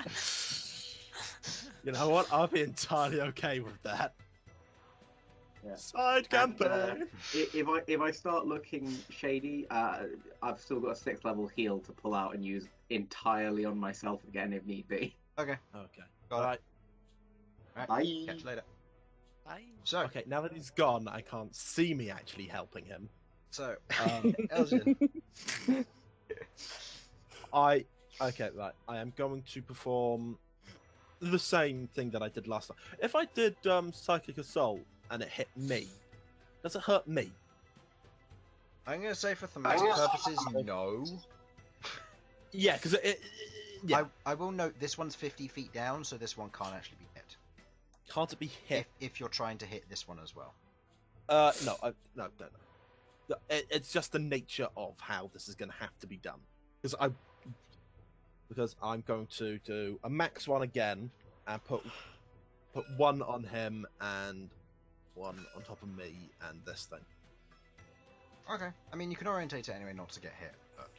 You know what? I'll be entirely okay with that. Yeah. Side And, campaign. if I start looking shady, I've still got a 6th level heal to pull out and use entirely on myself again if need be. Okay. Okay. Got it. Alright. Right. Bye. Catch you later. Bye. So, Okay, now that he's gone, I can't see me actually helping him. Elsyan. Okay, right. I am going to perform the same thing that I did last time. If I did Psychic Assault and it hit me, does it hurt me? I'm going to say for thematic purposes, no. Yeah, because yeah. I will note this one's 50 feet down, so this one can't actually be hit. Can't it be hit? If you're trying to hit this one as well. No, no. It's just the nature of how this is going to have to be done. Because I'm going to do a max one again and put one on him and one on top of me and this thing. Okay. I mean, you can orientate it anyway not to get hit. But...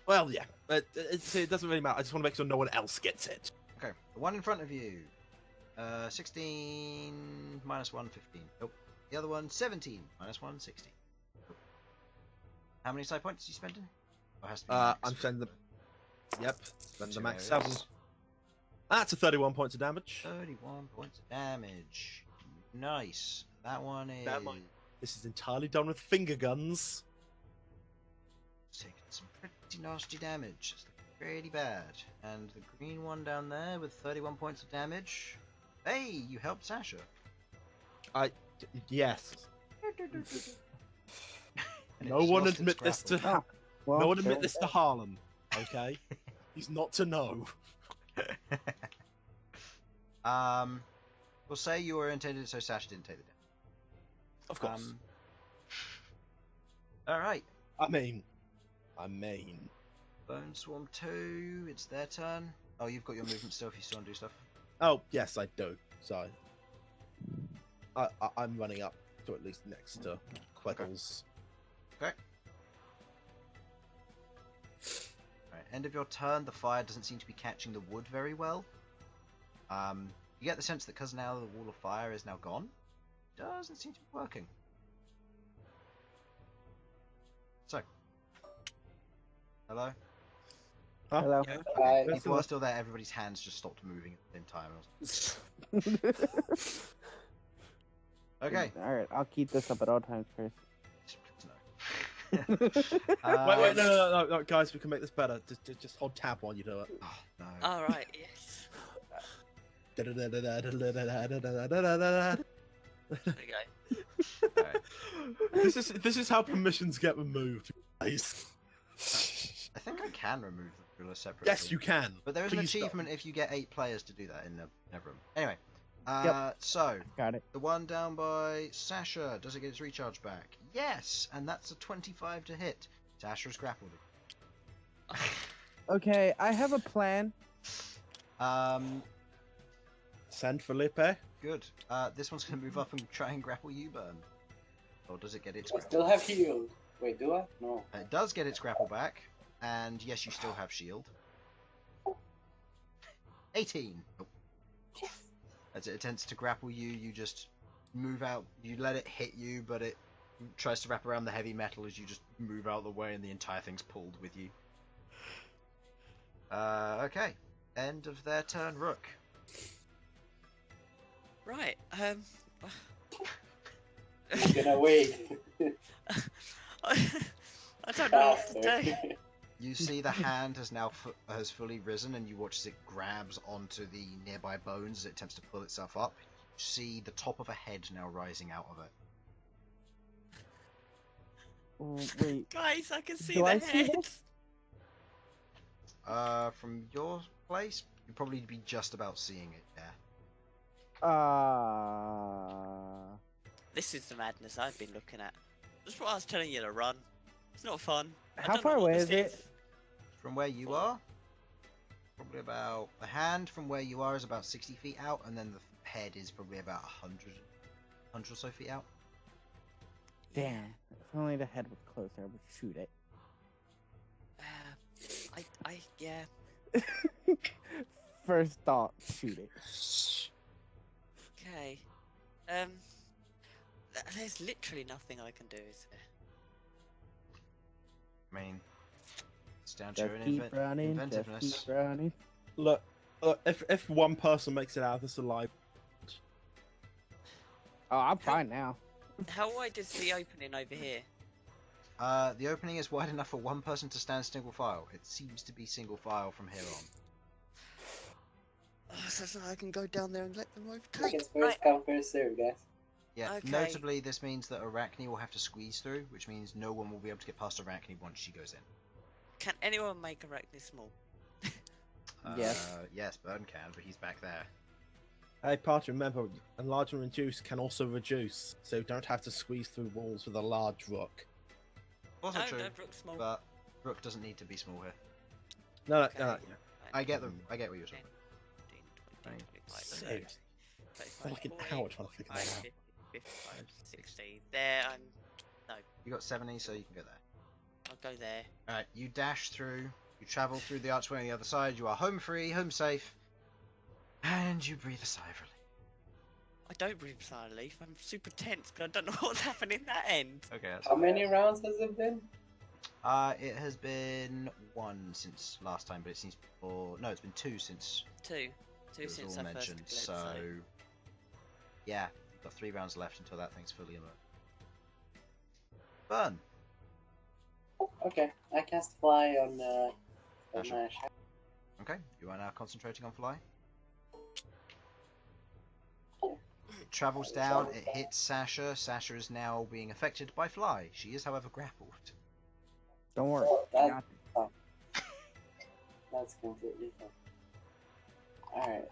Well, yeah. It doesn't really matter. I just want to make sure no one else gets it. Okay. The one in front of you. 16 minus 1, 15. Nope. The other one, 17 minus 1, 16. Nope. How many side points are you spending? Or has to be max? I'm spending the... Yep. Spend the Two max areas. 7. That's a 31 points of damage. 31 points of damage. Nice. That one is... This is entirely done with finger guns. taking some pretty nasty damage. It's looking pretty bad. And the green one down there with 31 points of damage. Hey, you helped Sasha. Yes. And No it's one lost its admit this to grapple. Well, no one admit sure. this to Harlan, okay? He's not to know. We'll say you orientated so Sasha didn't take the damage. Of course. Alright. I mean. Bone Swarm 2, it's their turn. Oh, you've got your movement still if you still want to do stuff. Oh, yes, I do. So, I'm running up to at least next to Queggles. Okay. Alright, end of your turn, the fire doesn't seem to be catching the wood very well. You get the sense that because now the wall of fire is now gone, it doesn't seem to be working. So. Hello? Huh? Hello. Bye. If you are still there, everybody's hands just stopped moving at the same time. Okay. Alright, I'll keep this up at all times, Chris. Wait, no, guys, we can make this better. Just hold tab while you do it. Oh, no. All right. Yes. There we go. Alright. This is how permissions get removed, guys. I think I can remove the ruler separately. Yes, you can. But there is an Please don't. achievement if you get 8 players to do that in the Neverroom. Anyway, Yep. so Got it. the one down by Sasha, does it get its recharge back? Yes, and that's a 25 to hit. Sasha's grappled. Okay, I have a plan. Send Felipe. Good. This one's going to move up and try and grapple you, Bern. Or does it get its I grapple? still have healed. Wait, do I? No. It does get its grapple back, and yes, you still have shield. 18. Oh. As it attempts to grapple you, you just move out. You let it hit you, but it tries to wrap around the heavy metal as you just move out of the way, and the entire thing's pulled with you. Okay. End of their turn, Rook. Right. I'm gonna wait. I don't know what to do. You see the hand has now has fully risen, and you watch as it grabs onto the nearby bones as it attempts to pull itself up. You see the top of a head now rising out of it. Oh, wait. Guys, I can see Do the I see head. this? From your place, you'd probably be just about seeing it there. This is the madness I've been looking at. That's what I was telling you to run. It's not fun. I How don't far know what away this is it? From where you are, probably about the hand from where you are is about 60 feet out, and then the head is probably about 100 or so feet out. Damn. If only the head was closer, I would shoot it. Yeah. First thought, shoot it. Okay. There's literally nothing I can do, is there? I mean, it's down to your Just keep running, just inventiveness. keep running. Look, if one person makes it out of this alive, Oh, I'm fine now. How wide is the opening over here? The opening is wide enough for one person to stand single file. It seems to be single file from here on. Oh, so I can go down there and let them I overtake. guess first come, first serve, guys. Yeah, Okay. notably this means that Arachne will have to squeeze through, which means no one will be able to get past Arachne once she goes in. Can anyone make Arachne small? Yes. Yes, Bern can, but he's back there. hey, party, remember, enlarge and reduce can also reduce, so you don't have to squeeze through walls with a large rook. Also No, true, no, Rook small. but Rook doesn't need to be small here. No, Okay. yeah. I get them. I get what you're saying. 15, 20, 25, Seriously. 35, Like an 40, hour trying to figure that 45, 55, 60. There, You got 70, so you can go there. I'll go there. Alright, you dash through, you travel through the archway on the other side, you are home free, home safe, and you breathe a sigh of relief. I don't breathe a sigh of relief. I'm super tense because I don't know what's happening that end. Okay, that's How many rounds has it been? It has been 1 since last time, but it seems no, it's been 2 since Two it was since all I first mentioned. glimpsed, So yeah, you've got 3 rounds left until that thing's fully immersed. Bern. Okay, I cast fly on Sasha. my Okay, you are now concentrating on fly. It travels down, it hits Sasha. Sasha is now being affected by fly. She is, however, grappled. Don't worry. That- I got this. That's completely fine. Alright.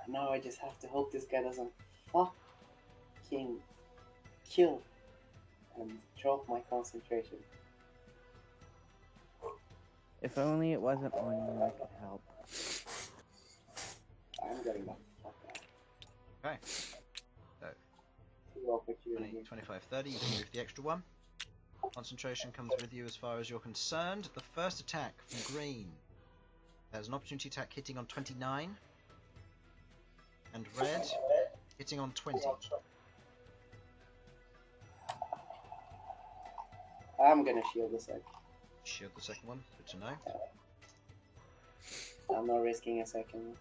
Now I just have to hope this guy doesn't fucking kill and drop my concentration. If only it wasn't on you, I could help. I'm getting the fuck out. Okay. Too opportunity. 20, 25, 30. You can move the extra one. Concentration comes with you as far as you're concerned. The first attack from green. There's an opportunity attack hitting on 29. And red hitting on 20. I'm gonna shield the sec. Shield the second one. Good to know. I'm not risking a second.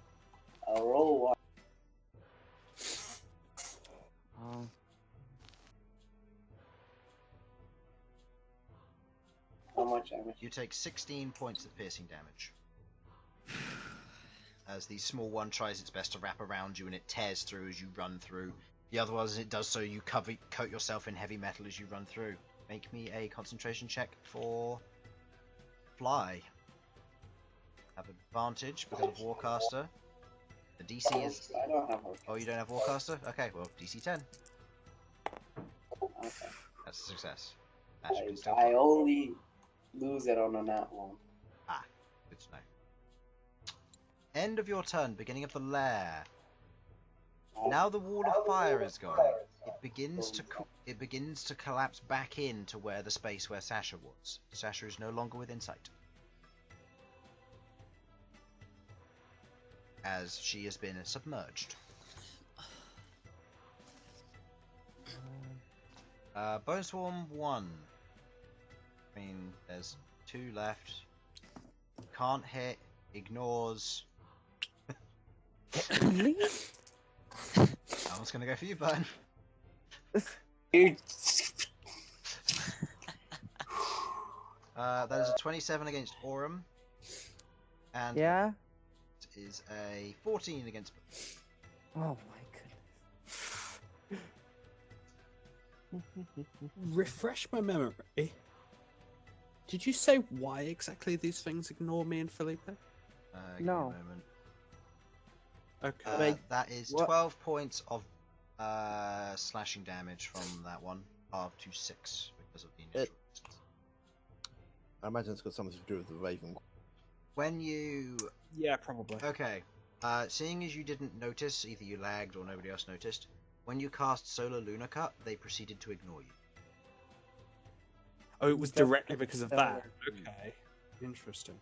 I'll roll one. Oh, How much damage? You take 16 points of piercing damage. As the small one tries its best to wrap around you and it tears through as you run through. The other one, as it does so, you coat yourself in heavy metal as you run through. Make me a concentration check for fly. Have advantage because of Warcaster. The DC is... I don't have her. Oh, you don't have Warcaster? Okay, well, DC 10. Okay. That's a success. Ash, you can still I only lose it on a nat one. Good to know. End of your turn, beginning of the lair. Now the wall of fire is gone. It begins to collapse back into where the space where Sasha was. Sasha is no longer within sight, as she has been submerged. Bone Swarm 1. I mean, there's 2 left. Can't hit. Ignores. That one's gonna go for you, Bern. Dude. That is a 27 against Aurum. And yeah? it is a 14 against... Oh my goodness. Refresh my memory. Did you say why exactly these things ignore me and Felipe? Give me No. a moment. Okay. Wait, That is what? 12 points of slashing damage from that one, halved to 6 because of the initial. I imagine it's got something to do with the Raven. When you... Yeah, probably. Okay. Seeing as you didn't notice, either you lagged or nobody else noticed, when you cast Solar Lunar Cut, they proceeded to ignore you. Oh, it was directly because of that. Solar. Okay. Interesting.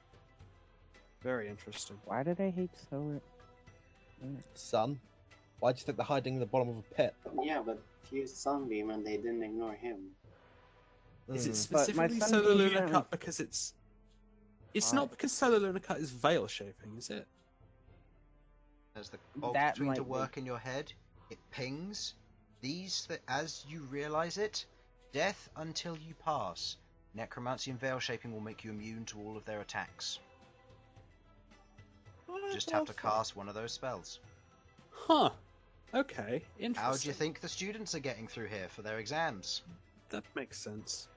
Very interesting. Why did I hate solar? Son, why do you think they're hiding in the bottom of a pit? Yeah, but he used Sunbeam and they didn't ignore him. Is it But my specifically son Solar being Lunar currently- Cut because it's... It's Why? not because Solar Lunar Cut is veil shaping, is it? As the bolt That between might to be. work in your head, it pings. As you realize it, death until you pass. Necromancy and veil shaping will make you immune to all of their attacks. Just have to cast one of those spells. Huh. Okay. Interesting. How do you think the students are getting through here for their exams? That makes sense.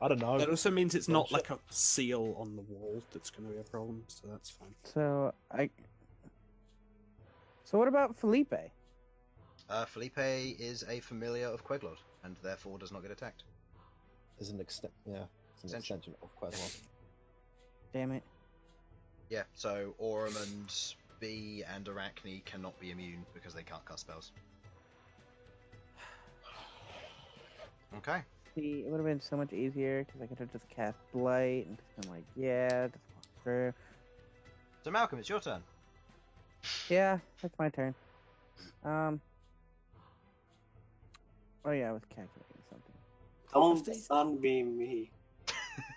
I don't know. That also means it's not Bullshit. like a seal on the wall that's going to be a problem, so that's fine. So what about Felipe? Felipe is a familiar of Queglod, and therefore does not get attacked. It's an it's an Extension. extension of Queglod. Damn it. Yeah, so Aurum and Bee and Arachne cannot be immune because they can't cast spells. Okay. See, it would have been so much easier because I could have just cast Blight and just been like, yeah, just walk through. So Malcolm, it's your turn. Yeah, that's my turn. Oh yeah, I was calculating something. Don't Sunbeam me.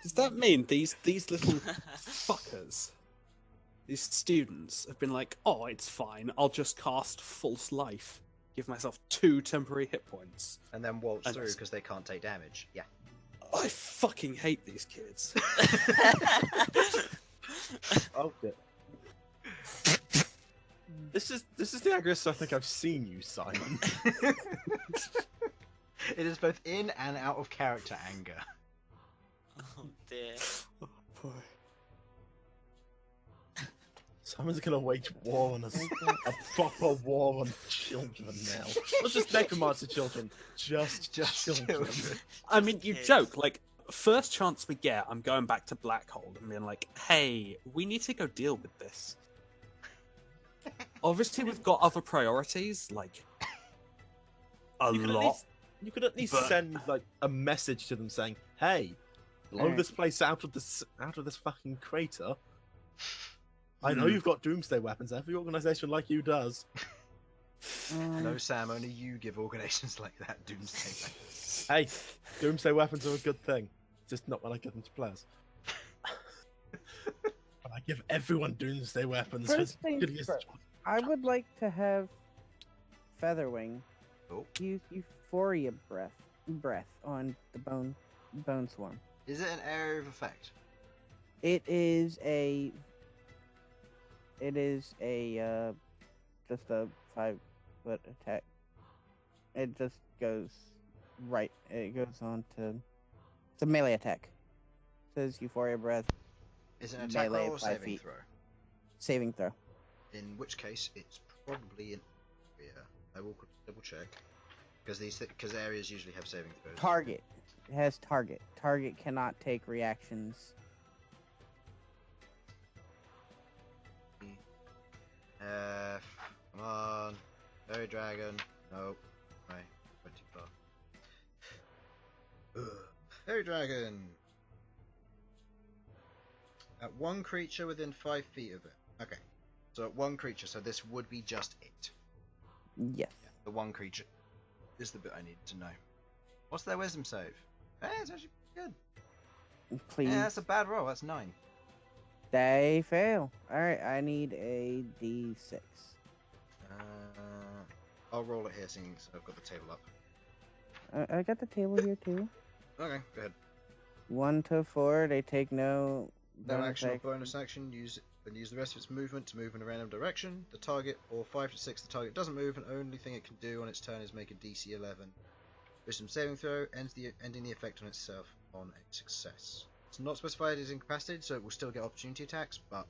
Does that mean these little fuckers, these students, have been like, oh, it's fine, I'll just cast False Life, give myself 2 temporary hit points? And then waltz And- through because they can't take damage. Yeah. I fucking hate these kids. Oh, shit. This is the aggressor I think I've seen you, Simon. It is both in and out of character anger. Oh dear. Oh, boy. Someone's gonna wage war on us. A proper war on children now. Not just necromancer children, just children. I mean, you Kids. joke, like, first chance we get, I'm going back to Blackhold and being like, hey, we need to go deal with this. Obviously, we've got other priorities, like, a You could at lot. You could at least But- send like a message to them saying, "Hey, blow Alright. this place out of this fucking crater." I know Hmm. you've got doomsday weapons. Every organization like you does. No, Sam, only you give organizations like that doomsday. Hey, doomsday weapons are a good thing. Just not when I give them to players. But I give everyone doomsday weapons. First It's things good against- first. I would like to have Featherwing Oh. use Euphoria breath on the bone swarm. Is it an area of effect? It is a just a 5-foot attack. It just goes right. It goes on to. It's a melee attack. It says Euphoria breath Is it an attack Melee roll or 5 saving feet. throw? saving throw. In which case, it's probably an area. I will double check because areas usually have saving throws. Target. It has target. Target cannot take reactions. Come on, Fairy Dragon. Nope. Right, went too far. Fairy Dragon. At one creature within 5 feet of it. Okay. So at one creature, so this would be just it. Yes. Yeah, the one creature is the bit I need to know. What's their wisdom save? Eh, it's actually good. Please. Yeah, that's a bad roll. That's 9. They fail. Alright, I need a D6. I'll roll it here, seeing so I've got the table up. I got the table here too. Okay, go ahead. 1 to 4, they take no No bonus action or action. bonus action. Use the rest of its movement to move in a random direction. The target, or 5 to 6, the target doesn't move, and only thing it can do on its turn is make a DC 11 wisdom saving throw, ending the effect on itself on a success. It's not specified as incapacitated, so it will still get opportunity attacks, but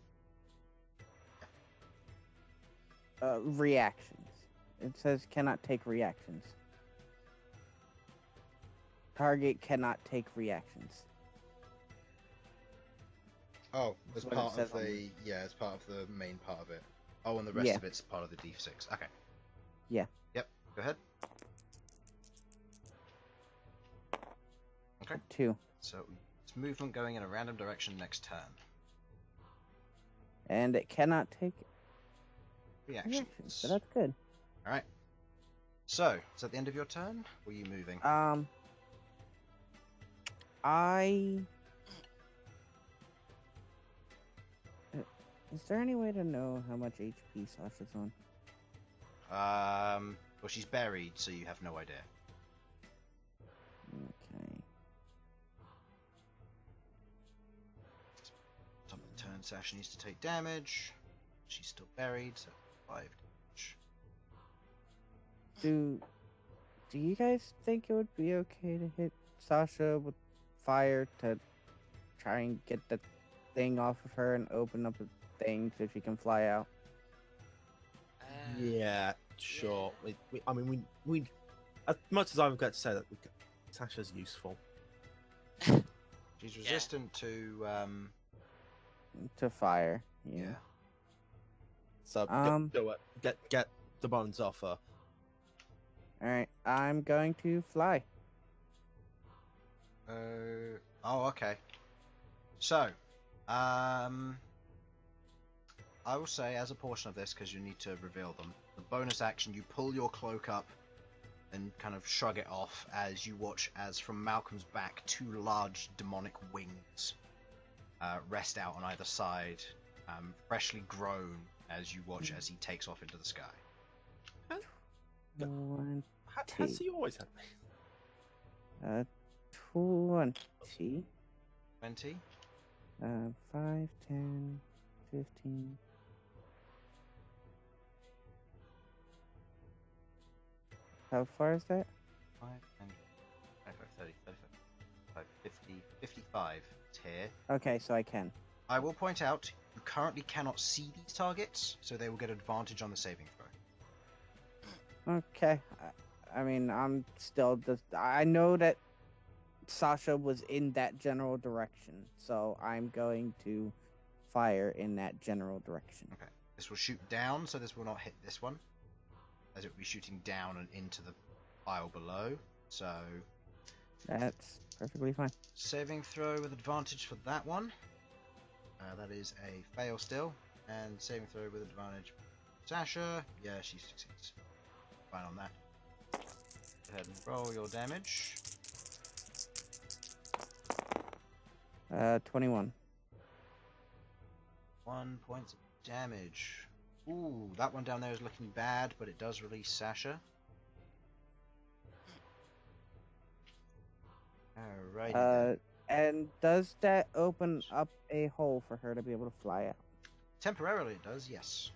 Reactions. It says cannot take reactions. Target cannot take reactions. oh, as That's what it part says of on the as part of the main part of it. Oh, and the rest Yeah. of it's part of the D6. Okay. Yeah. Yep. Go ahead. Okay. 2. So it's movement going in a random direction next turn. And it cannot take Reactions. reactions, so that's good. Alright. So, is that the end of your turn? Or are you moving? Is there any way to know how much HP Sasha's on? Well, she's buried, so you have no idea. Okay. Top of the turn, Sasha needs to take damage. She's still buried, so 5 damage. Do you guys think it would be okay to hit Sasha with fire to try and get the thing off of her and open up the thing so she can fly out? Yeah, sure. I mean, we as much as I've got to say that Sasha's useful. She's resistant to, To fire. yeah. So do it. Get the bones off her. Alright, I'm going to fly. Oh, okay. So, I will say, as a portion of this, because you need to reveal them, the bonus action, you pull your cloak up and kind of shrug it off as you watch as from Malcolm's back 2 large demonic wings rest out on either side, freshly grown as you watch as he takes off into the sky. Has he always had? 20. 20? 5, 10, 15. How far is that? 5, 10, 25, 30, 35, 50, 55, here. Okay, so I can. I will point out, you currently cannot see these targets, so they will get advantage on the saving throw. Okay. I mean, I'm still just. I know that Sasha was in that general direction, so I'm going to fire in that general direction. Okay. This will shoot down, so this will not hit this one, as it will be shooting down and into the pile below. So That's perfectly fine. saving throw with advantage for that one. That is a fail still, and saving throw with advantage. Sasha, yeah, she succeeds. Fine on that. Go ahead and roll your damage. 21. 1 point of damage. Ooh, that one down there is looking bad, but it does release Sasha. Alrighty then. And does that open up a hole for her to be able to fly out? Temporarily it does, yes.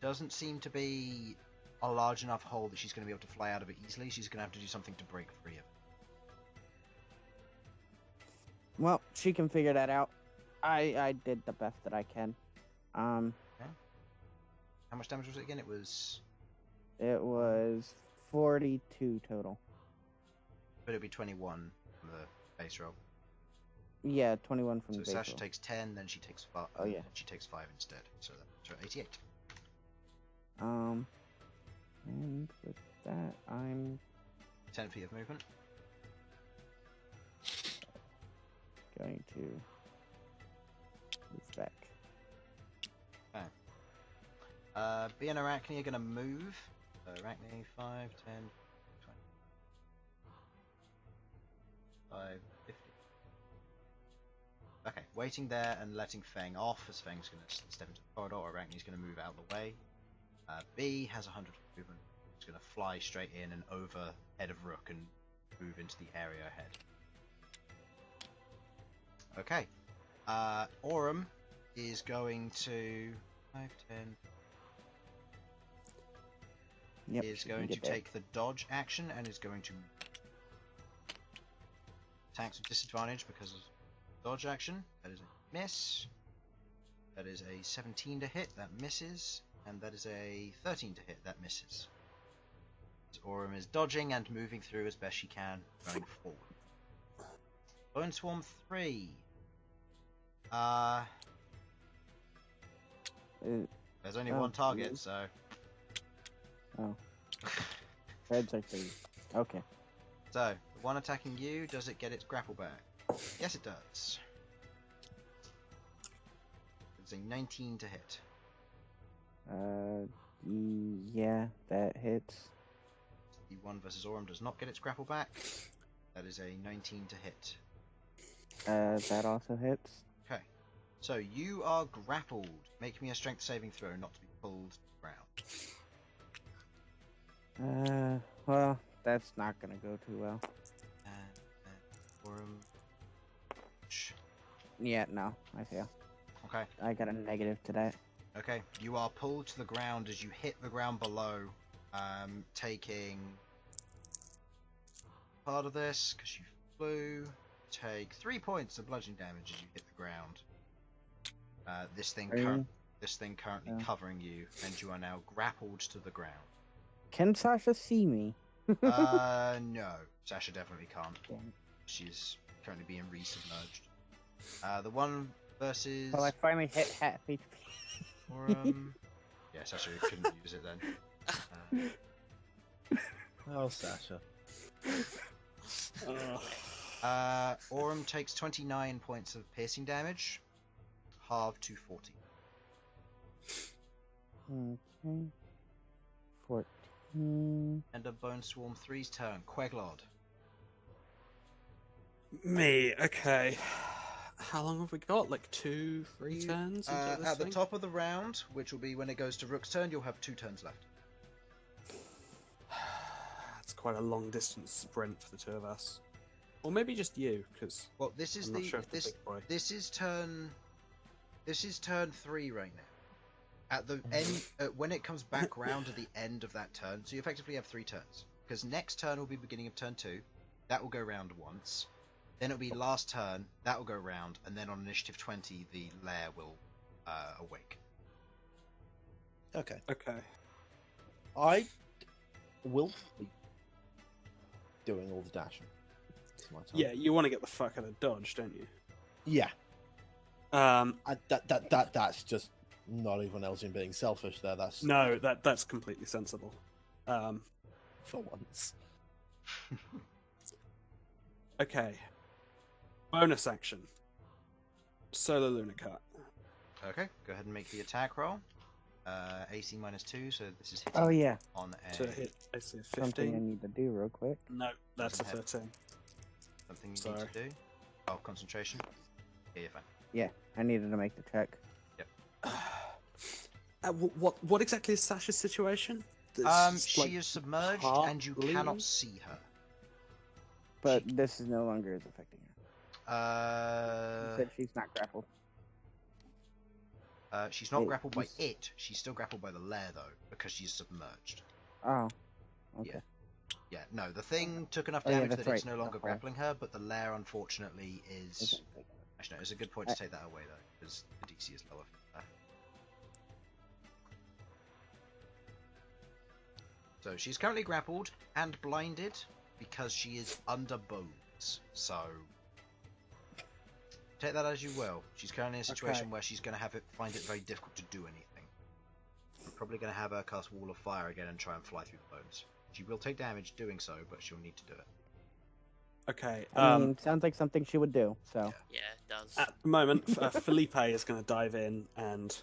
Doesn't seem to be a large enough hole that she's going to be able to fly out of it easily. She's going to have to do something to break free of it. Well, she can figure that out. I did the best that I can. Okay. How much damage was it again? It was 42 total. But it'll be 21 from the base roll. Yeah, 21 from So the base Sasha roll. takes 10, then she takes 5. Oh, yeah. She takes 5 instead. So that's 88. And with that, I'm 10 feet of movement. going to move back. B and Arachne are going to move. So Arachne, 5, 10, 20, 5, 50. Okay, waiting there and letting Feng off, as Feng's going to step into the corridor. Arachne's going to move out of the way. B has 100 movement. He's going to fly straight in and over head of Rook and move into the area ahead. Okay. Aurum is going to 5, 10. Yep, Is she can going to get there. take the dodge action and is going to attacks with disadvantage because of dodge action. That is a miss. That is a 17 to hit. That misses. And that is a 13 to hit. That misses. Aurum is dodging and moving through as best she can, going forward. Bone Swarm 3. There's only one target, so. Oh. Reds are 3. Okay. So, the one attacking you, does it get its grapple back? Yes, it does. It's a 19 to hit. Yeah, that hits. The one versus Aurum does not get its grapple back. That is a 19 to hit. That also hits. Okay. So, you are grappled. Make me a strength saving throw not to be pulled to the ground. Well, that's not gonna go too well. Aurum. Yeah, no, I fail. Okay. I got a negative to that. Okay, you are pulled to the ground as you hit the ground below, taking part of this because you flew. Take 3 points of bludgeoning damage as you hit the ground. This thing currently covering you, and you are now grappled to the ground. Can Sasha see me? No, Sasha definitely can't. Damn. She's currently being resubmerged. The one versus. Well, I finally hit half HP. Yeah, Sasha couldn't use it then. Oh, Sasha. Aurum takes 29 points of piercing damage, halved to 40. Okay. 14. End of Bone Swarm 3's turn. Queglod. Me, okay. How long have we got? Like 2, 3 turns? Into this At the thing? top of the round, which will be when it goes to Rook's turn, you'll have 2 turns left. That's quite a long distance sprint for the two of us. Or maybe just you, because Well, this is I'm not sure if the big boy. This is turn 3 right now. At the end, when it comes back round to the end of that turn, so you effectively have 3 turns. Because next turn will be beginning of turn 2. That will go round once. Then it'll be last turn. That will go round, and then on initiative 20, the lair will awake. Okay. Okay. I will be doing all the dashing. It's my turn. Yeah, you want to get the fuck out of dodge, don't you? Yeah. Um, That's just not even Elsyan being selfish there. That's no, that's completely sensible. for once. Okay. Bonus action. Solo Lunacut. Okay, go ahead and make the attack roll. AC -2, so this is hitting Oh yeah, on a To hit AC of something I 15. need to do real quick. No, that's a Doesn't hit. 13. something you Sorry. need to do. Oh, concentration. Yeah, you're fine. Yeah, I needed to make the check. What exactly is Sasha's situation? She is submerged and you partly- cannot see her. But this is no longer is affecting her. You said she's not grappled. She's not It- grappled by you s- it. She's still grappled by the lair though, because she's submerged. Oh, okay. Yeah, no, the thing took enough Oh, yeah, damage that's that it's right, no the longer hole. grappling her, but the lair unfortunately is. Isn't affecting her. Actually, no, it's a good point to take that away though, because the DC is lower. So she's currently grappled and blinded because she is under bones. So take that as you will. She's currently in a situation Okay. where she's going to find it very difficult to do anything. We're probably going to have her cast Wall of Fire again and try and fly through the bones. She will take damage doing so, but she'll need to do it. Okay. I mean, sounds like something she would do. So Yeah, it does. At the moment, Felipe is going to dive in and.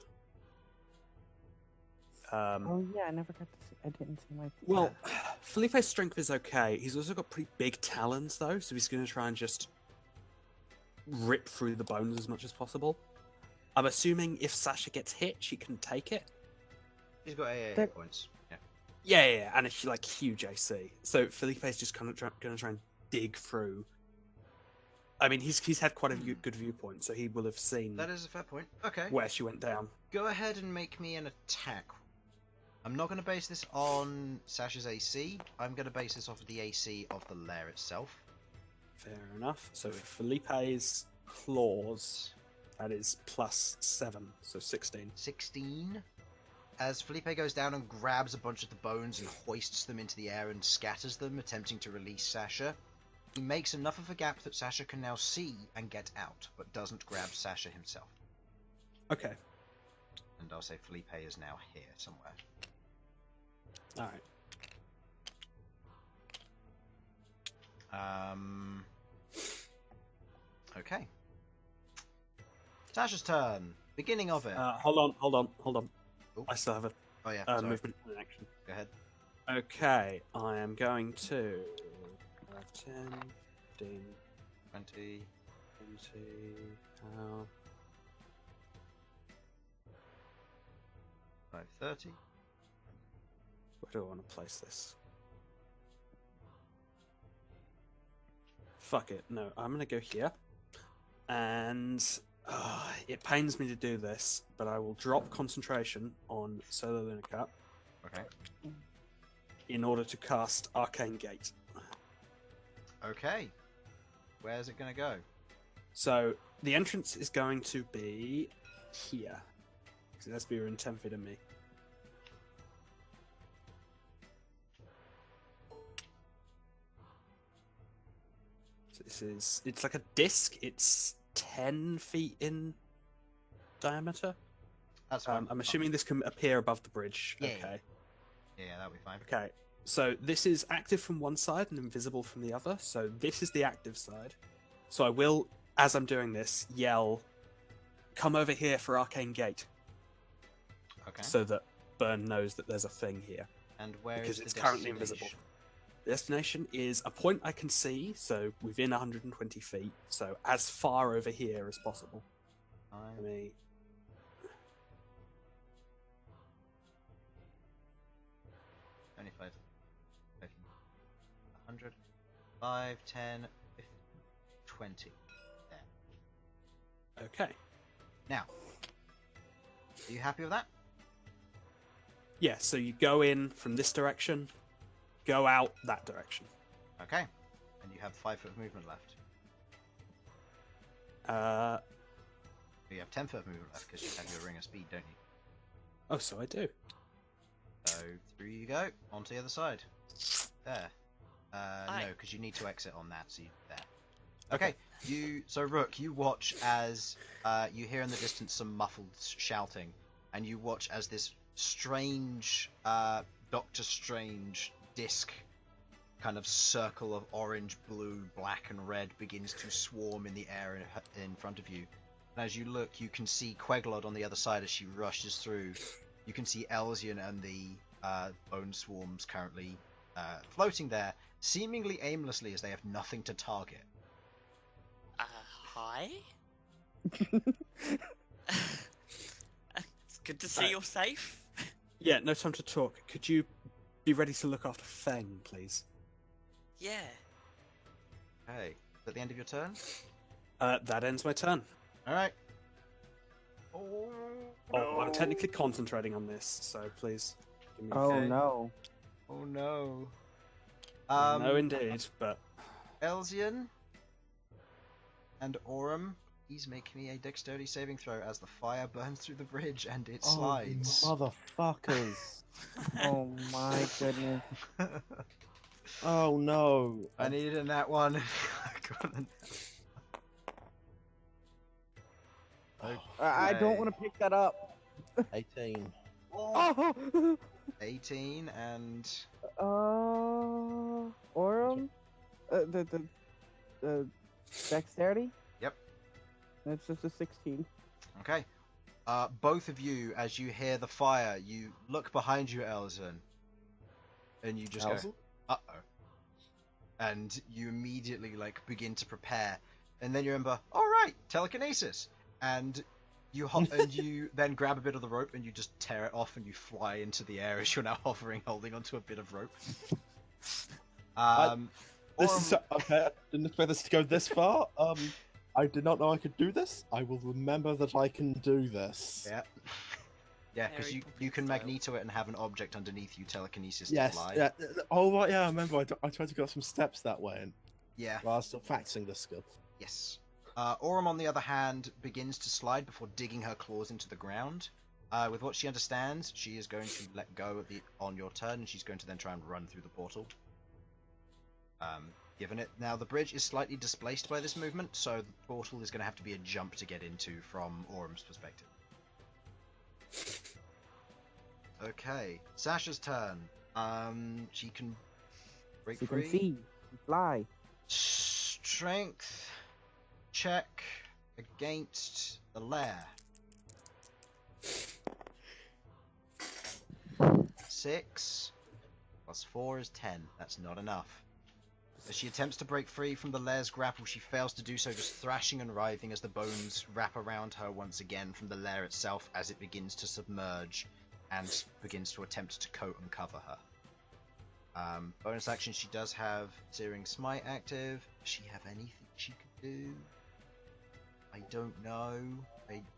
oh yeah, I never got to see. I didn't see my. Well, Felipe's strength is okay. He's also got pretty big talons, though, so he's going to try and just rip through the bones as much as possible. I'm assuming if Sasha gets hit, she can take it. She's got AA There- hit points. Yeah. Yeah, and it's like huge AC. So Felipe's just kind of going to try and dig through. I mean, he's had quite a good viewpoint, so he will have seen That is a fair point. Okay. where she went down. Go ahead and make me an attack. I'm not going to base this on Sasha's AC. I'm going to base this off of the AC of the lair itself. Fair enough. So for Felipe's claws, that is +7, so 16. 16. As Felipe goes down and grabs a bunch of the bones and hoists them into the air and scatters them, attempting to release Sasha, he makes enough of a gap that Sasha can now see and get out, but doesn't grab Sasha himself. Okay. And I'll say Felipe is now here somewhere. All right. Okay. Sasha's turn. Beginning of it. Hold on. Oh. I still have a Oh yeah, sorry. movement in action. Go ahead. Okay, I am going to 10, 15, 20. 20, 5:30. where do I want to place this? Fuck it, no, I'm going to go here. And it pains me to do this, but I will drop concentration on Solar Lunacut Okay. in order to cast Arcane Gate. Okay. Where's it going to go? So the entrance is going to be here. So let's be within 10 feet of me. So it's like a disc. It's 10 feet in diameter. That's fine. I'm assuming this can appear above the bridge. Yeah. Okay. Yeah, that'll be fine. Okay. So this is active from one side and invisible from the other. So this is the active side. So I will, as I'm doing this, yell, "Come over here for Arcane Gate," Okay. so that Bern knows that there's a thing here. And where because is it's the currently invisible. destination? The destination is a point I can see, so within 120 feet. So as far over here as possible. Let me. Only 5, 100, 5, 10, 15, 20. There. Okay. Now, are you happy with that? Yeah. So you go in from this direction, go out that direction. Okay. And you have 5 foot of movement left. You have 10-foot movement left because you have your ring of speed, don't you? Oh, so I do. So through you go onto the other side. There. Aye. No, because you need to exit on that. So you there. Okay. So Rook, you watch as you hear in the distance some muffled shouting, and you watch as this strange Doctor Strange disc kind of circle of orange, blue, black, and red begins to swarm in the air in front of you. And as you look, you can see Queglod on the other side as she rushes through. You can see Elsyan and the bone swarms currently floating there, seemingly aimlessly as they have nothing to target. Hi? It's good to see you're safe. Yeah, no time to talk. Could you be ready to look after Feng, please? Yeah. Okay. Is that the end of your turn? That ends my turn. Alright. Oh, I'm technically concentrating on this, so please give me Oh Okay. no. Oh no. no, indeed, but Elsyan and Aurum, please make me a dexterity saving throw as the fire burns through the bridge and it slides. Oh, motherfuckers. Oh my goodness. Oh no. I needed a nat one. I don't want to pick that up. 18. Oh. 18 and Aurum? The dexterity? Yep. That's just a 16. okay. Both of you, as you hear the fire, you look behind you, Elsyan, and you just go, Elsyan? "Uh-oh," and you immediately begin to prepare, and then you remember, "All right, telekinesis," and you and you then grab a bit of the rope and you just tear it off and you fly into the air as you're now hovering, holding onto a bit of rope. This is okay. I didn't expect this to go this far. I did not know I could do this. I will remember that I can do this. Yeah. Yeah, because Mary you can Poppins magneto it and have an object underneath you telekinesis Yes. to fly. Yeah. Oh right. Yeah. I remember. I tried to go some steps that way, and Yeah. while I was still practicing this skill. Yes. Aurum, on the other hand, begins to slide before digging her claws into the ground. With what she understands, she is going to let go on your turn, and she's going to then try and run through the portal. Given it. Now, the bridge is slightly displaced by this movement, so the portal is going to have to be a jump to get into from Aurum's perspective. Okay, Sasha's turn. She can break You free. can see. Fly. Strength check against the lair. 6 plus 4 is 10. That's not enough. As she attempts to break free from the lair's grapple, she fails to do so, just thrashing and writhing as the bones wrap around her once again from the lair itself as it begins to submerge and begins to attempt to coat and cover her. Bonus action, she does have Searing Smite active. Does she have anything she could do? I don't know.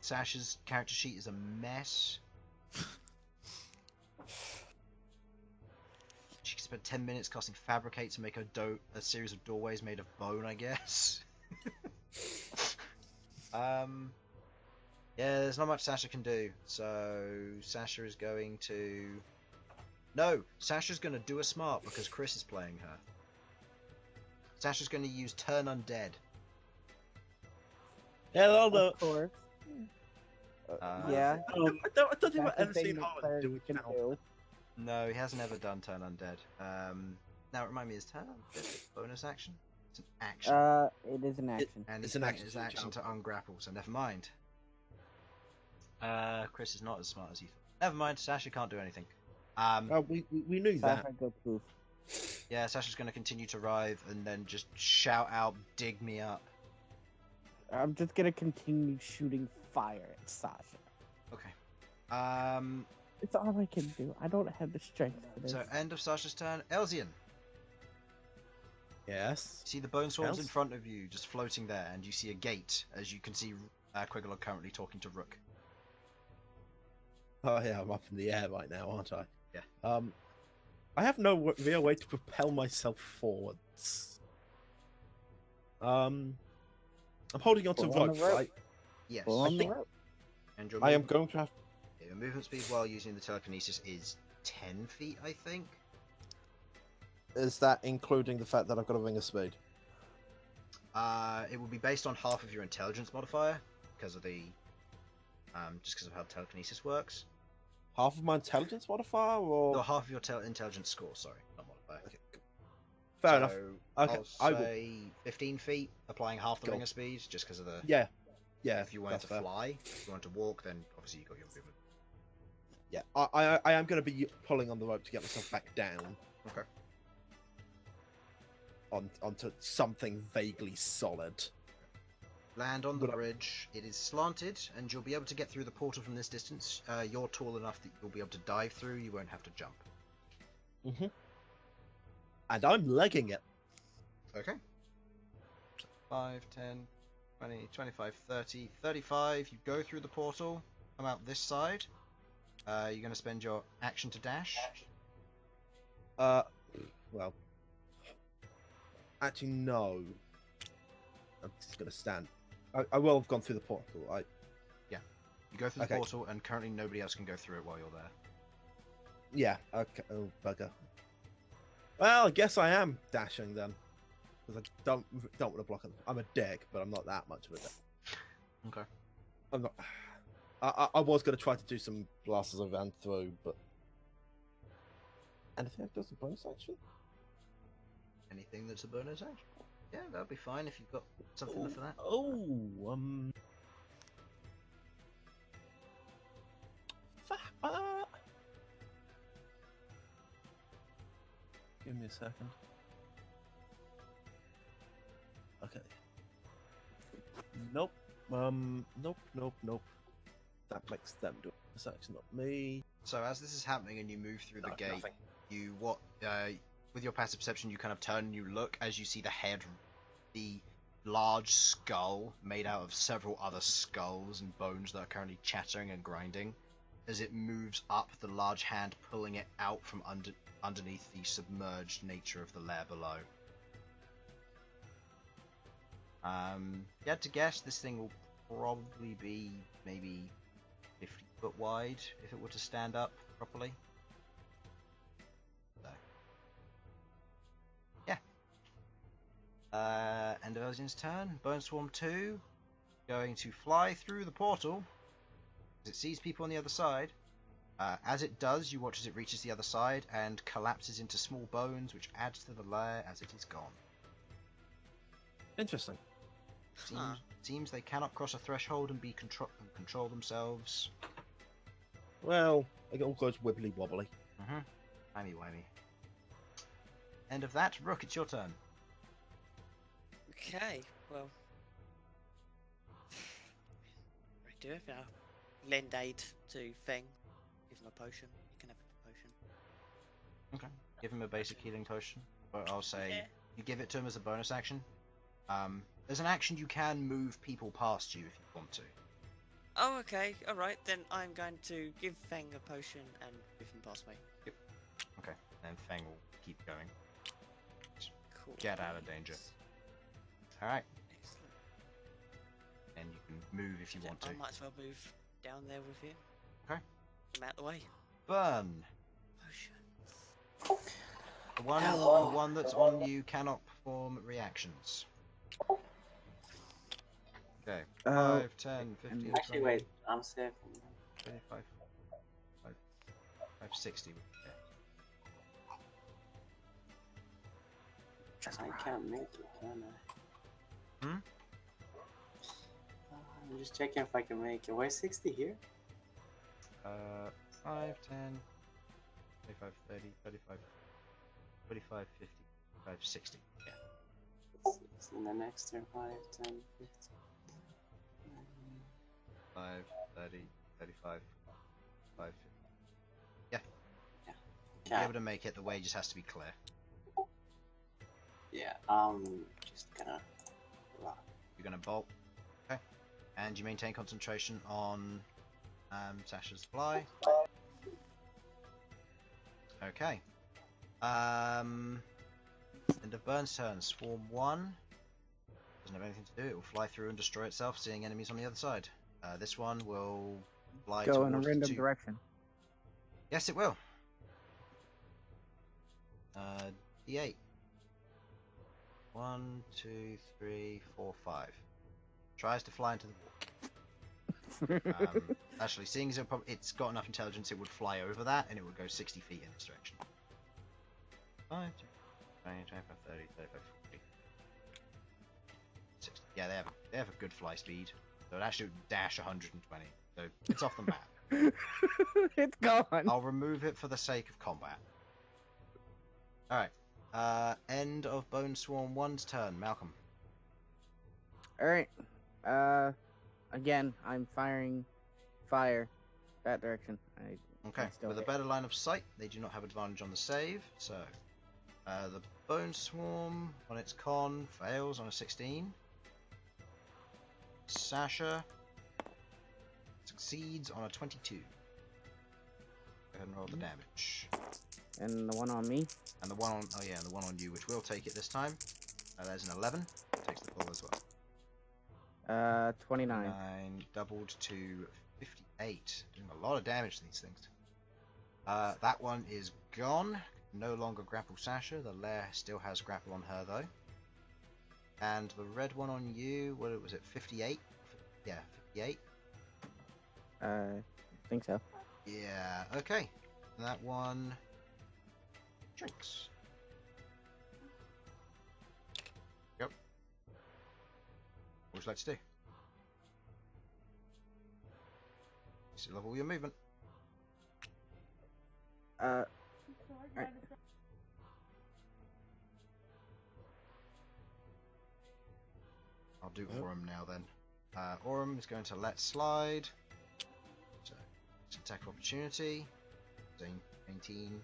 Sasha's character sheet is a mess. She can spend 10 minutes casting Fabricate to make a series of doorways made of bone, I guess. Yeah, there's not much Sasha can do. So Sasha is going to... No! Sasha's going to do a smart because Chris is playing her. Sasha's going to use Turn Undead. Hello, Of course. Yeah. I don't think I've That's ever the thing seen that Harlan do Cleric it can now. do. No, he hasn't ever done Turn Undead. Now remind me, is Turn Undead a bonus action? It's an action. It is an action. And it's he an spent action his to action to jump. ungrapple, so never mind. Chris is not as smart as you thought. Never mind, Sasha can't do anything. We knew that. Sasha, go poof. Yeah, Sasha's going to continue to writhe and then just shout out, "Dig me up." I'm just gonna continue shooting fire at Sasha. Okay. It's all I can do. I don't have the strength for this. So end of Sasha's turn. Elsyan, Yes. see the bone swarms in Els? front of you, just floating there, and you see a gate, as you can see Queglod currently talking to Rook. Oh yeah, I'm up in the air right now, aren't I? Yeah. I have no real way to propel myself forwards. I'm holding on to Pull on rope, the rope. right? Yes. Pull on the think- rope. And your I am movement, going to have. your movement speed while using the telekinesis is 10 feet, I think. Is that including the fact that I've got a ring of speed? It will be based on half of your intelligence modifier because of the, just because of how telekinesis works. Half of my intelligence modifier, or No, half of your intelligence score. Sorry, not modifier. Okay, fair So enough. Okay, I'll I will. say 15 feet, applying half the Cool. ring of speed, just because of the. Yeah, yeah. If you wanted that's to fair. fly, if you wanted to walk, then obviously you got your movement. Yeah, I am going to be pulling on the rope to get myself back down. Okay. Onto something vaguely solid. Land on the Good. bridge. It is slanted, and you'll be able to get through the portal from this distance. You're tall enough that you'll be able to dive through. You won't have to jump. Mm-hmm. And I'm legging it. Okay. 5, 10, 20, 25, 30, 35. You go through the portal, come out this side. You're going to spend your action to dash. Well. Actually, no. I'm just going to stand. I will have gone through the portal. You go through the Okay. portal, and currently nobody else can go through it while you're there. Yeah, okay. Oh, bugger. Well, I guess I am dashing then. Because I don't want to block him. I'm a dick, but I'm not that much of a dick. Okay. I'm not. I was going to try to do some blasts as I ran through, but. Anything that does a bonus action? Anything that's a bonus action? Yeah, that'll be fine if you've got something for that. Give me a second. Okay. Nope. Nope. That makes them do it. It's actually not me. So as this is happening and you move through the No, gate, nothing. you with your passive perception, you kind of turn and you look as you see the head, the large skull made out of several other skulls and bones that are currently chattering and grinding. As it moves up, the large hand pulling it out from underneath the submerged nature of the lair below. You had to guess this thing will probably be maybe 50 foot wide if it were to stand up properly. So, yeah. End of Elsyan's turn. Bone Swarm 2 going to fly through the portal as it sees people on the other side. As it does, you watch as it reaches the other side and collapses into small bones, which adds to the lair as it is gone. Interesting. Seems they cannot cross a threshold and control themselves. Well, it all goes wibbly wobbly. Timey wimey. End of that. Rook, it's your turn. Okay, well. I do it now. Lend aid to Feng. Give him a potion. You can have a potion. Okay. Give him a basic healing potion. But I'll say Yeah. you give it to him as a bonus action. As an action, you can move people past you if you want to. Oh, okay. Alright, then I'm going to give Feng a potion and give him past me. Okay. Then Feng will keep going. Cool. Get out of danger. Alright. Excellent. And you can move if you want to. I might as well move down there with you. Okay. I'm out the way. Burn. Potion. The one, Hello. the one that's on you cannot perform reactions. Okay. 5, 10, 15, Actually, 20, wait, I'm safe. 25, 5, 60. Yeah. I can't make it, can I? Hmm? I'm just checking if I can make it. Where's 60 here? 5, 10, 25, 30, 35, 45, 50, 55, 60. Yeah. In the next turn, 5, 10, 15. 5, 30, 35, 5, 50. Yeah. You'll be Okay. able to make it. The way just has to be clear. Yeah, just gonna. You're going to bolt. Okay. And you maintain concentration on Sasha's fly. Okay. End of Bern's turn. Swarm 1. Doesn't have anything to do. It will fly through and destroy itself, seeing enemies on the other side. This one will fly Go in a towards the random two. direction. Yes, it will. D8. 1, 2, 3, 4, 5. Tries to fly into the wall. Actually, seeing as it's got enough intelligence, it would fly over that, and it would go 60 feet in this direction. 5, 20, 25, 30, 35, 40. 60. Yeah, they have a good fly speed. So it actually would dash 120. So it's off the map. It's gone. I'll remove it for the sake of combat. Alright. End of Bone Swarm 1's turn. Malcolm. Alright. Again, I'm firing fire that direction. Okay, with a better line of sight, they do not have advantage on the save, so the Bone Swarm on its con fails on a 16. Sasha succeeds on a 22. Go ahead and roll the damage. And the one on me? And the one on, oh yeah, and the one on you, which will take it this time. There's an 11, takes the full as well. 29. 9 doubled to 58. Doing a lot of damage to these things. That one is gone. No longer grapple Sasha. The lair still has grapple on her though. And the red one on you, what was it, 58? Yeah, 58. I think so. Yeah, okay. That one drinks. Yep. What would you like to do? Still have all your movement. Alright. I'll do Aurum now then. Aurum is going to let slide. So, it's an attack opportunity. 19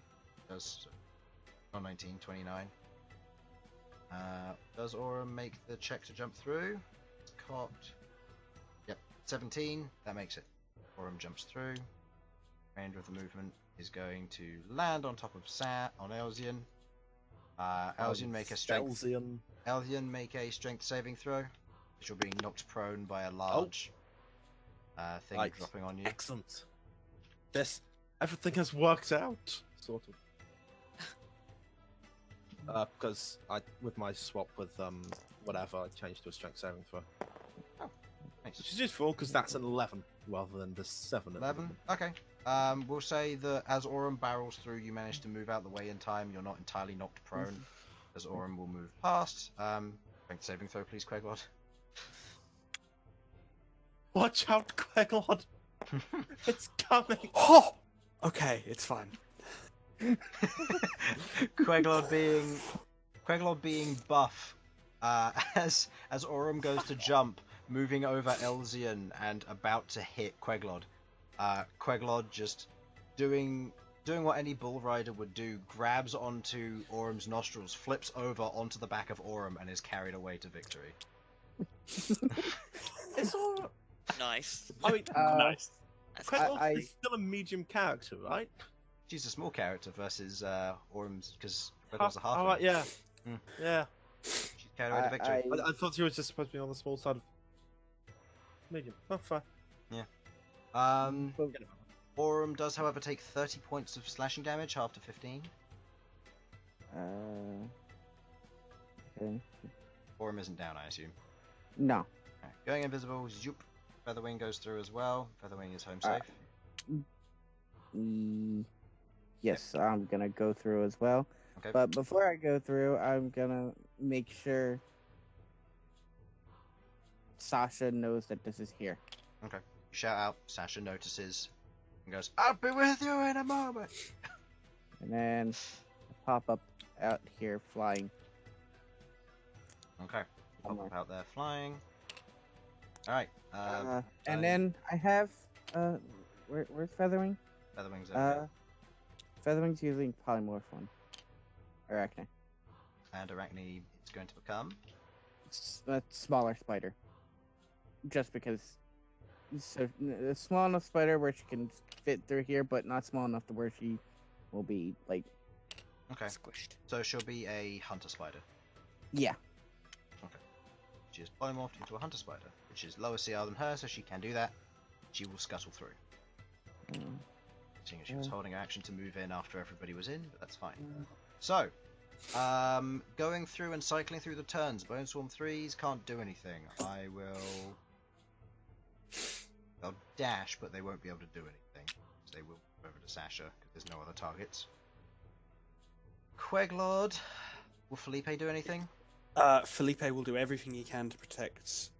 does. Not 19, 29. Does Aurum make the check to jump through? It's cocked. Yep, 17. That makes it. Aurum jumps through. Remainder of the movement is going to land on top of on Elsyan. Elsyan make a strength. Elsyan make a strength saving throw. You're being knocked prone by a large thing Right. dropping on you. Excellent. Everything has worked out, sort of. Because with my swap with whatever, I changed to a strength saving throw. Oh, nice. Which is useful because that's an 11 rather than the 7. at the 11. moment. Okay. We'll say that as Aurum barrels through, you manage to move out the way in time. You're not entirely knocked prone, as Aurum will move past. Strength saving throw, please, Queglod. Watch out, Queglod! It's coming! Oh! Okay, it's fine. Queglod being buff, as Aurum goes to jump, moving over Elsyan and about to hit Queglod. Queglod just doing what any bull rider would do, grabs onto Aurum's nostrils, flips over onto the back of Aurum, and is carried away to victory. It's all. Nice. I mean, Nice. That's Queglod I- is still a medium character, right? She's a small character versus Aurum's, because Queglod's a halfling. Alright, yeah. Mm. Yeah. She's carried away to victory. I thought she was just supposed to be on the small side of medium. Oh, fine. Aurum does, however, take 30 points of slashing damage after 15. Okay. Aurum isn't down, I assume. No. Right. Going invisible, zoop. Featherwing goes through as well. Featherwing is home Uh, safe. Yes, I'm gonna go through as well. Okay. But before I go through, I'm gonna make sure Sasha knows that this is here. Okay. Shout out. Sasha notices and goes, "I'll be with you in a moment." And then pop up out here flying. Okay. Pop Somewhere. up out there flying. All right. And then I have where's Featherwing? Featherwing's over Featherwing's using polymorph one. Arachne. and Arachne it's going to become. A smaller spider. Just because so a small enough spider where she can fit through here, but not small enough to where she will be like Okay. squished. So she'll be a hunter spider. yeah. She is polymorphed into a hunter spider, which is lower CR than her, so she can do that. She will scuttle through. Seeing as she was holding her action to move in after everybody was in, but that's fine. So, going through and cycling through the turns. Bone Swarm 3s can't do anything. They'll dash, but they won't be able to do anything. So they will move over to Sasha, because there's no other targets. Queglod. Will Felipe do anything? Felipe will do everything he can to protect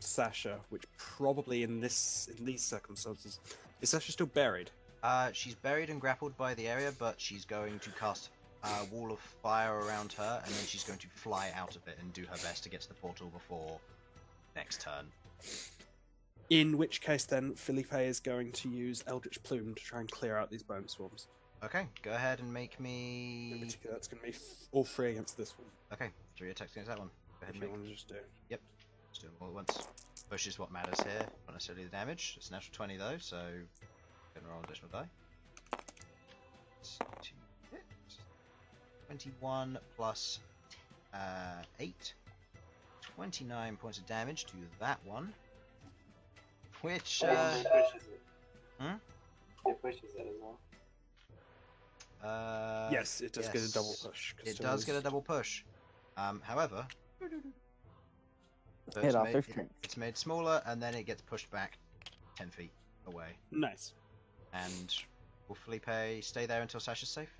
Sasha, which probably in these circumstances is Sasha still buried? She's buried and grappled by the area, but she's going to cast a wall of fire around her, and then she's going to fly out of it and do her best to get to the portal before next turn. In which case, then Felipe is going to use Eldritch Plume to try and clear out these bone swarms. Okay, go ahead and make me. That's going to be all 3 against this one. Okay, 3 attacks against that one. Go ahead If and you make. want to just do. Yep, let's do them all at once. Push is what matters here, not necessarily the damage. It's a natural 20 though, so gonna roll an additional die. 21 plus 8. 29 points of damage to that one. Which, It pushes it. Hmm? It pushes it as well. Yes, it does get a double push. It does get a double push. However, so Hit off their strength. it's made smaller, and then it gets pushed back 10 feet away. Nice. And will Felipe stay there until Sasha's safe?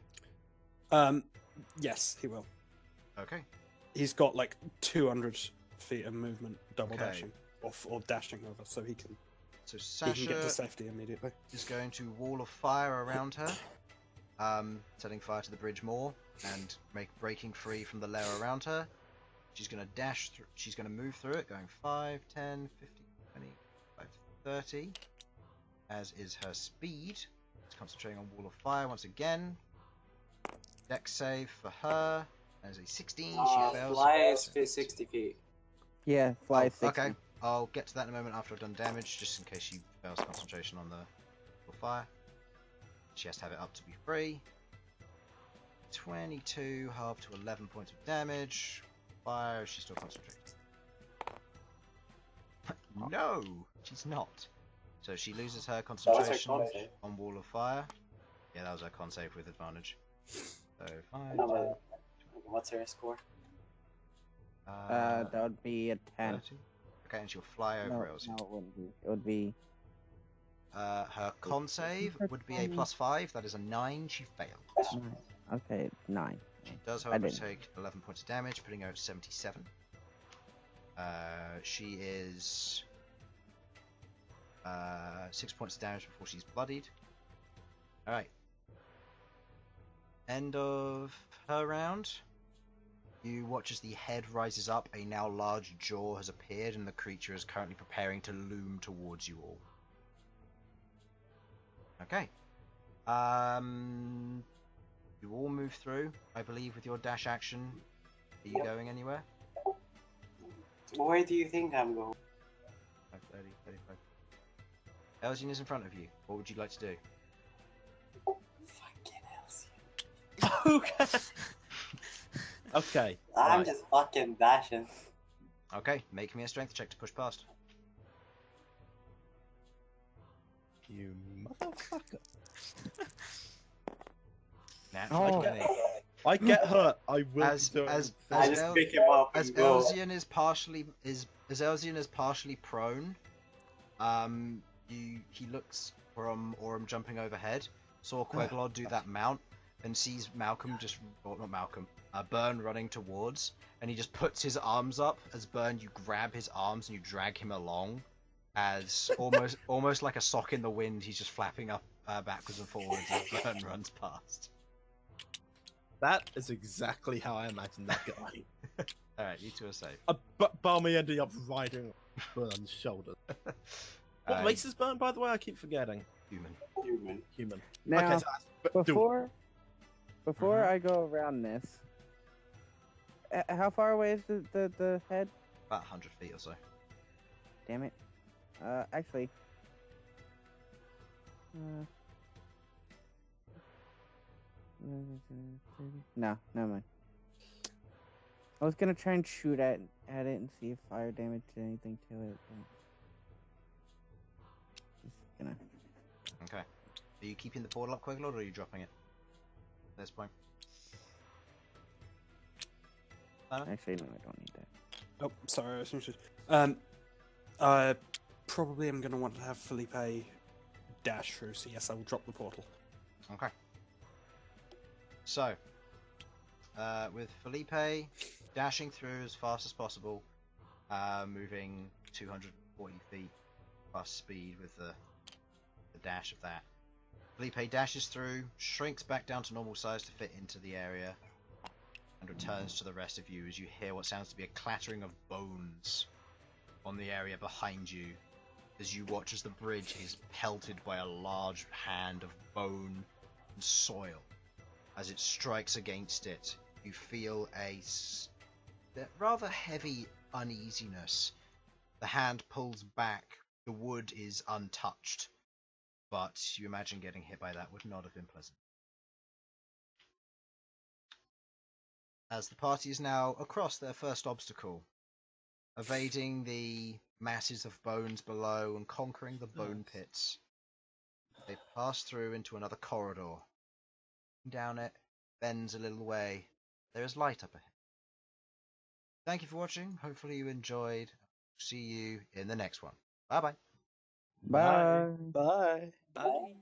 Yes, he will. Okay. He's got like 200 feet of movement, double Okay. dashing, or dashing over, so he can So get to Sasha safety immediately. is going to wall of fire around her, setting fire to the bridge more and breaking free from the layer around her. She's going to dash through. She's going to move through it, going 5, 10, 15, 20, 25, 30, as is her speed. It's concentrating on wall of fire once again. Dex save for her. As a 16, she fails. Fly is 60 feet. Yeah, fly 60. Okay, I'll get to that in a moment after I've done damage, just in case she fails concentration on the wall of fire. She has to have it up to be free. 22, halved to 11 points of damage. Fire, she's still concentrating. No, she's not. So she loses her That was her concentration con save. on wall of fire. Yeah, that was her con save with advantage. So 5, No, 10, but what's her score? That would be a 10. 30. Okay, and she'll fly over No, Elsyan. no, it wouldn't be. It would be. Her con save would be a +5. That is a 9. She fails. 9. Okay, 9. She does, however, didn't. take 11 points of damage, putting her at 77. She is 6 points of damage before she's bloodied. Alright. End of her round. You watch as the head rises up, a now large jaw has appeared, and the creature is currently preparing to loom towards you all. Okay. You all move through, I believe, with your dash action. Are you going anywhere? Where do you think I'm going? 30, 35. Elsyan is in front of you. What would you like to do? Fucking Elsyan. Okay. Okay. I'm right. just fucking dashing. Okay, make me a strength check to push past. You motherfucker. Natural Oh. 20. I get hurt. I will As do it. I just pick him up As and go. Elsyan is partially prone, he looks from Aurum jumping overhead, saw Queglod do that mount, and sees Bern running towards, and he just puts his arms up. As Bern, you grab his arms and you drag him along, as almost like a sock in the wind. He's just flapping up backwards and forwards as Bern runs past. That is exactly how I imagine that guy. All right, you two are safe. Balmy ending up riding Burn's shoulders. What race is Burn, by the way? I keep forgetting. Human. Human. Now, okay, so before I go around this, how far away is the head? About 100 feet or so. Damn it. Actually. No, never mind. I was gonna try and shoot at it and see if fire damage did anything to it. But... Just gonna. Okay. Are you keeping the portal up, Queglod, or are you dropping it at this point? Simon? Actually, no, I don't need that. Oh, sorry, I was interested. I probably am going to want to have Felipe dash through, so yes, I will drop the portal. Okay. So, with Felipe dashing through as fast as possible, moving 240 feet plus speed with the dash of that. Felipe dashes through, shrinks back down to normal size to fit into the area, and returns to the rest of you as you hear what sounds to be a clattering of bones on the area behind you, as you watch as the bridge is pelted by a large hand of bone and soil. As it strikes against it, you feel a rather heavy uneasiness. The hand pulls back, the wood is untouched, but you imagine getting hit by that would not have been pleasant. As the party is now across their first obstacle, evading the masses of bones below and conquering the bone pits, they pass through into another corridor. Down it, bends a little way. There is light up ahead. Thank you for watching. Hopefully you enjoyed. See you in the next one. Bye bye. Bye. Bye. Bye.